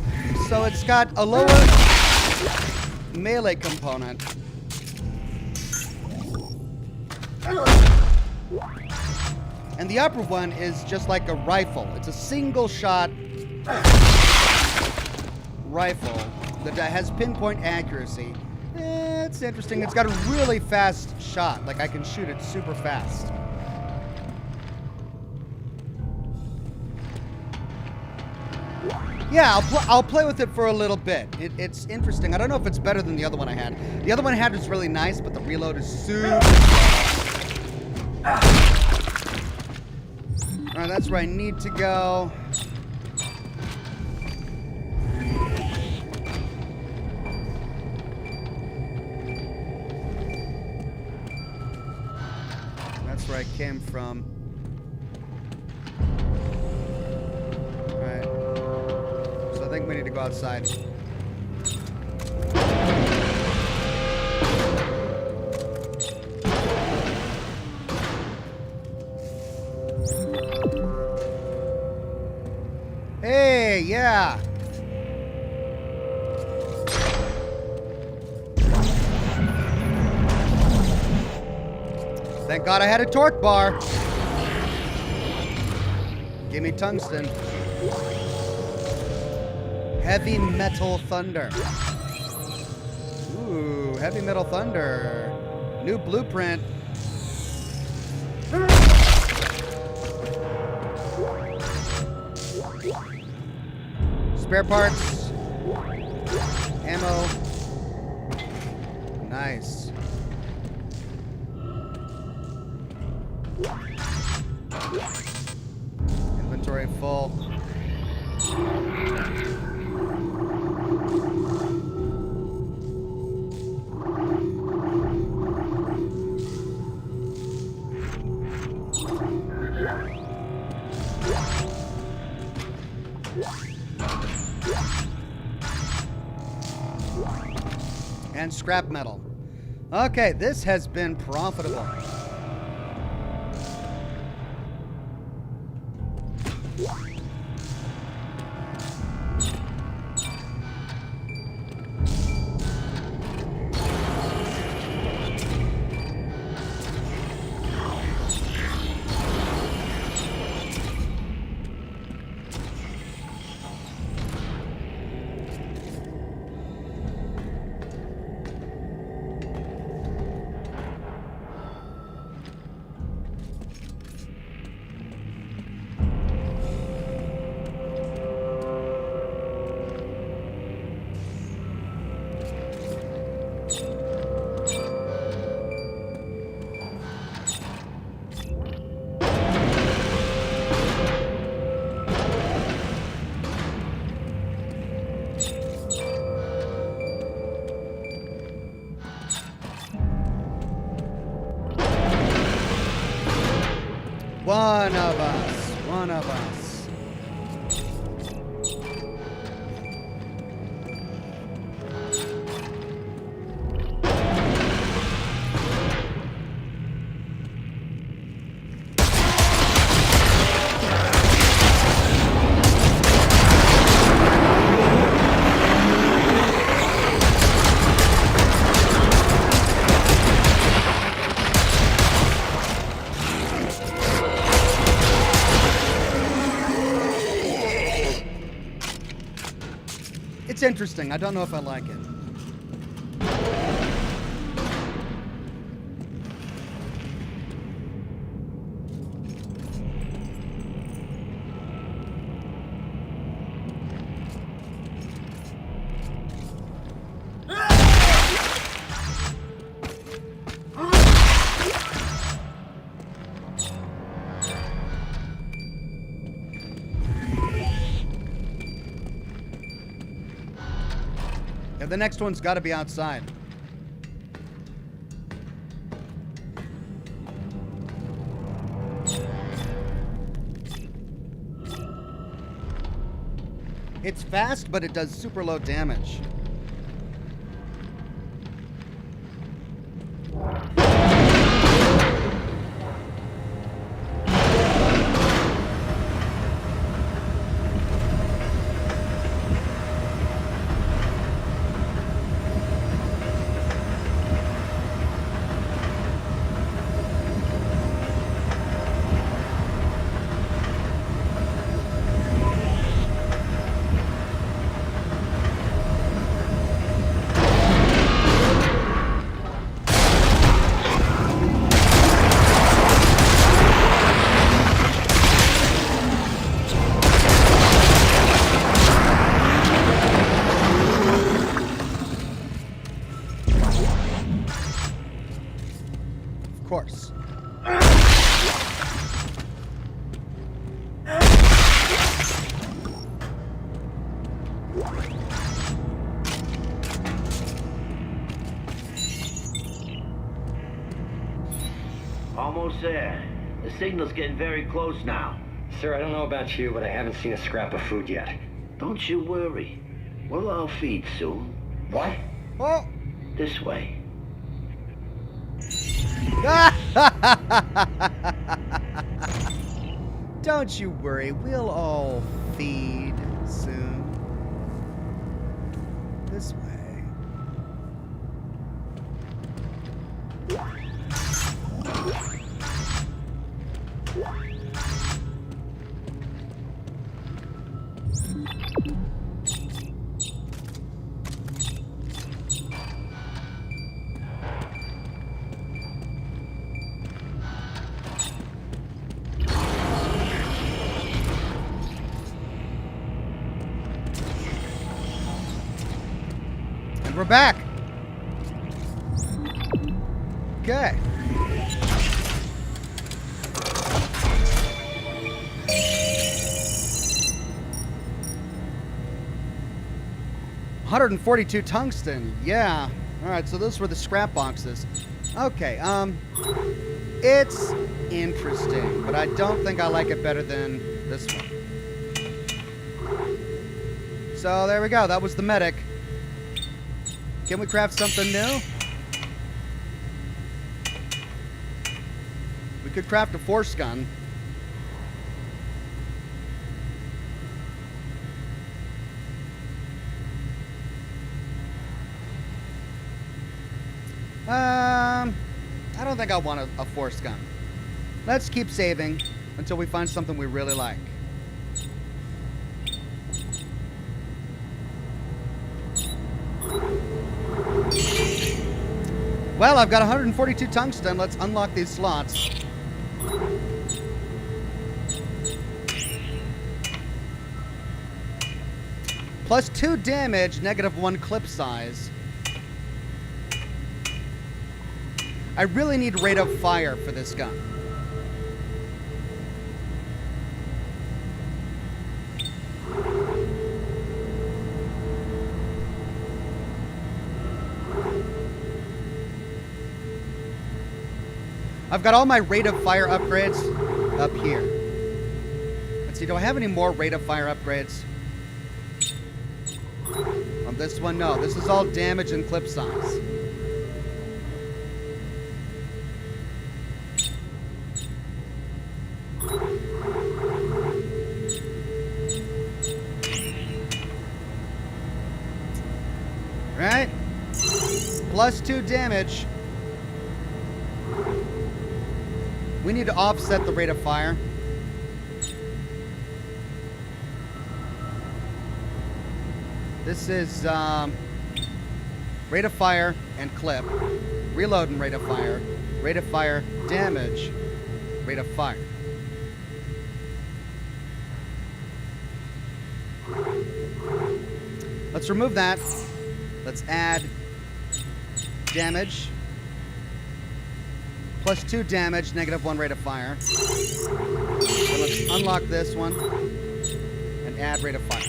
So it's got a lower melee component. And the upper one is just like a rifle. It's a single shot rifle that has pinpoint accuracy. It's interesting. It's got a really fast shot. Like I can shoot it super fast. Yeah, I'll play with it for a little bit. It's interesting. I don't know if it's better than the other one I had. The other one I had was really nice, but the reload is super slow. Alright, that's where I need to go. That's where I came from. I think we need to go outside. Hey, yeah. Thank God I had a torque bar. Give me tungsten. Heavy Metal Thunder. Ooh, Heavy Metal Thunder. New blueprint. Spare parts. Ammo. Nice. Inventory full. And scrap metal. Okay, this has been profitable. One of us. One of us. It's interesting. I don't know if I like it. Yeah, the next one's got to be outside. It's fast, but it does super low damage. Of course. Almost there. The signal's getting very close now. Sir, I don't know about you, but I haven't seen a scrap of food yet. Don't you worry. We'll all feed soon. What? Oh! This way. Don't you worry, we'll all feed soon. This way. We're back. Okay. $142 tungsten. Yeah. All right. So those were the scrap boxes. Okay. It's interesting, but I don't think I like it better than this one. So there we go. That was the medic. Can we craft something new? We could craft a force gun. I don't think I want a force gun. Let's keep saving until we find something we really like. Well, I've got 142 tungsten. Let's unlock these slots. Plus 2 damage, -1 clip size. I really need rate of fire for this gun. I've got all my rate of fire upgrades up here. Let's see, do I have any more rate of fire upgrades? On this one, no. This is all damage and clip size. Right? Plus 2 damage. We need to offset the rate of fire. This is rate of fire and clip. Reload and rate of fire. Rate of fire, damage, rate of fire. Let's remove that. Let's add damage. +2 damage, -1 rate of fire. So let's unlock this one and add rate of fire.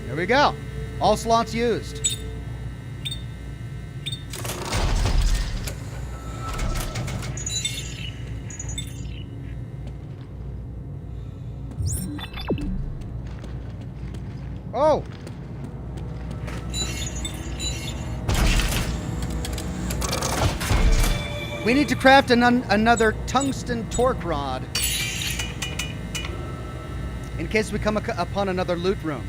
There we go. All slots used. Oh! We need to craft another tungsten torque rod in case we come upon another loot room.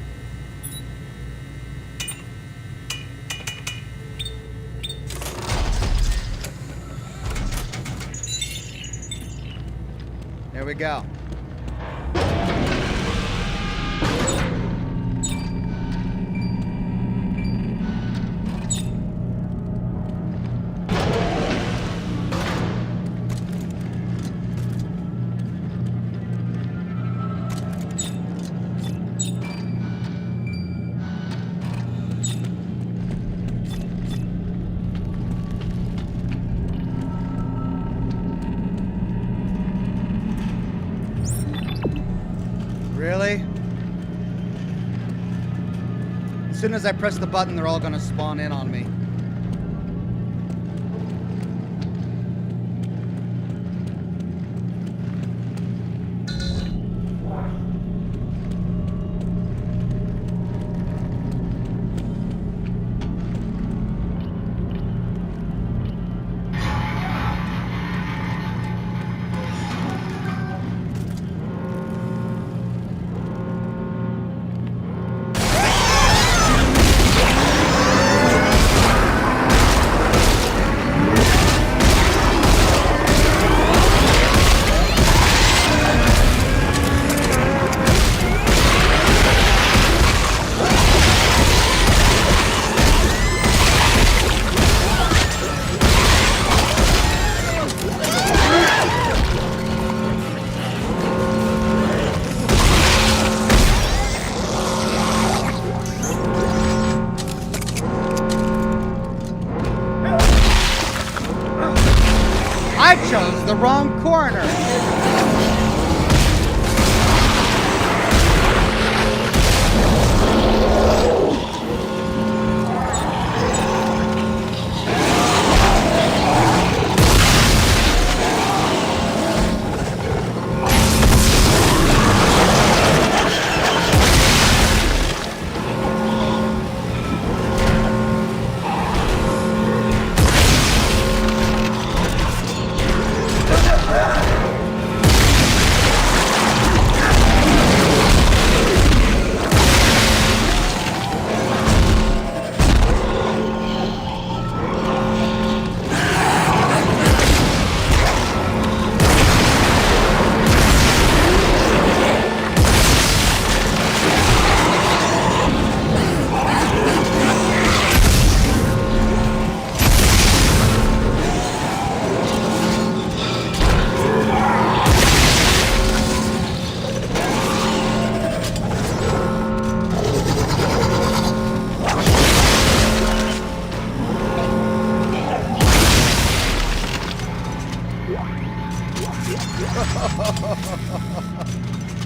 There we go. Really? As soon as I press the button, they're all gonna spawn in on me. I chose the wrong corner.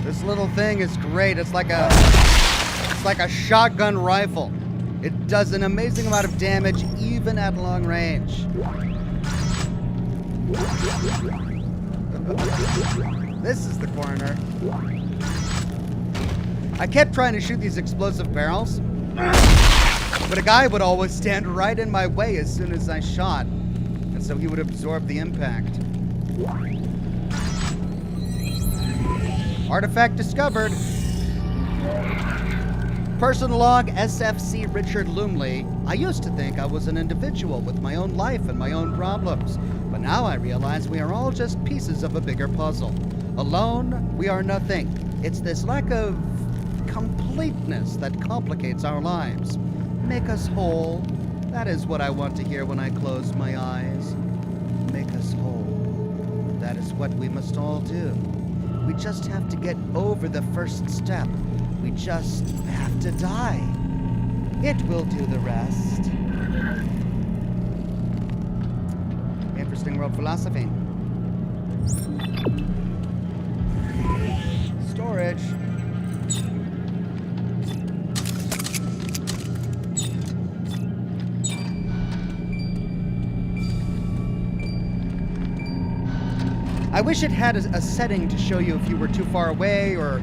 This little thing is great. It's like a shotgun rifle. It does an amazing amount of damage even at long range. This is the corner. I kept trying to shoot these explosive barrels, but a guy would always stand right in my way as soon as I shot, and so he would absorb the impact. Artifact discovered. Person log SFC Richard Lumley. I used to think I was an individual with my own life and my own problems, but now I realize we are all just pieces of a bigger puzzle. Alone, we are nothing. It's this lack of completeness that complicates our lives. Make us whole. That is what I want to hear when I close my eyes. Make us whole. That is what we must all do. We just have to get over the first step. We just have to die. It will do the rest. Interesting world philosophy. Storage. I wish it had a setting to show you if you were too far away or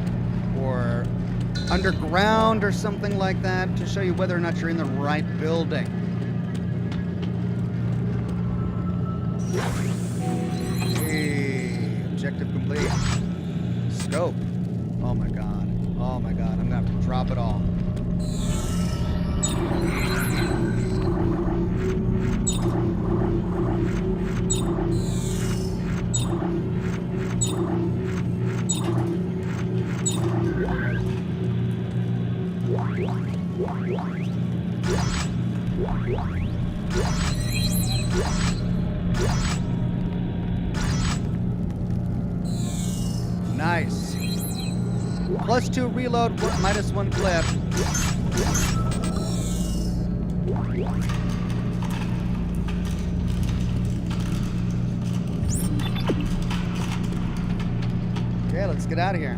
underground or something like that, to show you whether or not you're in the right building. Hey, objective complete. Scope. Oh my god. Oh my god. I'm gonna have to drop it all. Nice. +2 reload, -1 clip. Okay, let's get out of here.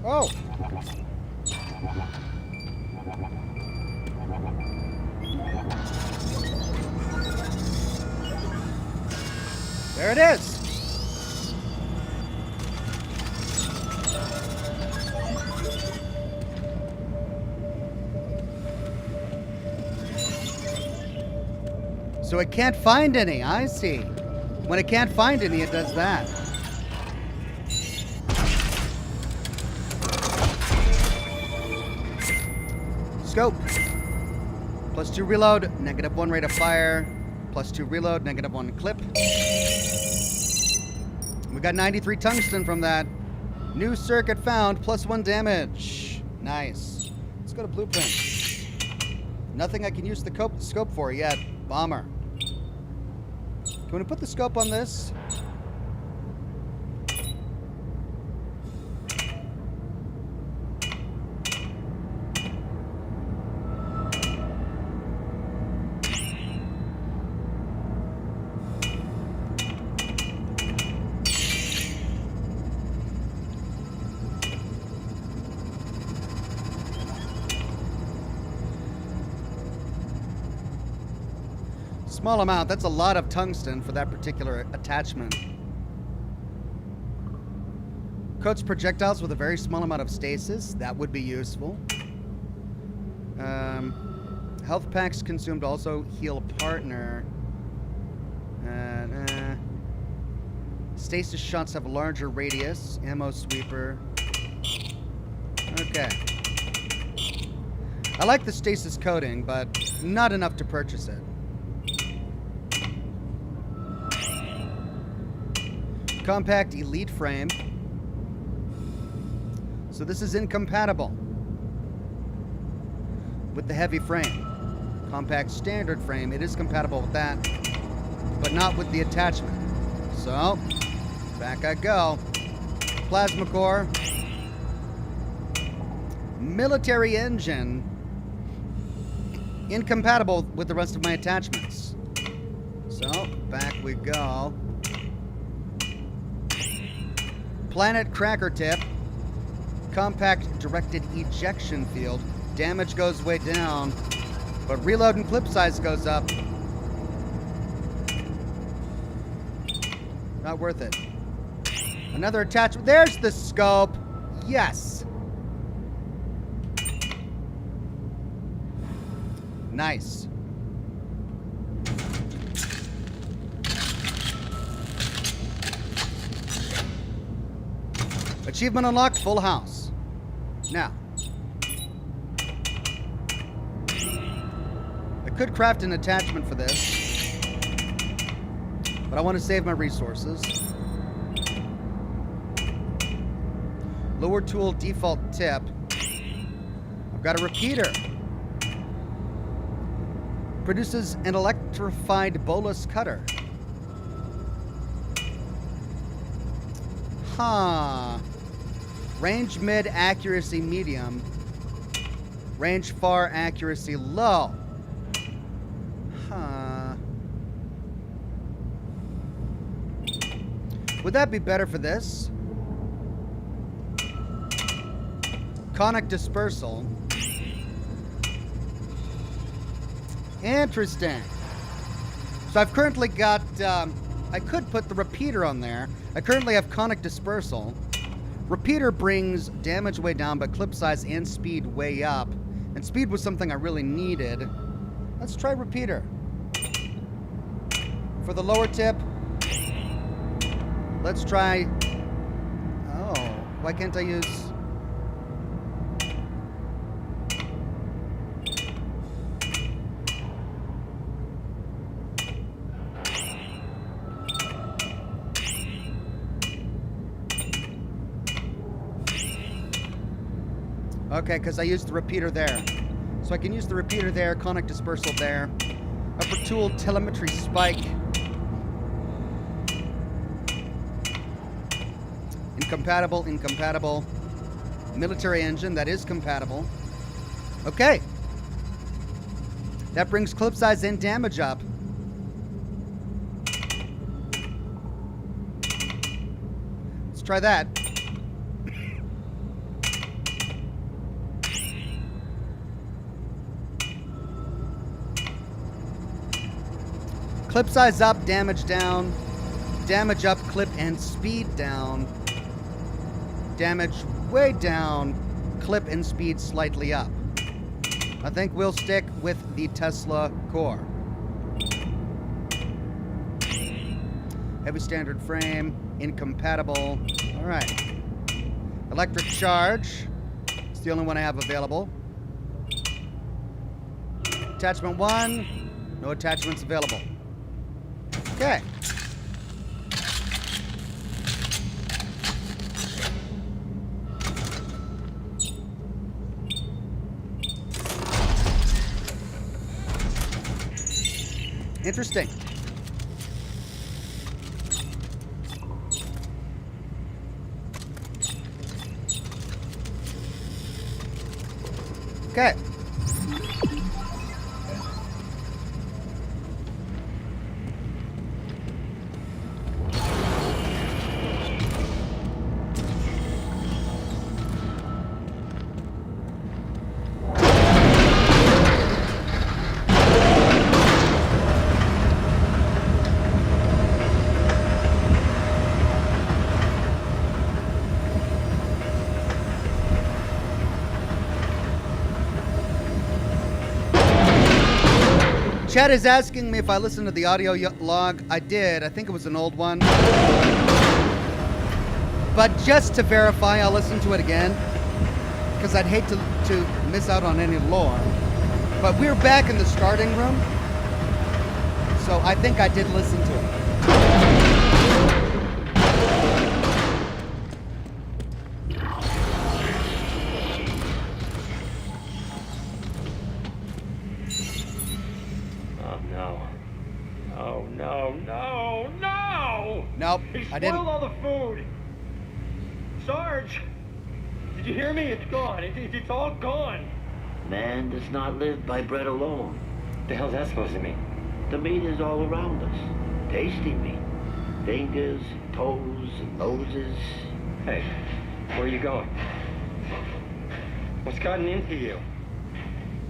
Oh! There it is! So it can't find any, I see. When it can't find any, it does that. Scope. +2 reload, -1 rate of fire. +2 reload, -1 clip. We got 93 tungsten from that. New circuit found, +1 damage. Nice. Let's go to blueprint. Nothing I can use the scope for yet. Bomber. Can we put the scope on this? Small amount. That's a lot of tungsten for that particular attachment. Coats projectiles with a very small amount of stasis. That would be useful. Health packs consumed also heal partner. Stasis shots have a larger radius. Ammo sweeper. Okay. I like the stasis coating, but not enough to purchase it. Compact Elite frame. So this is incompatible with the heavy frame. Compact Standard frame, it is compatible with that, but not with the attachment. So, back I go. Plasma core. Military engine. Incompatible with the rest of my attachments. So, back we go. Planet cracker tip. Compact directed ejection field. Damage goes way down, but reload and clip size goes up. Not worth it. Another attachment. There's the scope. Yes. Nice. Achievement unlocked, full house. Now, I could craft an attachment for this, but I want to save my resources. Lower tool default tip. I've got a repeater. Produces an electrified bolus cutter. Huh. Range mid, accuracy medium. Range far, accuracy low. Huh. Would that be better for this? Conic dispersal. Interesting. So I've currently got, I could put the repeater on there. I currently have conic dispersal. Repeater brings damage way down, but clip size and speed way up. And speed was something I really needed. Let's try repeater. For the lower tip, let's try, oh, why can't I use... Okay, because I used the repeater there. So I can use the repeater there, conic dispersal there. Upper tool, telemetry spike. Incompatible, incompatible. Military engine, that is compatible. Okay. That brings clip size and damage up. Let's try that. Clip size up, damage down. Damage up, clip and speed down. Damage way down, clip and speed slightly up. I think we'll stick with the Tesla core. Heavy standard frame, incompatible. All right. Electric charge. It's the only one I have available. Attachment 1. No attachments available. Okay. Interesting. Okay. Chat is asking me if I listened to the audio log. I did. I think it was an old one. But just to verify, I'll listen to it again. Because I'd hate to miss out on any lore. But we're back in the starting room. So I think I did listen to it. Nope, I didn't. He spoiled all the food. Sarge, did you hear me? It's gone. It's all gone. Man does not live by bread alone. The hell's that supposed to mean? The meat is all around us. Tasty meat. Fingers, toes, and noses. Hey, where are you going? What's gotten into you?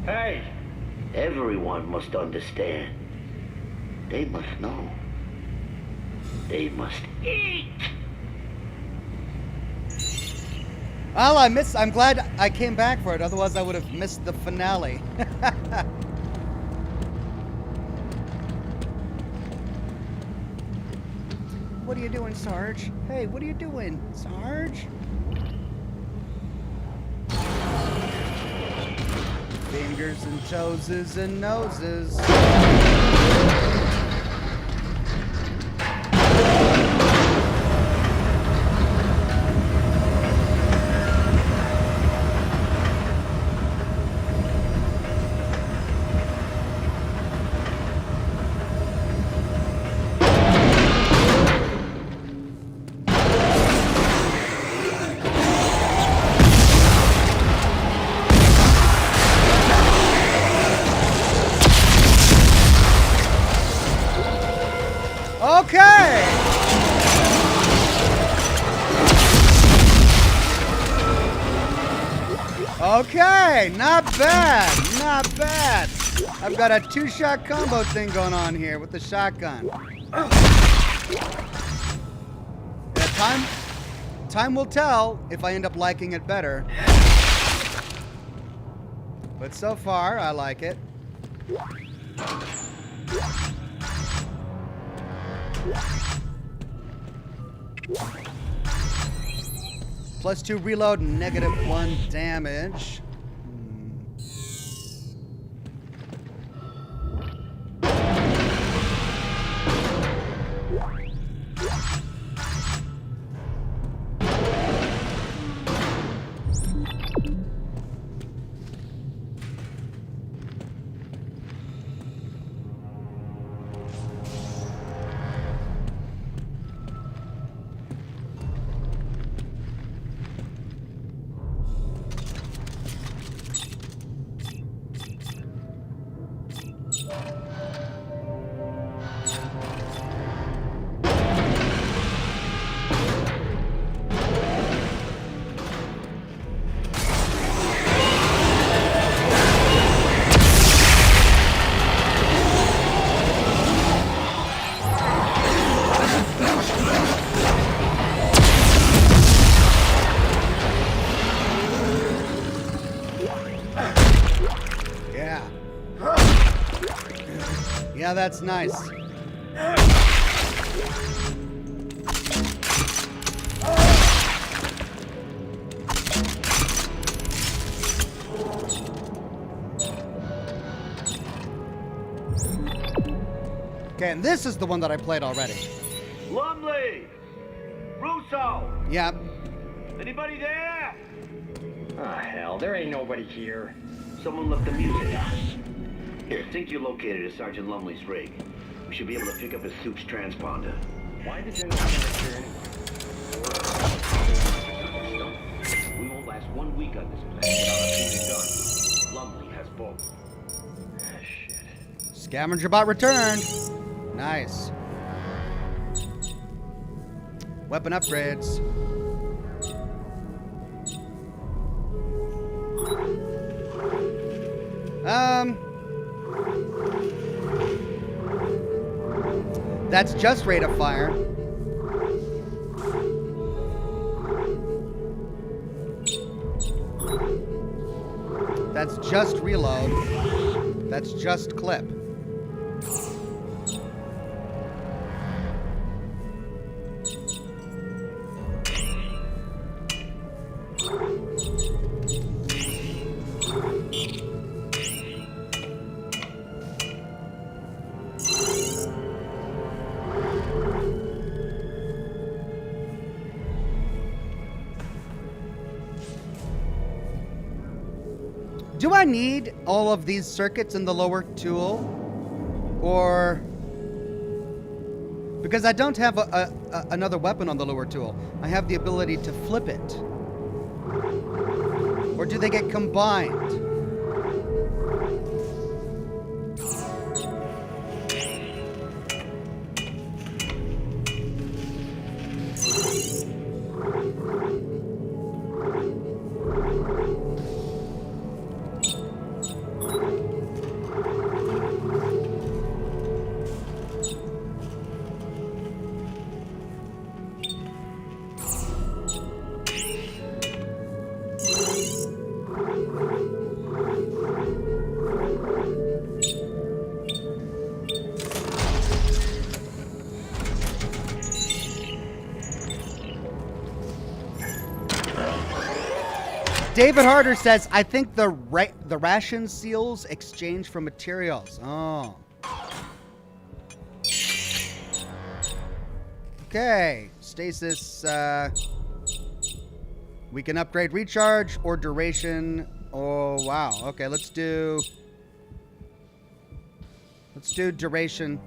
Hey! Everyone must understand. They must know. They must eat. Well, I'm glad I came back for it. Otherwise, I would have missed the finale. What are you doing, Sarge? Hey, what are you doing, Sarge? fingers and toeses and noses. Okay! Okay, not bad, not bad. I've got a two-shot combo thing going on here with the shotgun. Yeah, time will tell if I end up liking it better. But so far, I like it. +2 reload, -1 damage. Yeah, that's nice. Okay, and this is the one that I played already. Lumley! Russo! Yeah. Anybody there? Ah, hell, there ain't nobody here. Someone left the music on. Here, think you're located at Sergeant Lumley's rig. We should be able to pick up his suit's transponder. Why did you not return? We won't last 1 week on this planet without our food and guns. Lumley has both. Ah, shit. Scavenger bot returned. Nice. Weapon upgrades. That's just rate of fire. That's just reload. That's just clip. Do I need all of these circuits in the lower tool? Or... because I don't have another weapon on the lower tool. I have the ability to flip it. Or do they get combined? David Harder says, I think the ration seals exchange for materials. Oh. Okay. Stasis. We can upgrade recharge or duration. Oh, wow. Okay, let's do duration.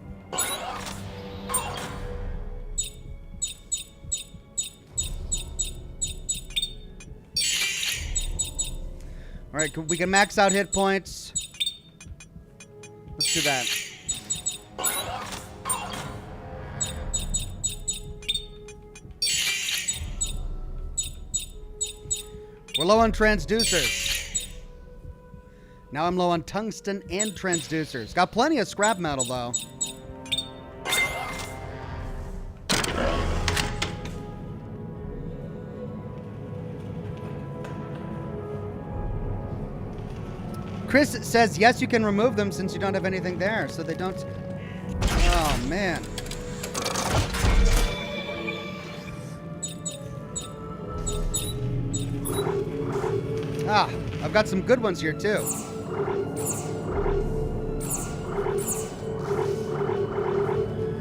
All right, we can max out hit points. Let's do that. We're low on transducers. Now I'm low on tungsten and transducers. Got plenty of scrap metal, though. Chris says, yes, you can remove them since you don't have anything there, so they don't... Oh, man. Ah, I've got some good ones here, too.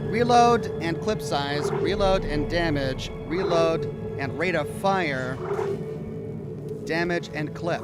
Reload and clip size, reload and damage, reload and rate of fire, damage and clip.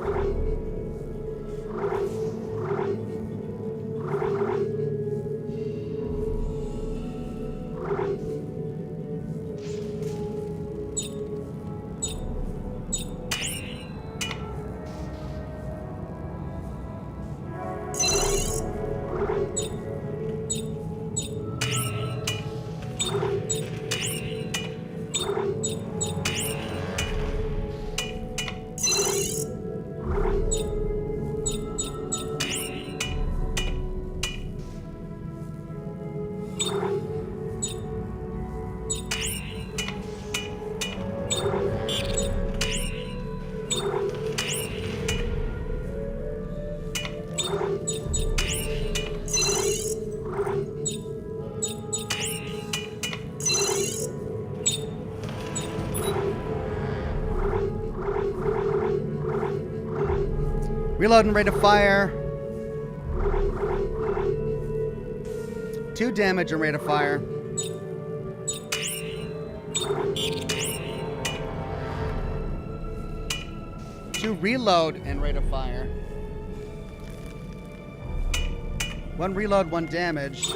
Reload and rate of fire. 2 damage and rate of fire. Two reload and rate of fire. 1 reload, 1 damage.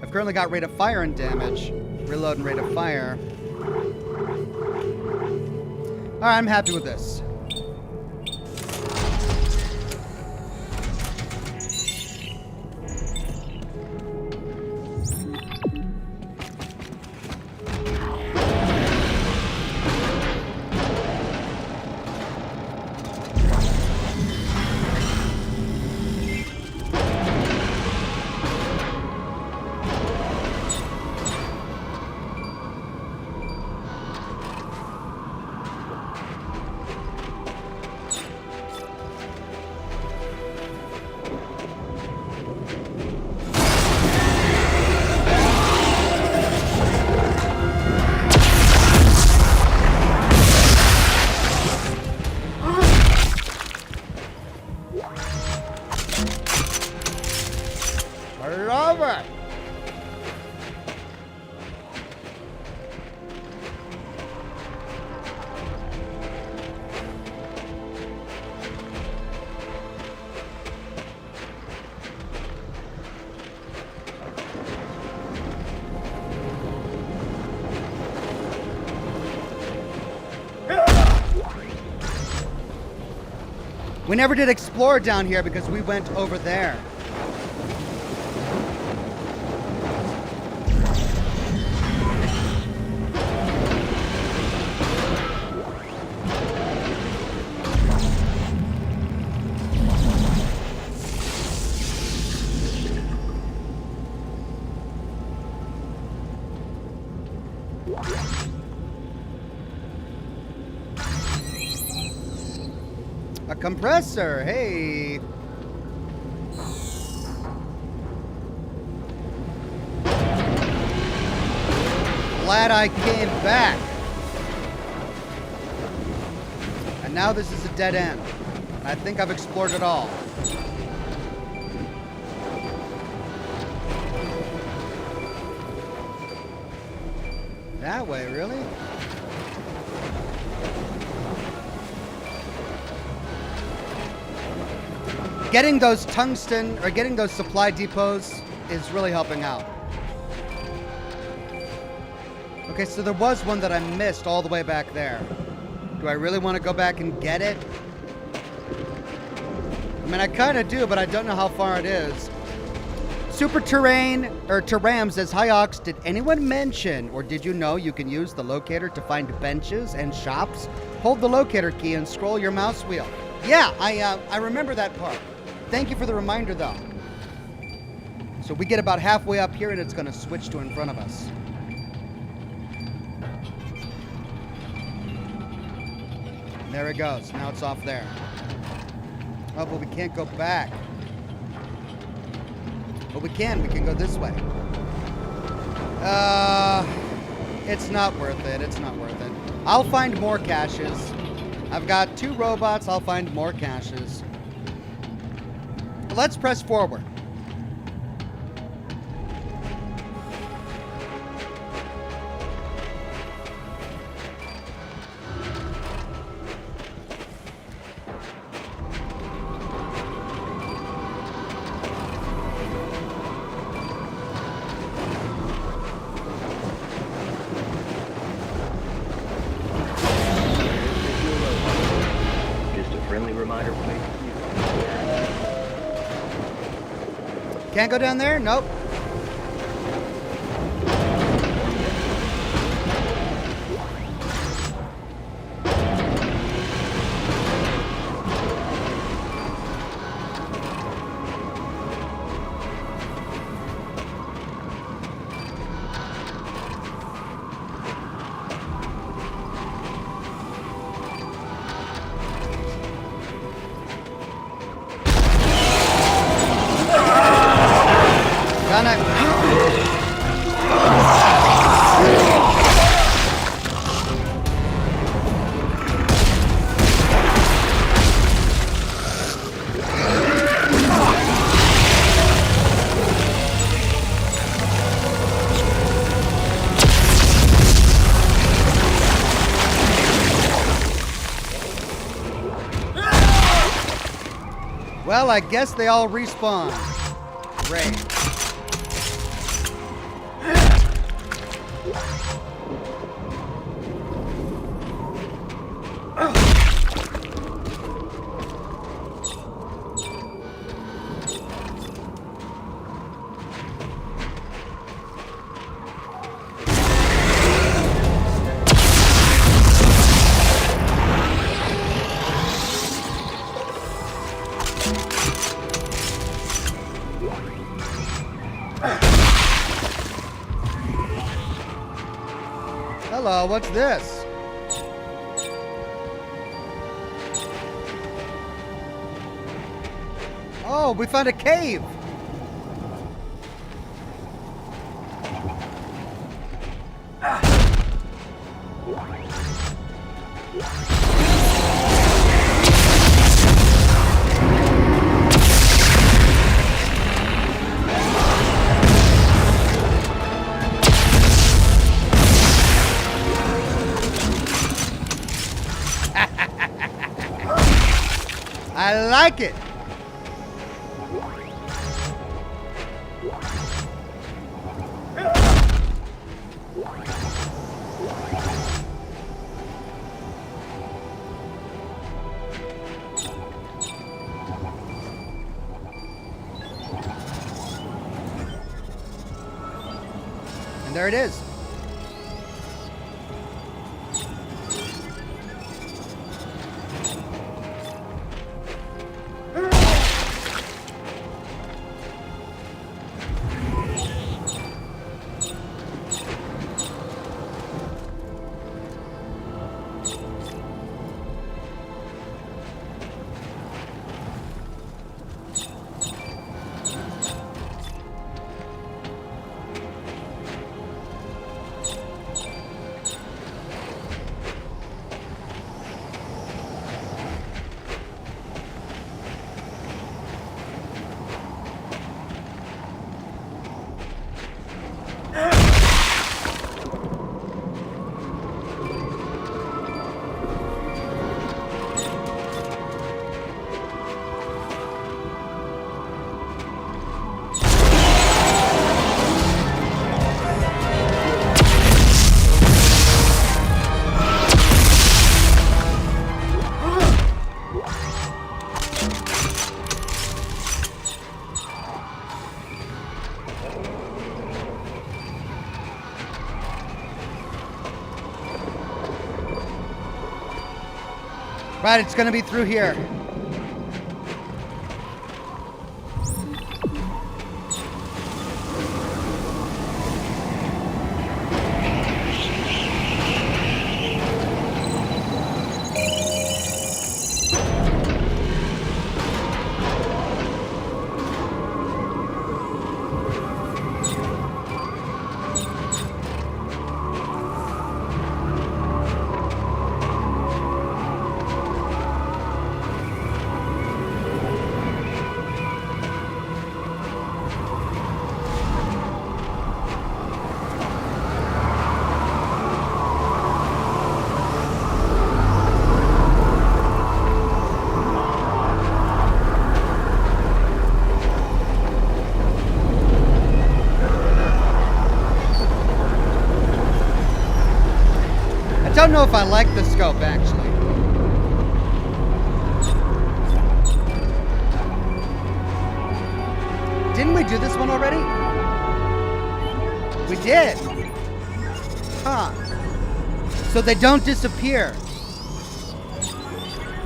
I've currently got rate of fire and damage. Reload and rate of fire. Alright, I'm happy with this. We never did explore down here because we went over there. A compressor, hey. Glad I came back. And now this is a dead end. And I think I've explored it all. That way, really? Getting those tungsten, or getting those supply depots is really helping out. Okay, so there was one that I missed all the way back there. Do I really want to go back and get it? I mean, I kind of do, but I don't know how far it is. Super Terrain, or Terram says, "Hi Ox, did anyone mention, or did you know you can use the locator to find benches and shops? Hold the locator key and scroll your mouse wheel." Yeah, I remember that part. Thank you for the reminder, though. So we get about halfway up here, and it's going to switch to in front of us. And there it goes. Now it's off there. Oh, but we can't go back. But we can. We can go this way. It's not worth it. It's not worth it. I'll find more caches. I've got 2 robots. I'll find more caches. Let's press forward. Just a friendly reminder from HQ. Can't go down there? Nope. Done it. Well, I guess they all respawn. Great. Hello, what's this? Oh, we found a cave. I like it. And there it is. Right, it's gonna be through here. I don't know if I like the scope, actually. Didn't we do this one already? We did. Huh. So they don't disappear.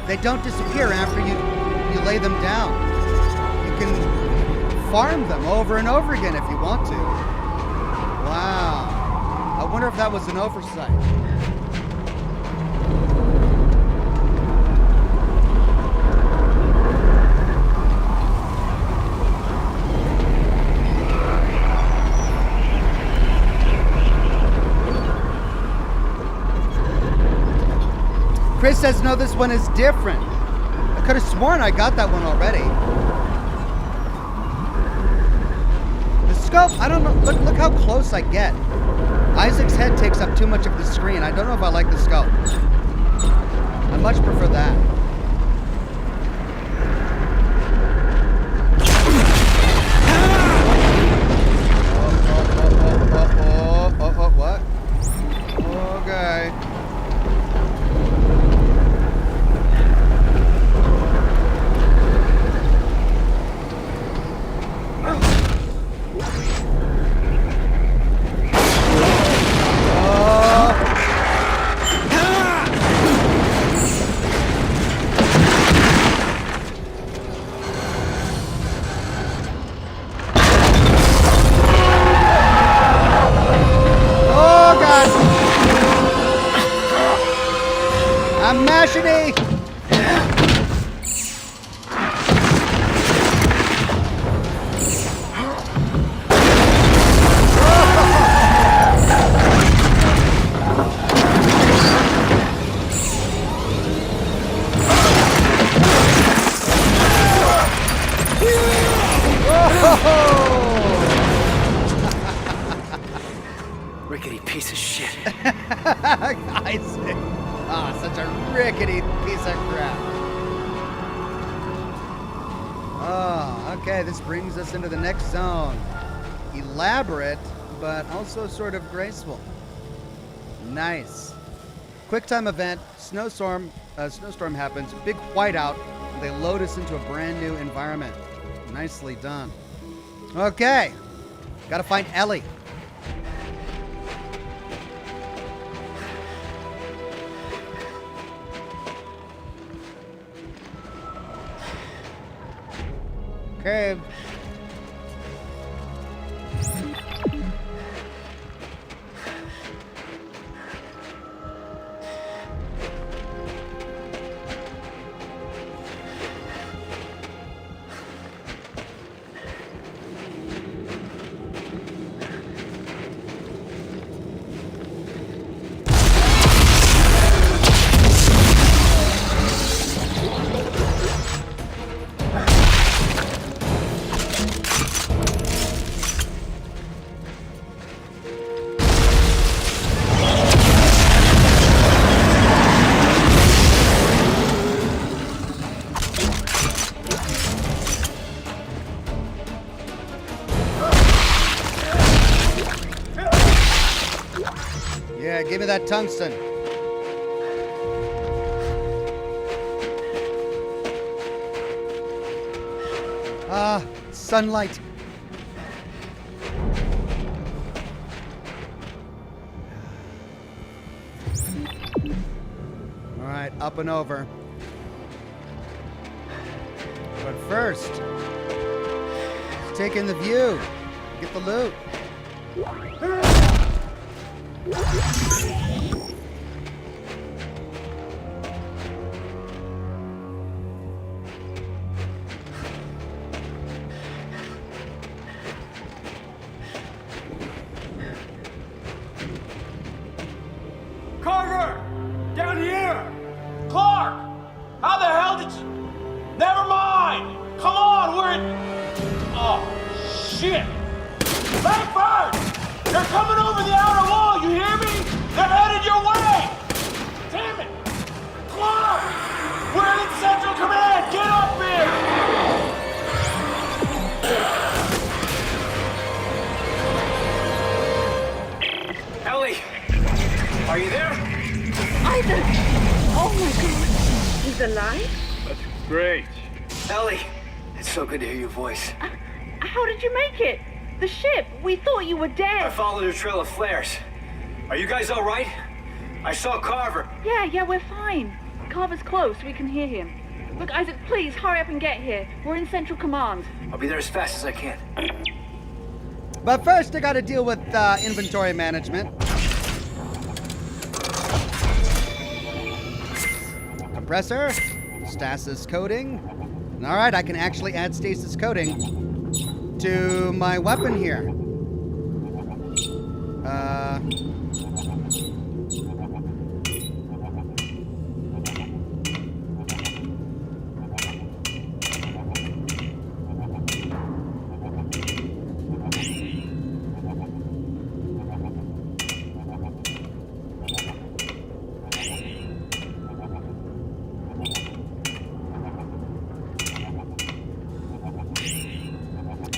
They don't disappear after you lay them down. You can farm them over and over again if you want to. Wow. I wonder if that was an oversight. Chris says, no, this one is different. I could have sworn I got that one already. The scope, I don't know. Look how close I get. Isaac's head takes up too much of the screen. I don't know if I like the scope. I much prefer that. What? Okay. I'm mashing it. Rickety piece of shit. Isaac. Ah, such a rickety piece of crap. Oh, okay, this brings us into the next zone. Elaborate, but also sort of graceful. Nice. Quick time event, snowstorm happens, big whiteout. They load us into a brand new environment. Nicely done. Okay, gotta find Ellie. Okay. Yeah, give me that tungsten. Ah, sunlight. up and over. But first, let's take in the view. Get the loot. Carver! Down here! Clark! How the hell did you... Never mind! Come on, we're in... Oh, shit! Langford! They're coming over the outer wall, you hear me? They're headed your way! Damn it! Clark! We're in Central Command! Get up here! Ellie! Are you there? Isaac! Oh my god! He's alive? That's great. Ellie! It's so good to hear your voice. How did you make it? The ship! We thought you were I dead! followed a trail of flares. Are you guys alright? I saw Carver. Yeah, we're fine. Carver's close, we can hear him. Look, Isaac, please, hurry up and get here. We're in Central Command. I'll be there as fast as I can. But first, I gotta deal with inventory management. Compressor, stasis coating. Alright, I can actually add stasis coating to my weapon here.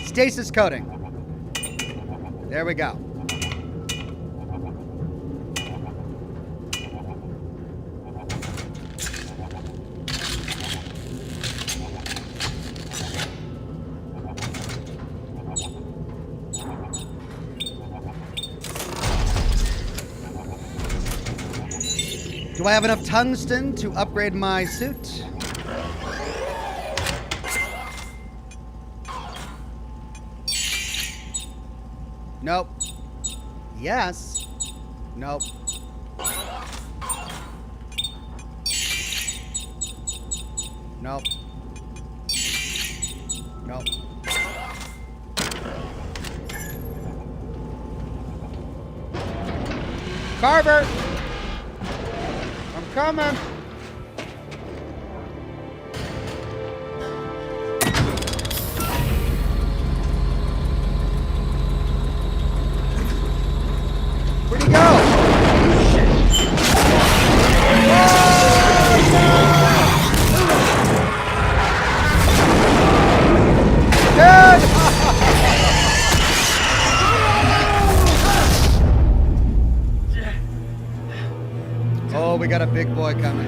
Stasis coating. There we go. Do I have enough tungsten to upgrade my suit? Nope. Yes. Nope. Nope. Nope. Carver! I'm coming! Where'd he go? Oh, we got a big boy coming.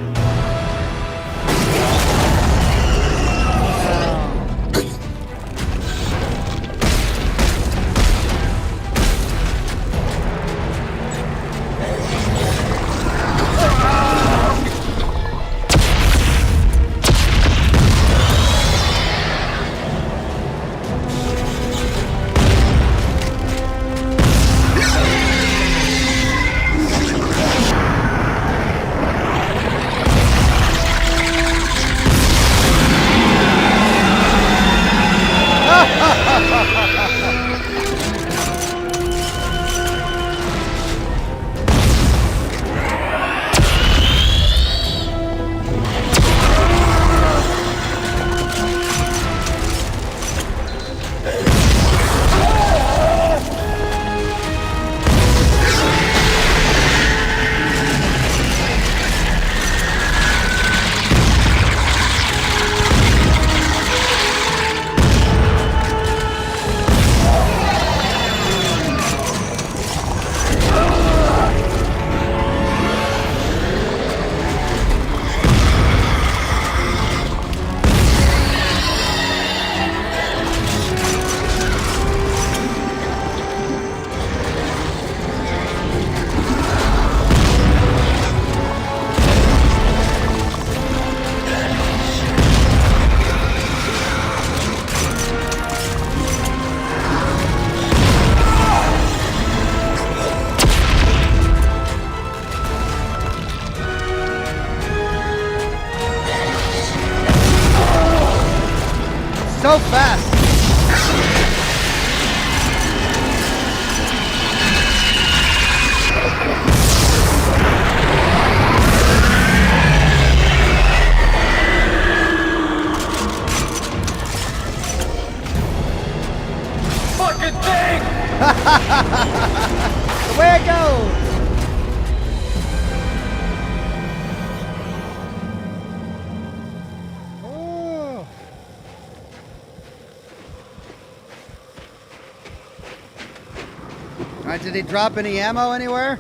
Alright, did he drop any ammo anywhere?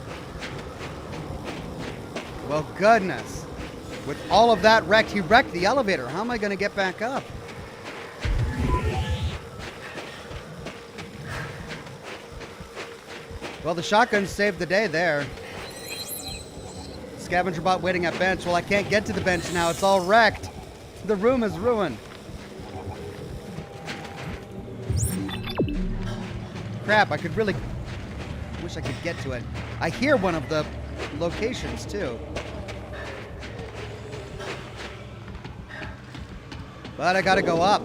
Well, goodness. With all of that wrecked, he wrecked the elevator. How am I going to get back up? Well, the shotgun saved the day there. Scavenger bot waiting at bench. Well, I can't get to the bench now. It's all wrecked. The room is ruined. Crap, I could really... wish I could get to it. I hear one of the locations, too. But I gotta go up.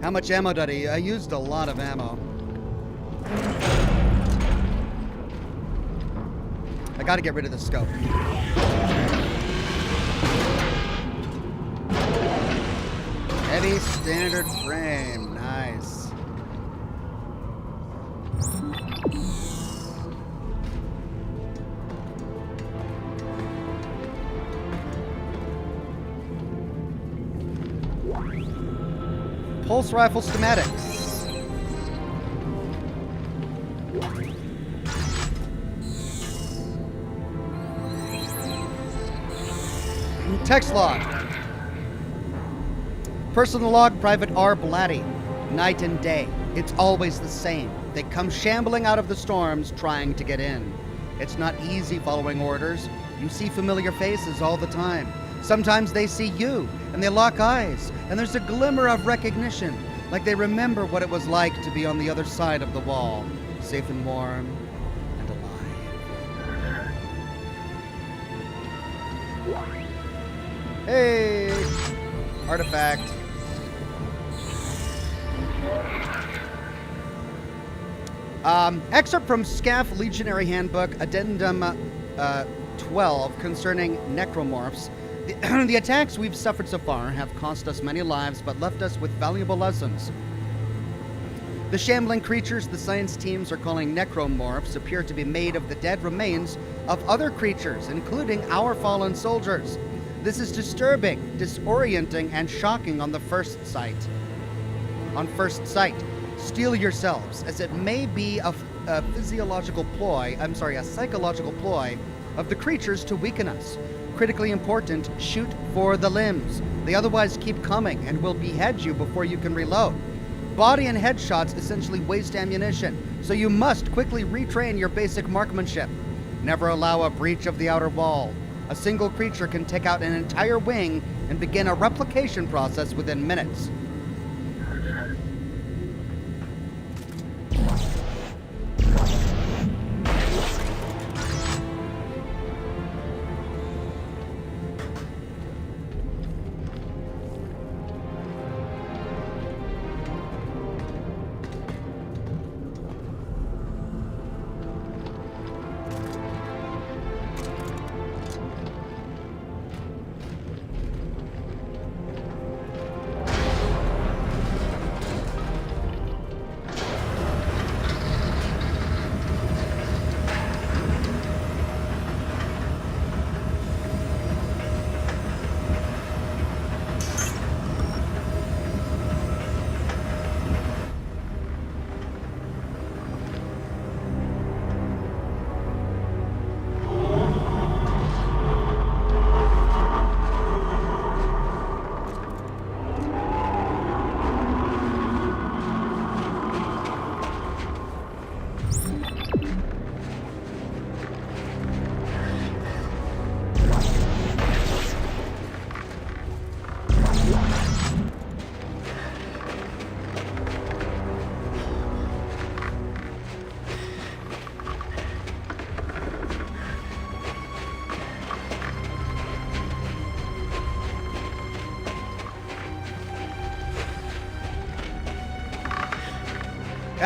How much ammo did I used a lot of ammo. I gotta get rid of the scope. Heavy standard frame. Nice. Pulse rifle schematics. Text log. Personal log, Private R. Blatty. Night and day. It's always the same. They come shambling out of the storms trying to get in. It's not easy following orders. You see familiar faces all the time. Sometimes they see you, and they lock eyes, and there's a glimmer of recognition, like they remember what it was like to be on the other side of the wall, safe and warm and alive. Hey! Artifact. Excerpt from Scaff Legionary Handbook, Addendum 12, concerning necromorphs. The attacks we've suffered so far have cost us many lives, but left us with valuable lessons. The shambling creatures the science teams are calling necromorphs appear to be made of the dead remains of other creatures, including our fallen soldiers. This is disturbing, disorienting, and shocking on the first sight. On first sight, steel yourselves, as it may be a psychological ploy of the creatures to weaken us. Critically important, shoot for the limbs. They otherwise keep coming and will behead you before you can reload. Body and headshots essentially waste ammunition, so you must quickly retrain your basic marksmanship. Never allow a breach of the outer wall. A single creature can take out an entire wing and begin a replication process within minutes.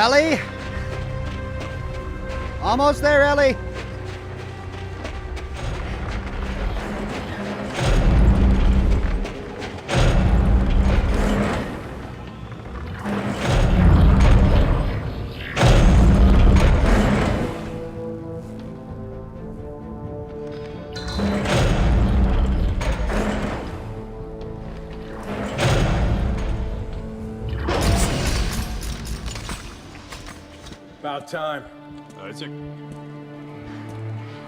Ellie? Almost there, Ellie. About time. Isaac.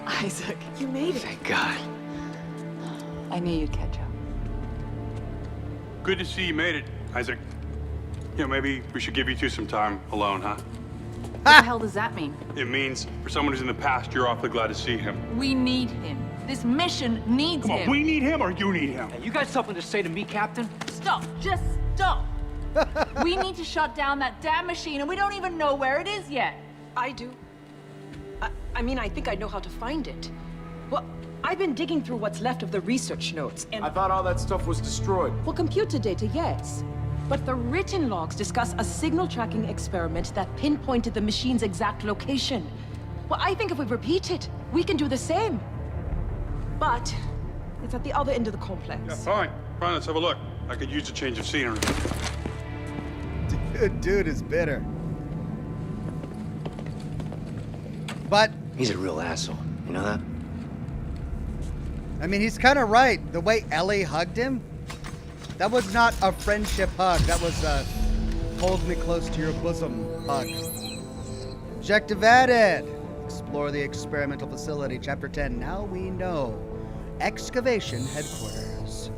Isaac, you made it. Thank God. I knew you'd catch up. Good to see you made it, Isaac. You know, maybe we should give you two some time alone, huh? What the hell does that mean? It means for someone who's in the past, you're awfully glad to see him. We need him. This mission needs Come on, him. we need him or you need him? You got something to say to me, Captain? Stop. Just stop. We need to shut down that damn machine, and we don't even know where it is yet. I do. I mean, I think I know how to find it. Well, I've been digging through what's left of the research notes, and... I thought all that stuff was destroyed. Well, computer data, yes. But the written logs discuss a signal tracking experiment that pinpointed the machine's exact location. Well, I think if we repeat it, we can do the same. But it's at the other end of the complex. Yeah, fine. Fine, let's have a look. I could use a change of scenery. Dude is bitter. But He's a real asshole. You know that? I mean, he's kind of right. The way Ellie hugged him, that was not a friendship hug. That was a hold me close to your bosom hug. Objective added. Explore the experimental facility. Chapter 10. Now we know. Excavation headquarters.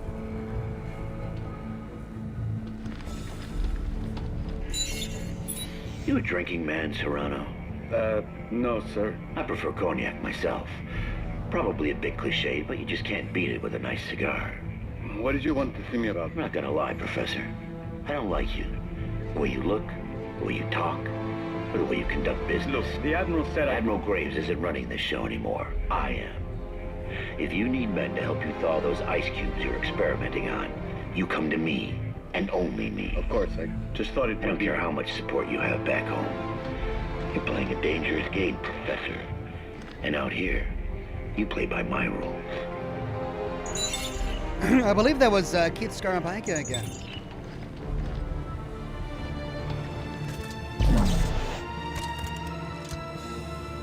You a drinking man, Serrano? No, sir. I prefer cognac myself. Probably a bit cliche, but you just can't beat it with a nice cigar. What did you want to see me about? I'm not gonna lie, Professor. I don't like you. The way you look, the way you talk, or the way you conduct business. Look, the Admiral said Admiral Graves isn't running this show anymore. I am. If you need men to help you thaw those ice cubes you're experimenting on, you come to me, and only me. Of course, I just thought it... I don't care how much support you have back home. You're playing a dangerous game, Professor. And out here, you play by my rules. I believe that was Keith Scarampaica again.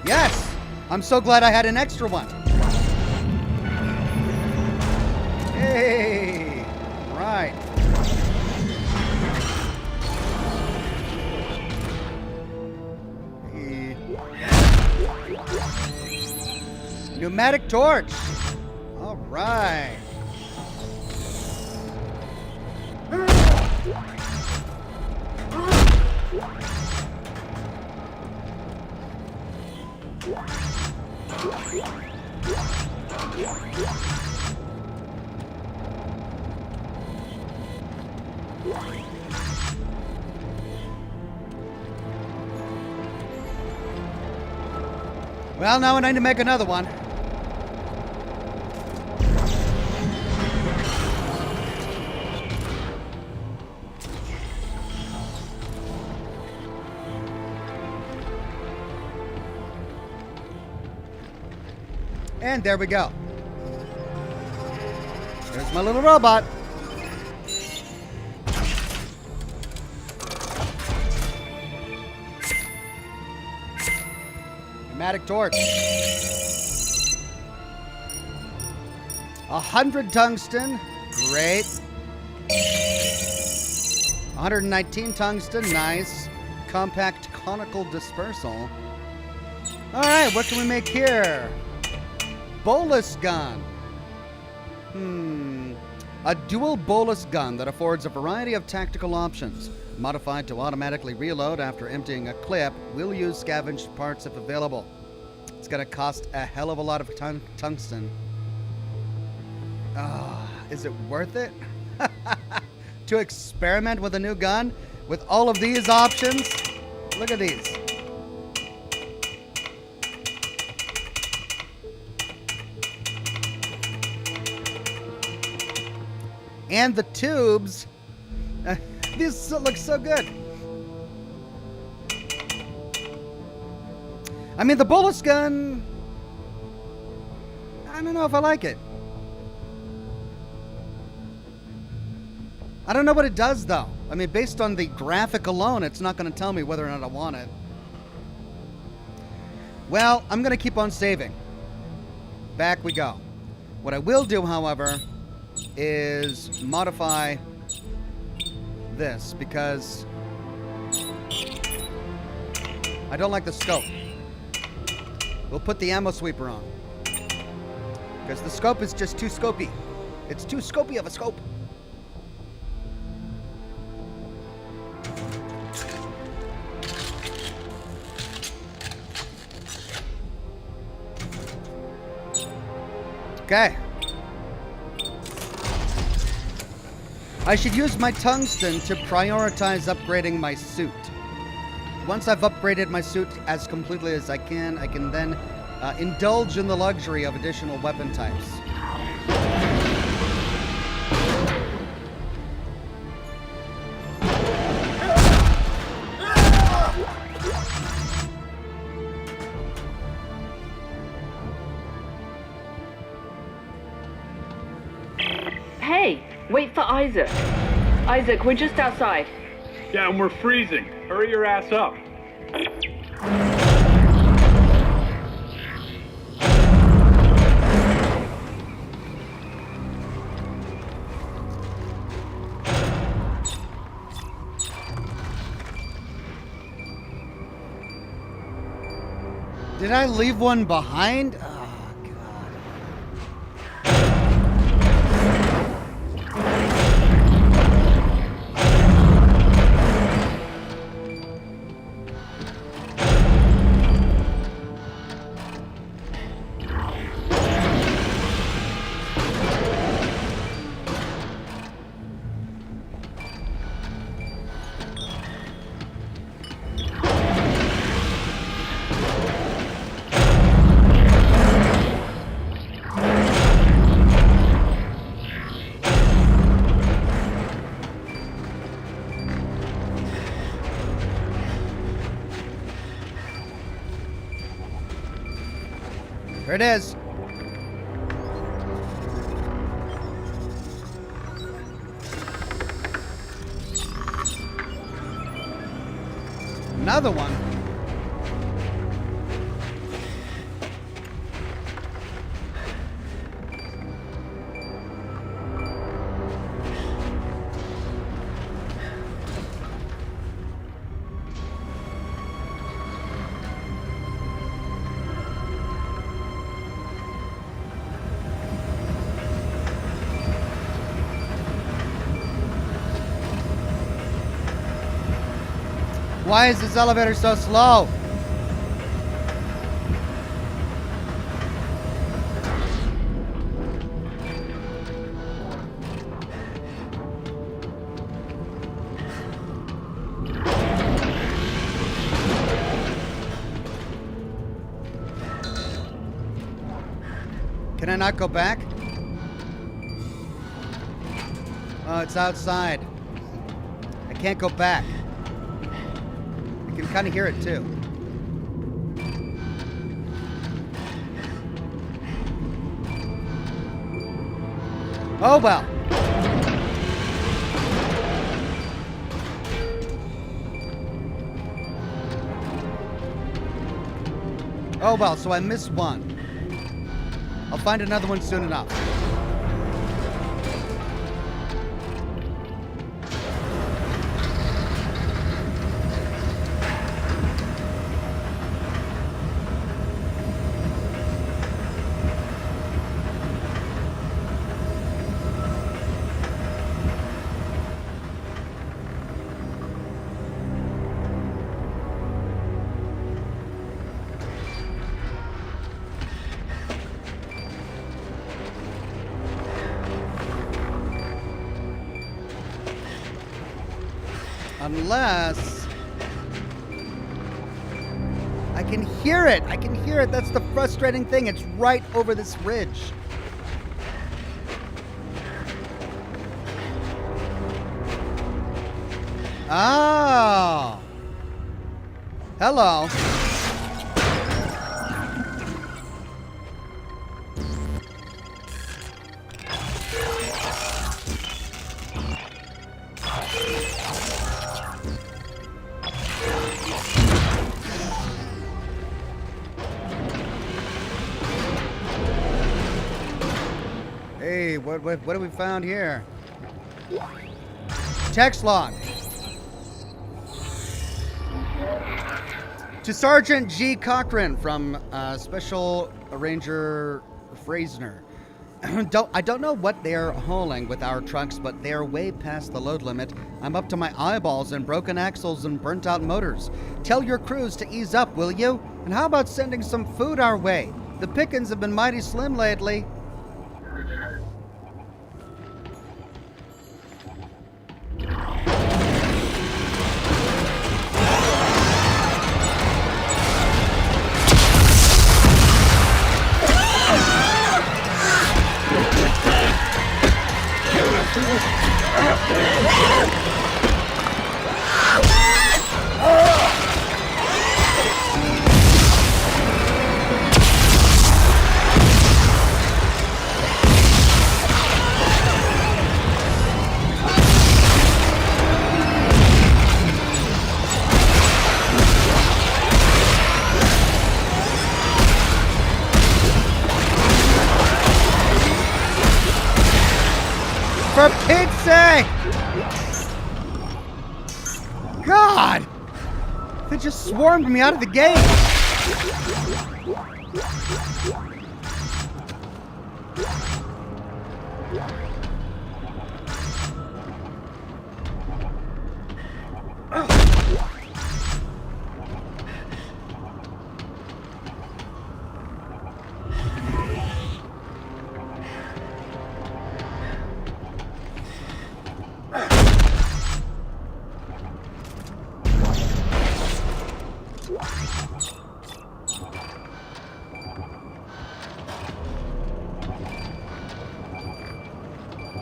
Yes! I'm so glad I had an extra one. Hey! Right. Pneumatic torch. All right. Well, now I need to make another one. And there we go. There's my little robot. Pneumatic torch. 100 tungsten. Great. 119 tungsten. Nice. Compact conical dispersal. All right, what can we make here? Bolus gun. A dual bolus gun that affords a variety of tactical options. Modified to automatically reload after emptying a clip. Will use scavenged parts if available. It's going to cost a hell of a lot of tungsten. Is it worth it? To experiment with a new gun? With all of these options? Look at these. And the tubes. These look so good. I mean, the bullets gun... I don't know if I like it. I don't know what it does, though. I mean, based on the graphic alone, it's not going to tell me whether or not I want it. Well, I'm going to keep on saving. Back we go. What I will do, however, is modify this, because I don't like the scope. We'll put the ammo sweeper on, because the scope is just too scopey. It's too scopey of a scope. Okay. I should use my tungsten to prioritize upgrading my suit. Once I've upgraded my suit as completely as I can then indulge in the luxury of additional weapon types. Hey, wait for Isaac. Isaac, we're just outside. Yeah, and we're freezing. Hurry your ass up. Did I leave one behind? Oh, There it is. Another one. Why is this elevator so slow? Can I not go back? Oh, it's outside. I can't go back. You can kind of hear it too. Oh well. Oh well, so I missed one. I'll find another one soon enough. Unless... I can hear it! I can hear it! That's the frustrating thing. It's right over this ridge. Oh! Hello. see. What have we found here? Text log. To Sergeant G. Cochran from Special Ranger Fraser. I don't know what they're hauling with our trucks, but they're way past the load limit. I'm up to my eyeballs in broken axles and burnt out motors. Tell your crews to ease up, will you? And how about sending some food our way? The pickings have been mighty slim lately. For Pete's sake! God! They just swarmed me out of the gate!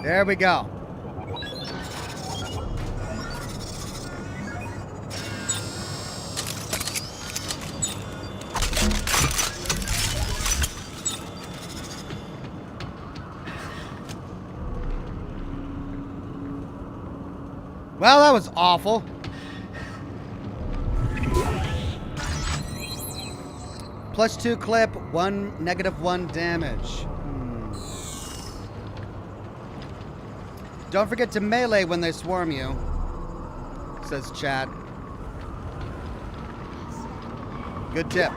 There we go. Well, that was awful. +2 clip, -1 damage. Don't forget to melee when they swarm you, says chat. Good tip.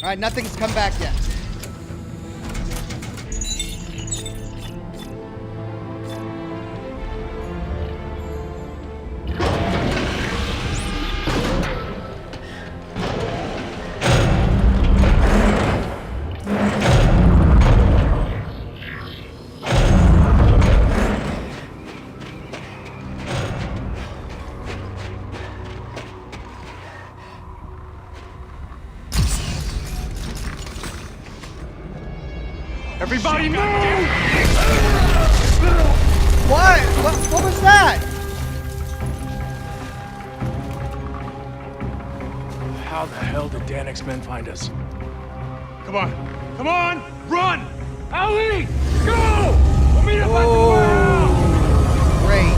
All right, nothing's come back yet. Everybody move! What? What was that? How the hell did Danik's men find us? Come on! Come on! Run! Ellie! Go! We'll meet up at the warehouse! Great.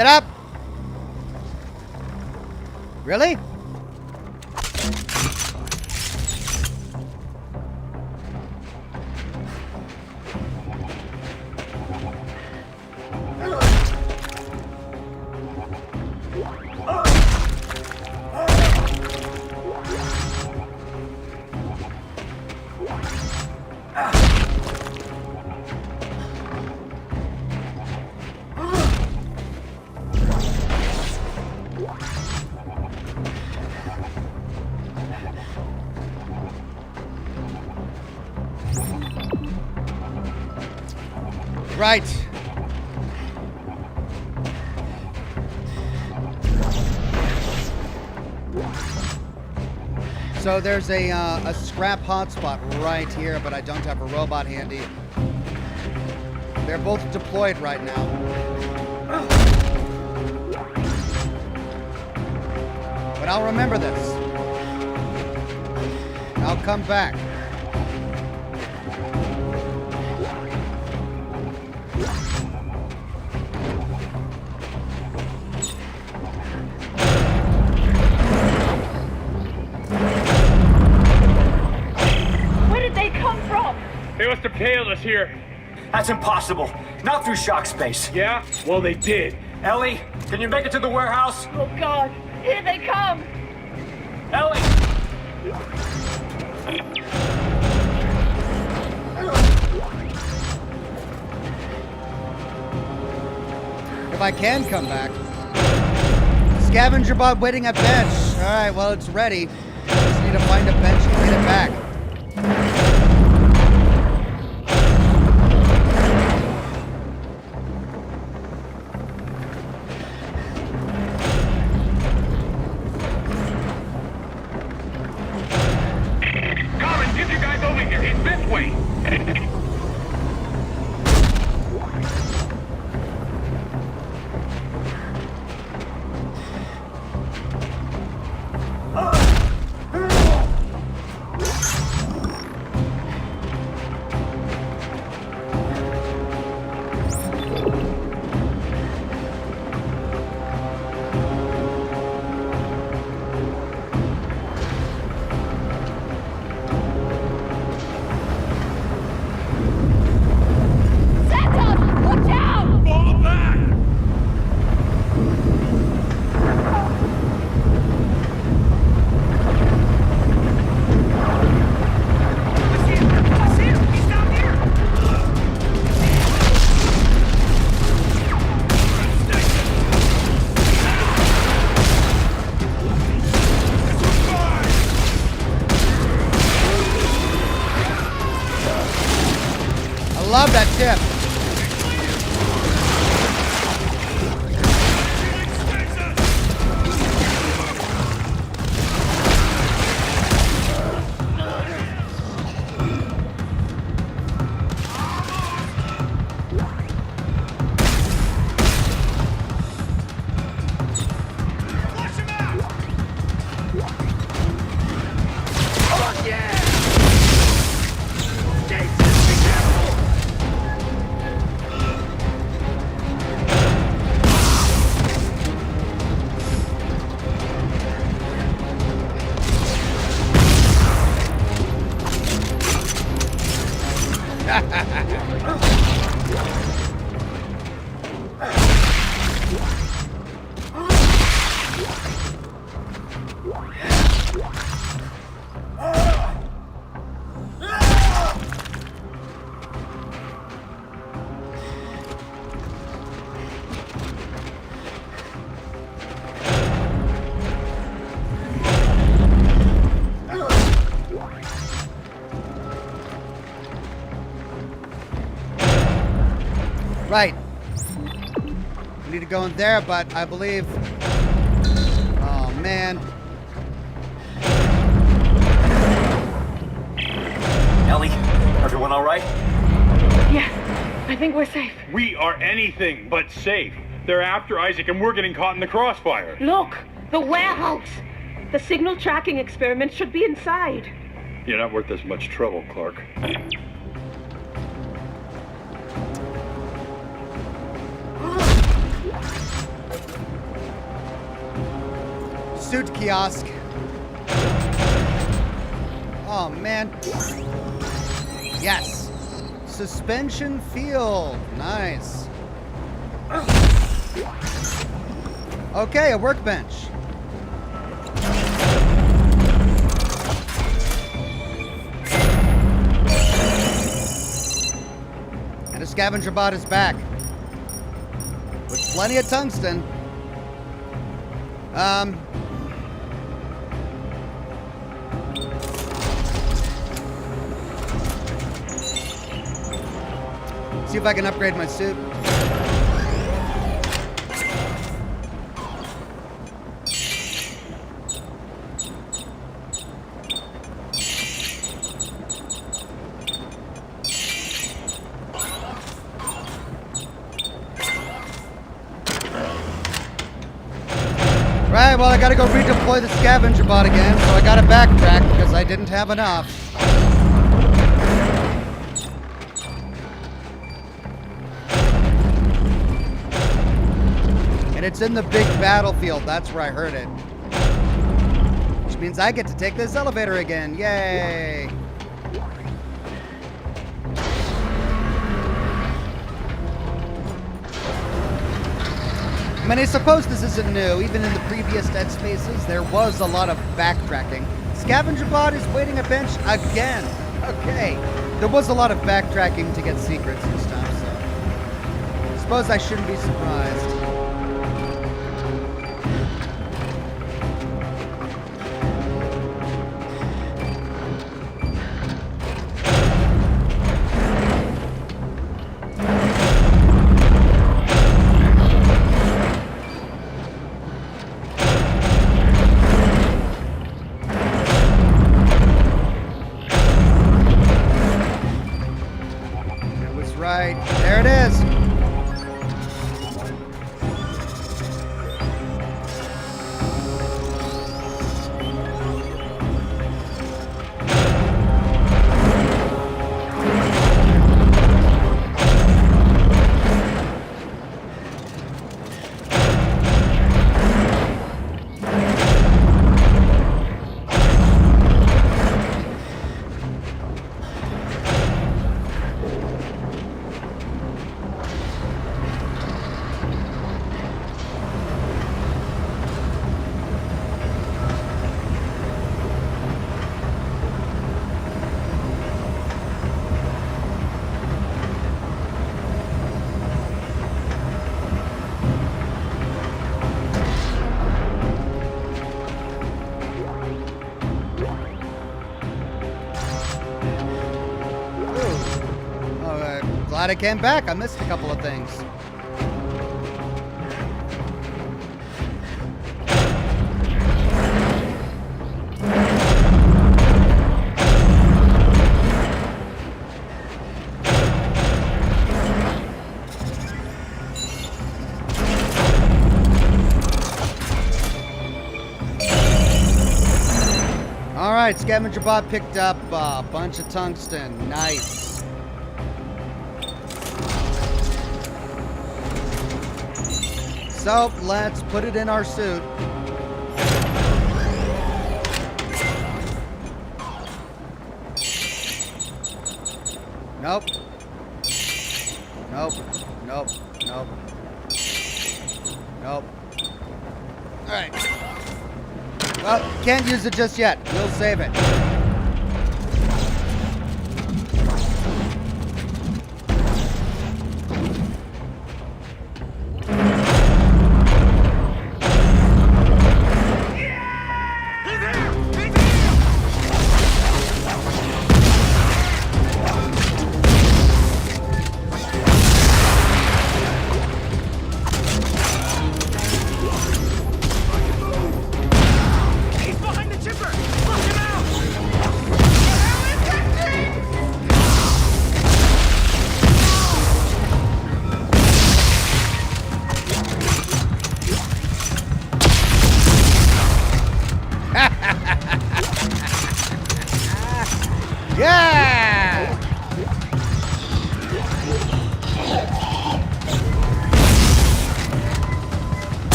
Get up! Really? Right. So there's a scrap hotspot right here, but I don't have a robot handy. They're both deployed right now. But I'll remember this. I'll come back. They must have tailed us here. That's impossible. Not through shock space. Yeah? Well, they did. Ellie, can you make it to the warehouse? Oh, God. Here they come. Ellie! If I can come back. Scavenger bot waiting at bench. Alright, well, it's ready. Just need to find a bench and get it back. Love that tip. Right. We need to go in there, but I believe... Oh, man. Ellie, everyone all right? Yeah, I think we're safe. We are anything but safe. They're after Isaac and we're getting caught in the crossfire. Look, the warehouse. The signal tracking experiment should be inside. You're not worth as much trouble, Clark. suit kiosk. Oh, man. Yes. Suspension field. Nice. Okay, a workbench. And a scavenger bot is back. With plenty of tungsten. See if I can upgrade my suit. Right, well, I gotta go redeploy the scavenger bot again, so I gotta backtrack because I didn't have enough. And it's in the big battlefield, that's where I heard it. Which means I get to take this elevator again, yay! I mean, I suppose this isn't new. Even in the previous Dead Spaces, there was a lot of backtracking. Scavenger bot is waiting a bench again. Okay. There was a lot of backtracking to get secrets this time, so I suppose I shouldn't be surprised. There it is. Glad I came back. I missed a couple of things. All right, Scavenger bot picked up a bunch of tungsten. Nice. So, let's put it in our suit. Nope. Nope. Nope. Nope. Nope. Alright. Well, can't use it just yet. We'll save it.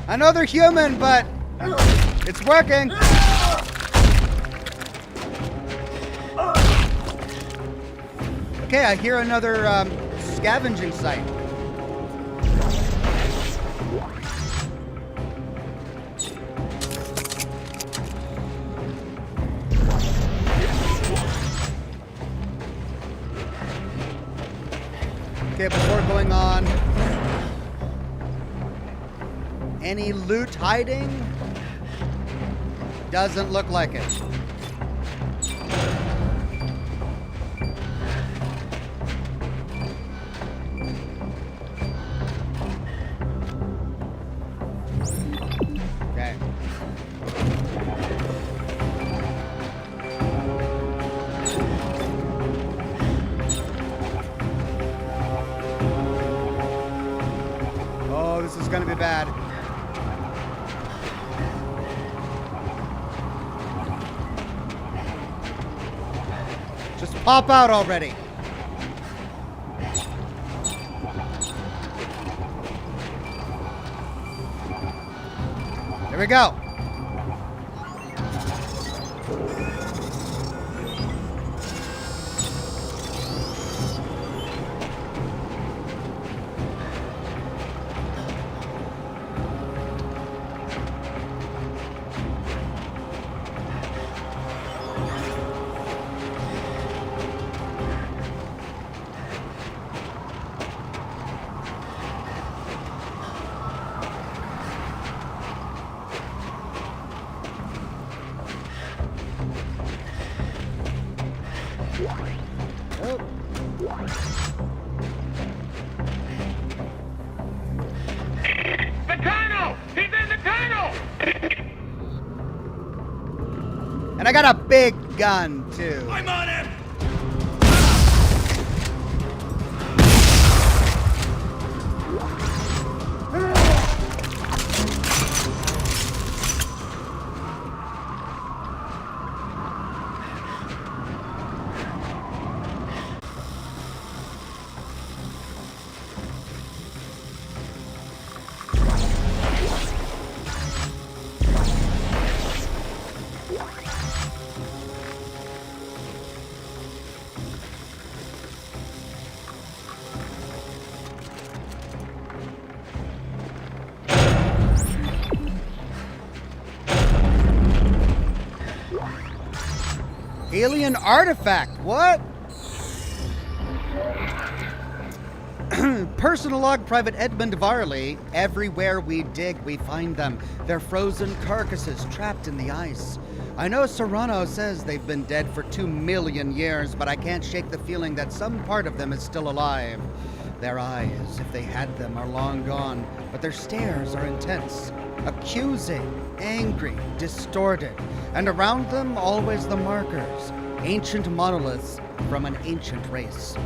I know they're human, but it's working. Okay, I hear another scavenging site. Okay, before going on, any loot hiding? Doesn't look like it. Okay. Oh, this is gonna be bad. Just pop out already. There we go. The tunnel! He's in the tunnel! And I got a big gun, too. I'm on him! Alien artifact, what? Personal log, Private Edmund Varley. Everywhere we dig, we find them. They're frozen carcasses trapped in the ice. I know Serrano says they've been dead for 2 million years, but I can't shake the feeling that some part of them is still alive. Their eyes, if they had them, are long gone, but their stares are intense, accusing, angry, distorted, and around them always the markers, ancient monoliths from an ancient race.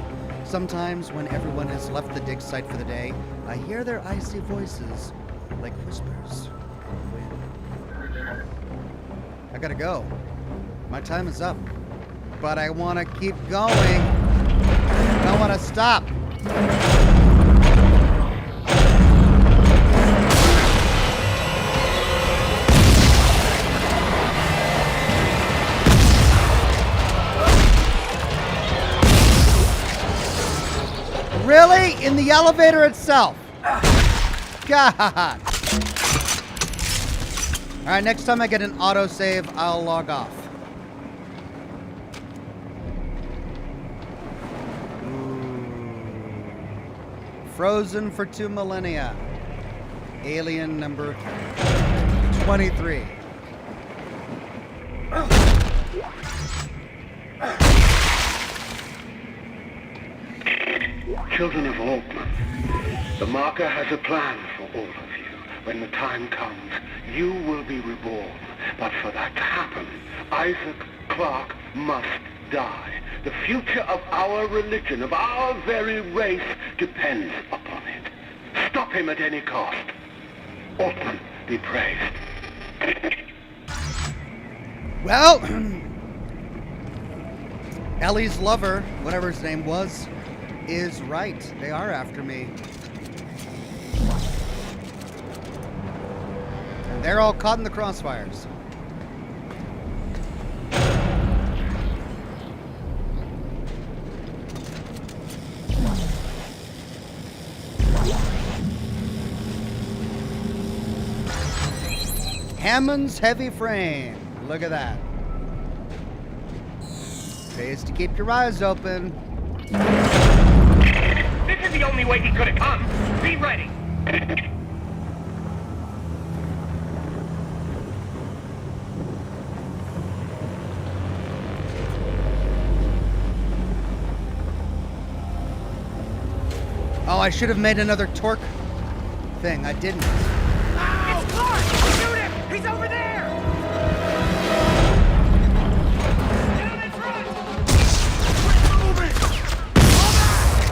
Sometimes when everyone has left the dig site for the day, I hear their icy voices like whispers. I gotta go. My time is up. But I want to keep going. I don't want to stop. Really? In the elevator itself? God. Alright, next time I get an autosave, I'll log off. Frozen for 2 millennia. Alien number 23. Children of Altman, the marker has a plan for all of you. When the time comes, you will be reborn. But for that to happen, Isaac Clarke must die. The future of our religion, of our very race, depends upon it. Stop him at any cost. Altman be praised. Well, Ellie's lover, whatever his name was, is right. They are after me. They're all caught in the crossfires. Hammond's heavy frame. Look at that. Pays to keep your eyes open. This is the only way he could have come. Be ready. Oh, I should have made another torque thing. I didn't. It's Clark! Shoot him! He's over there! Down in front! Quit moving! Fall back!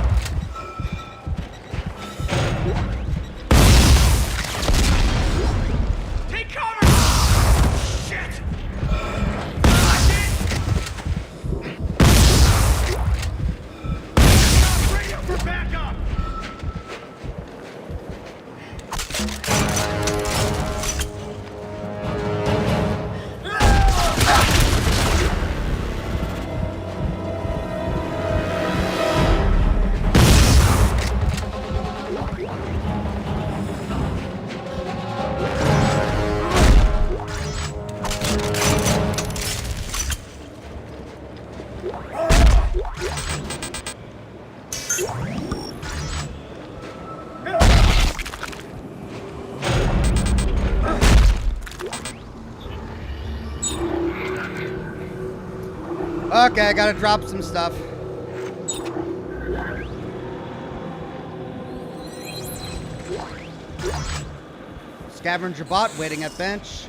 Take cover! Shit! Radio for backup! Okay, I gotta drop some stuff. Scavenger bot waiting at bench.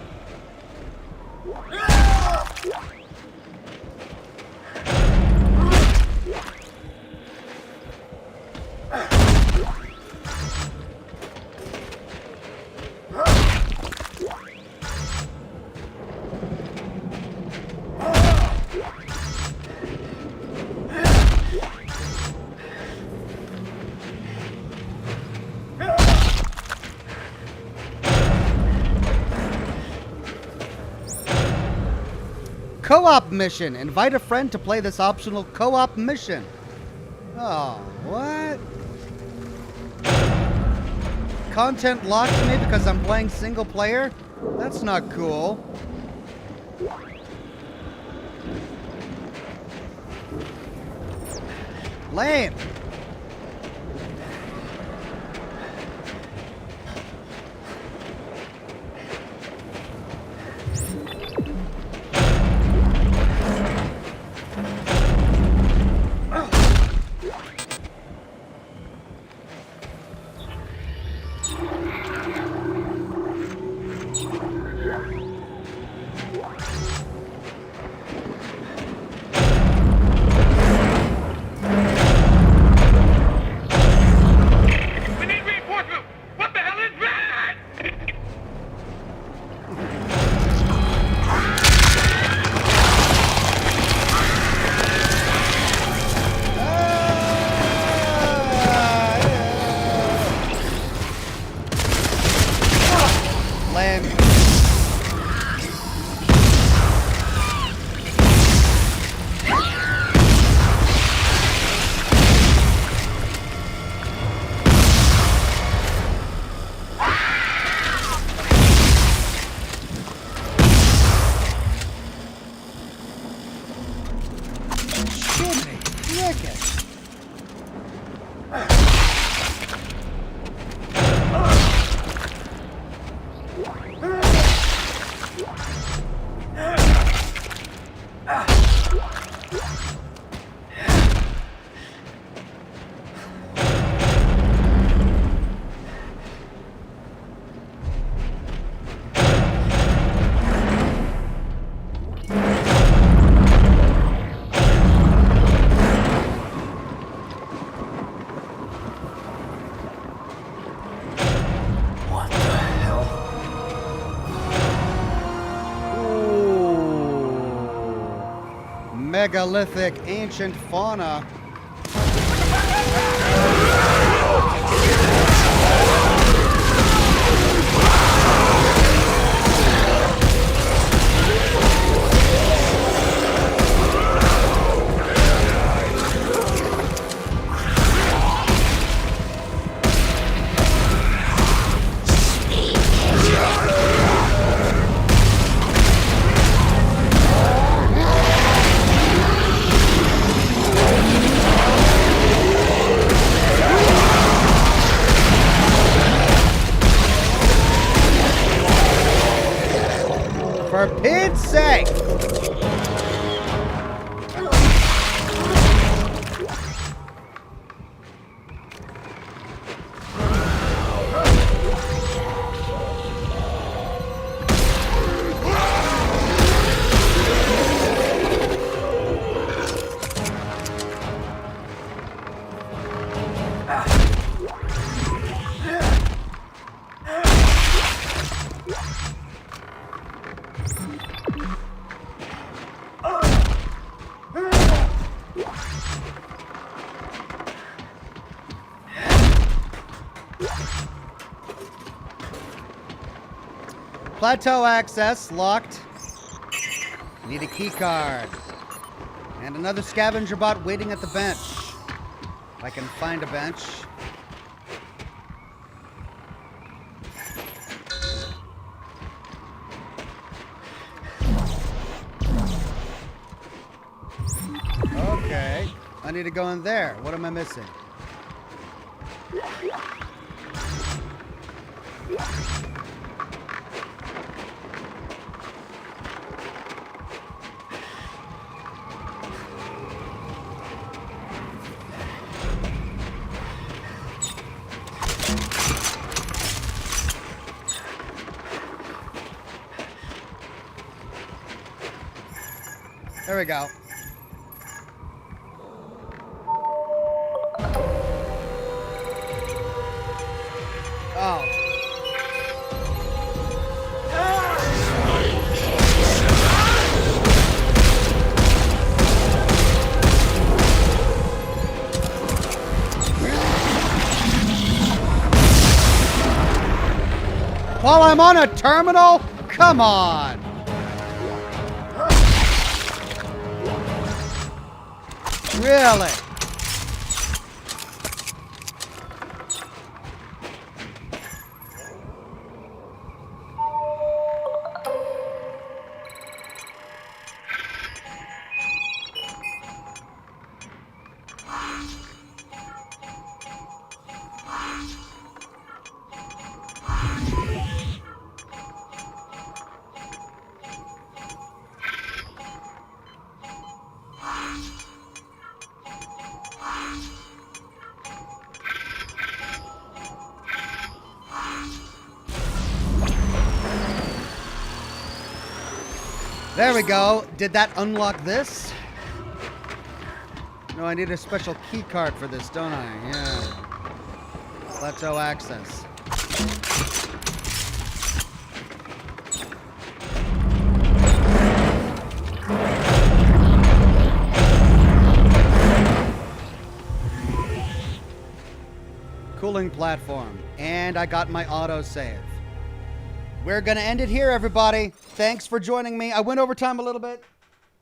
Co-op mission. Invite a friend to play this optional co-op mission. Oh, what? Content locked to me because I'm playing single player? That's not cool. Lame. Megalithic ancient fauna. Pete's sake! Plateau access locked. Need a key card. And another scavenger bot waiting at the bench. If I can find a bench. Okay. I need to go in there. What am I missing? There we go. Oh. While I'm on a terminal? Come on. Really? There we go. Did that unlock this? No, I need a special key card for this, don't I? Yeah. Plateau access. Cooling platform. And I got my autosave. We're going to end it here, everybody. Thanks for joining me. I went over time a little bit.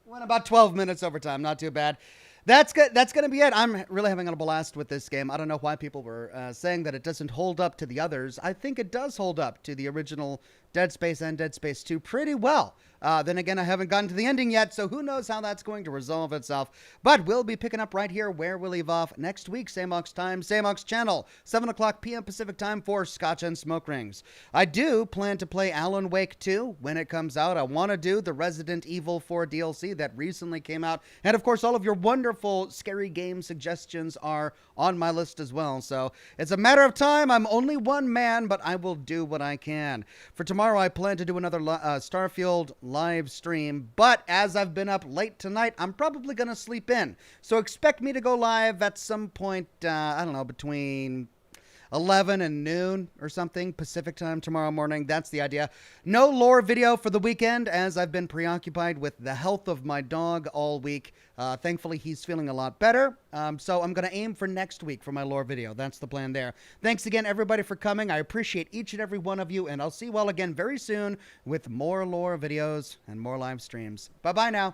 Went about 12 minutes over time. Not too bad. That's good. That's going to be it. I'm really having a blast with this game. I don't know why people were saying that it doesn't hold up to the others. I think it does hold up to the original Dead Space and Dead Space 2 pretty well. Then again, I haven't gotten to the ending yet, so who knows how that's going to resolve itself. But we'll be picking up right here where we leave off next week. Same Ox time, same Ox channel, 7 o'clock p.m. Pacific time for Scotch and Smoke Rings. I do plan to play Alan Wake 2 when it comes out. I want to do the Resident Evil 4 DLC that recently came out. And of course, all of your wonderful scary game suggestions are on my list as well. So it's a matter of time. I'm only one man, but I will do what I can. For tomorrow, I plan to do another Starfield live stream, but as I've been up late tonight, I'm probably going to sleep in. So expect me to go live at some point, I don't know, between 11 and noon or something Pacific time tomorrow morning. That's the idea. No lore video for the weekend as I've been preoccupied with the health of my dog all week. Thankfully, he's feeling a lot better. So I'm going to aim for next week for my lore video. That's the plan there. Thanks again, everybody, for coming. I appreciate each and every one of you, and I'll see you all again very soon with more lore videos and more live streams. Bye-bye now.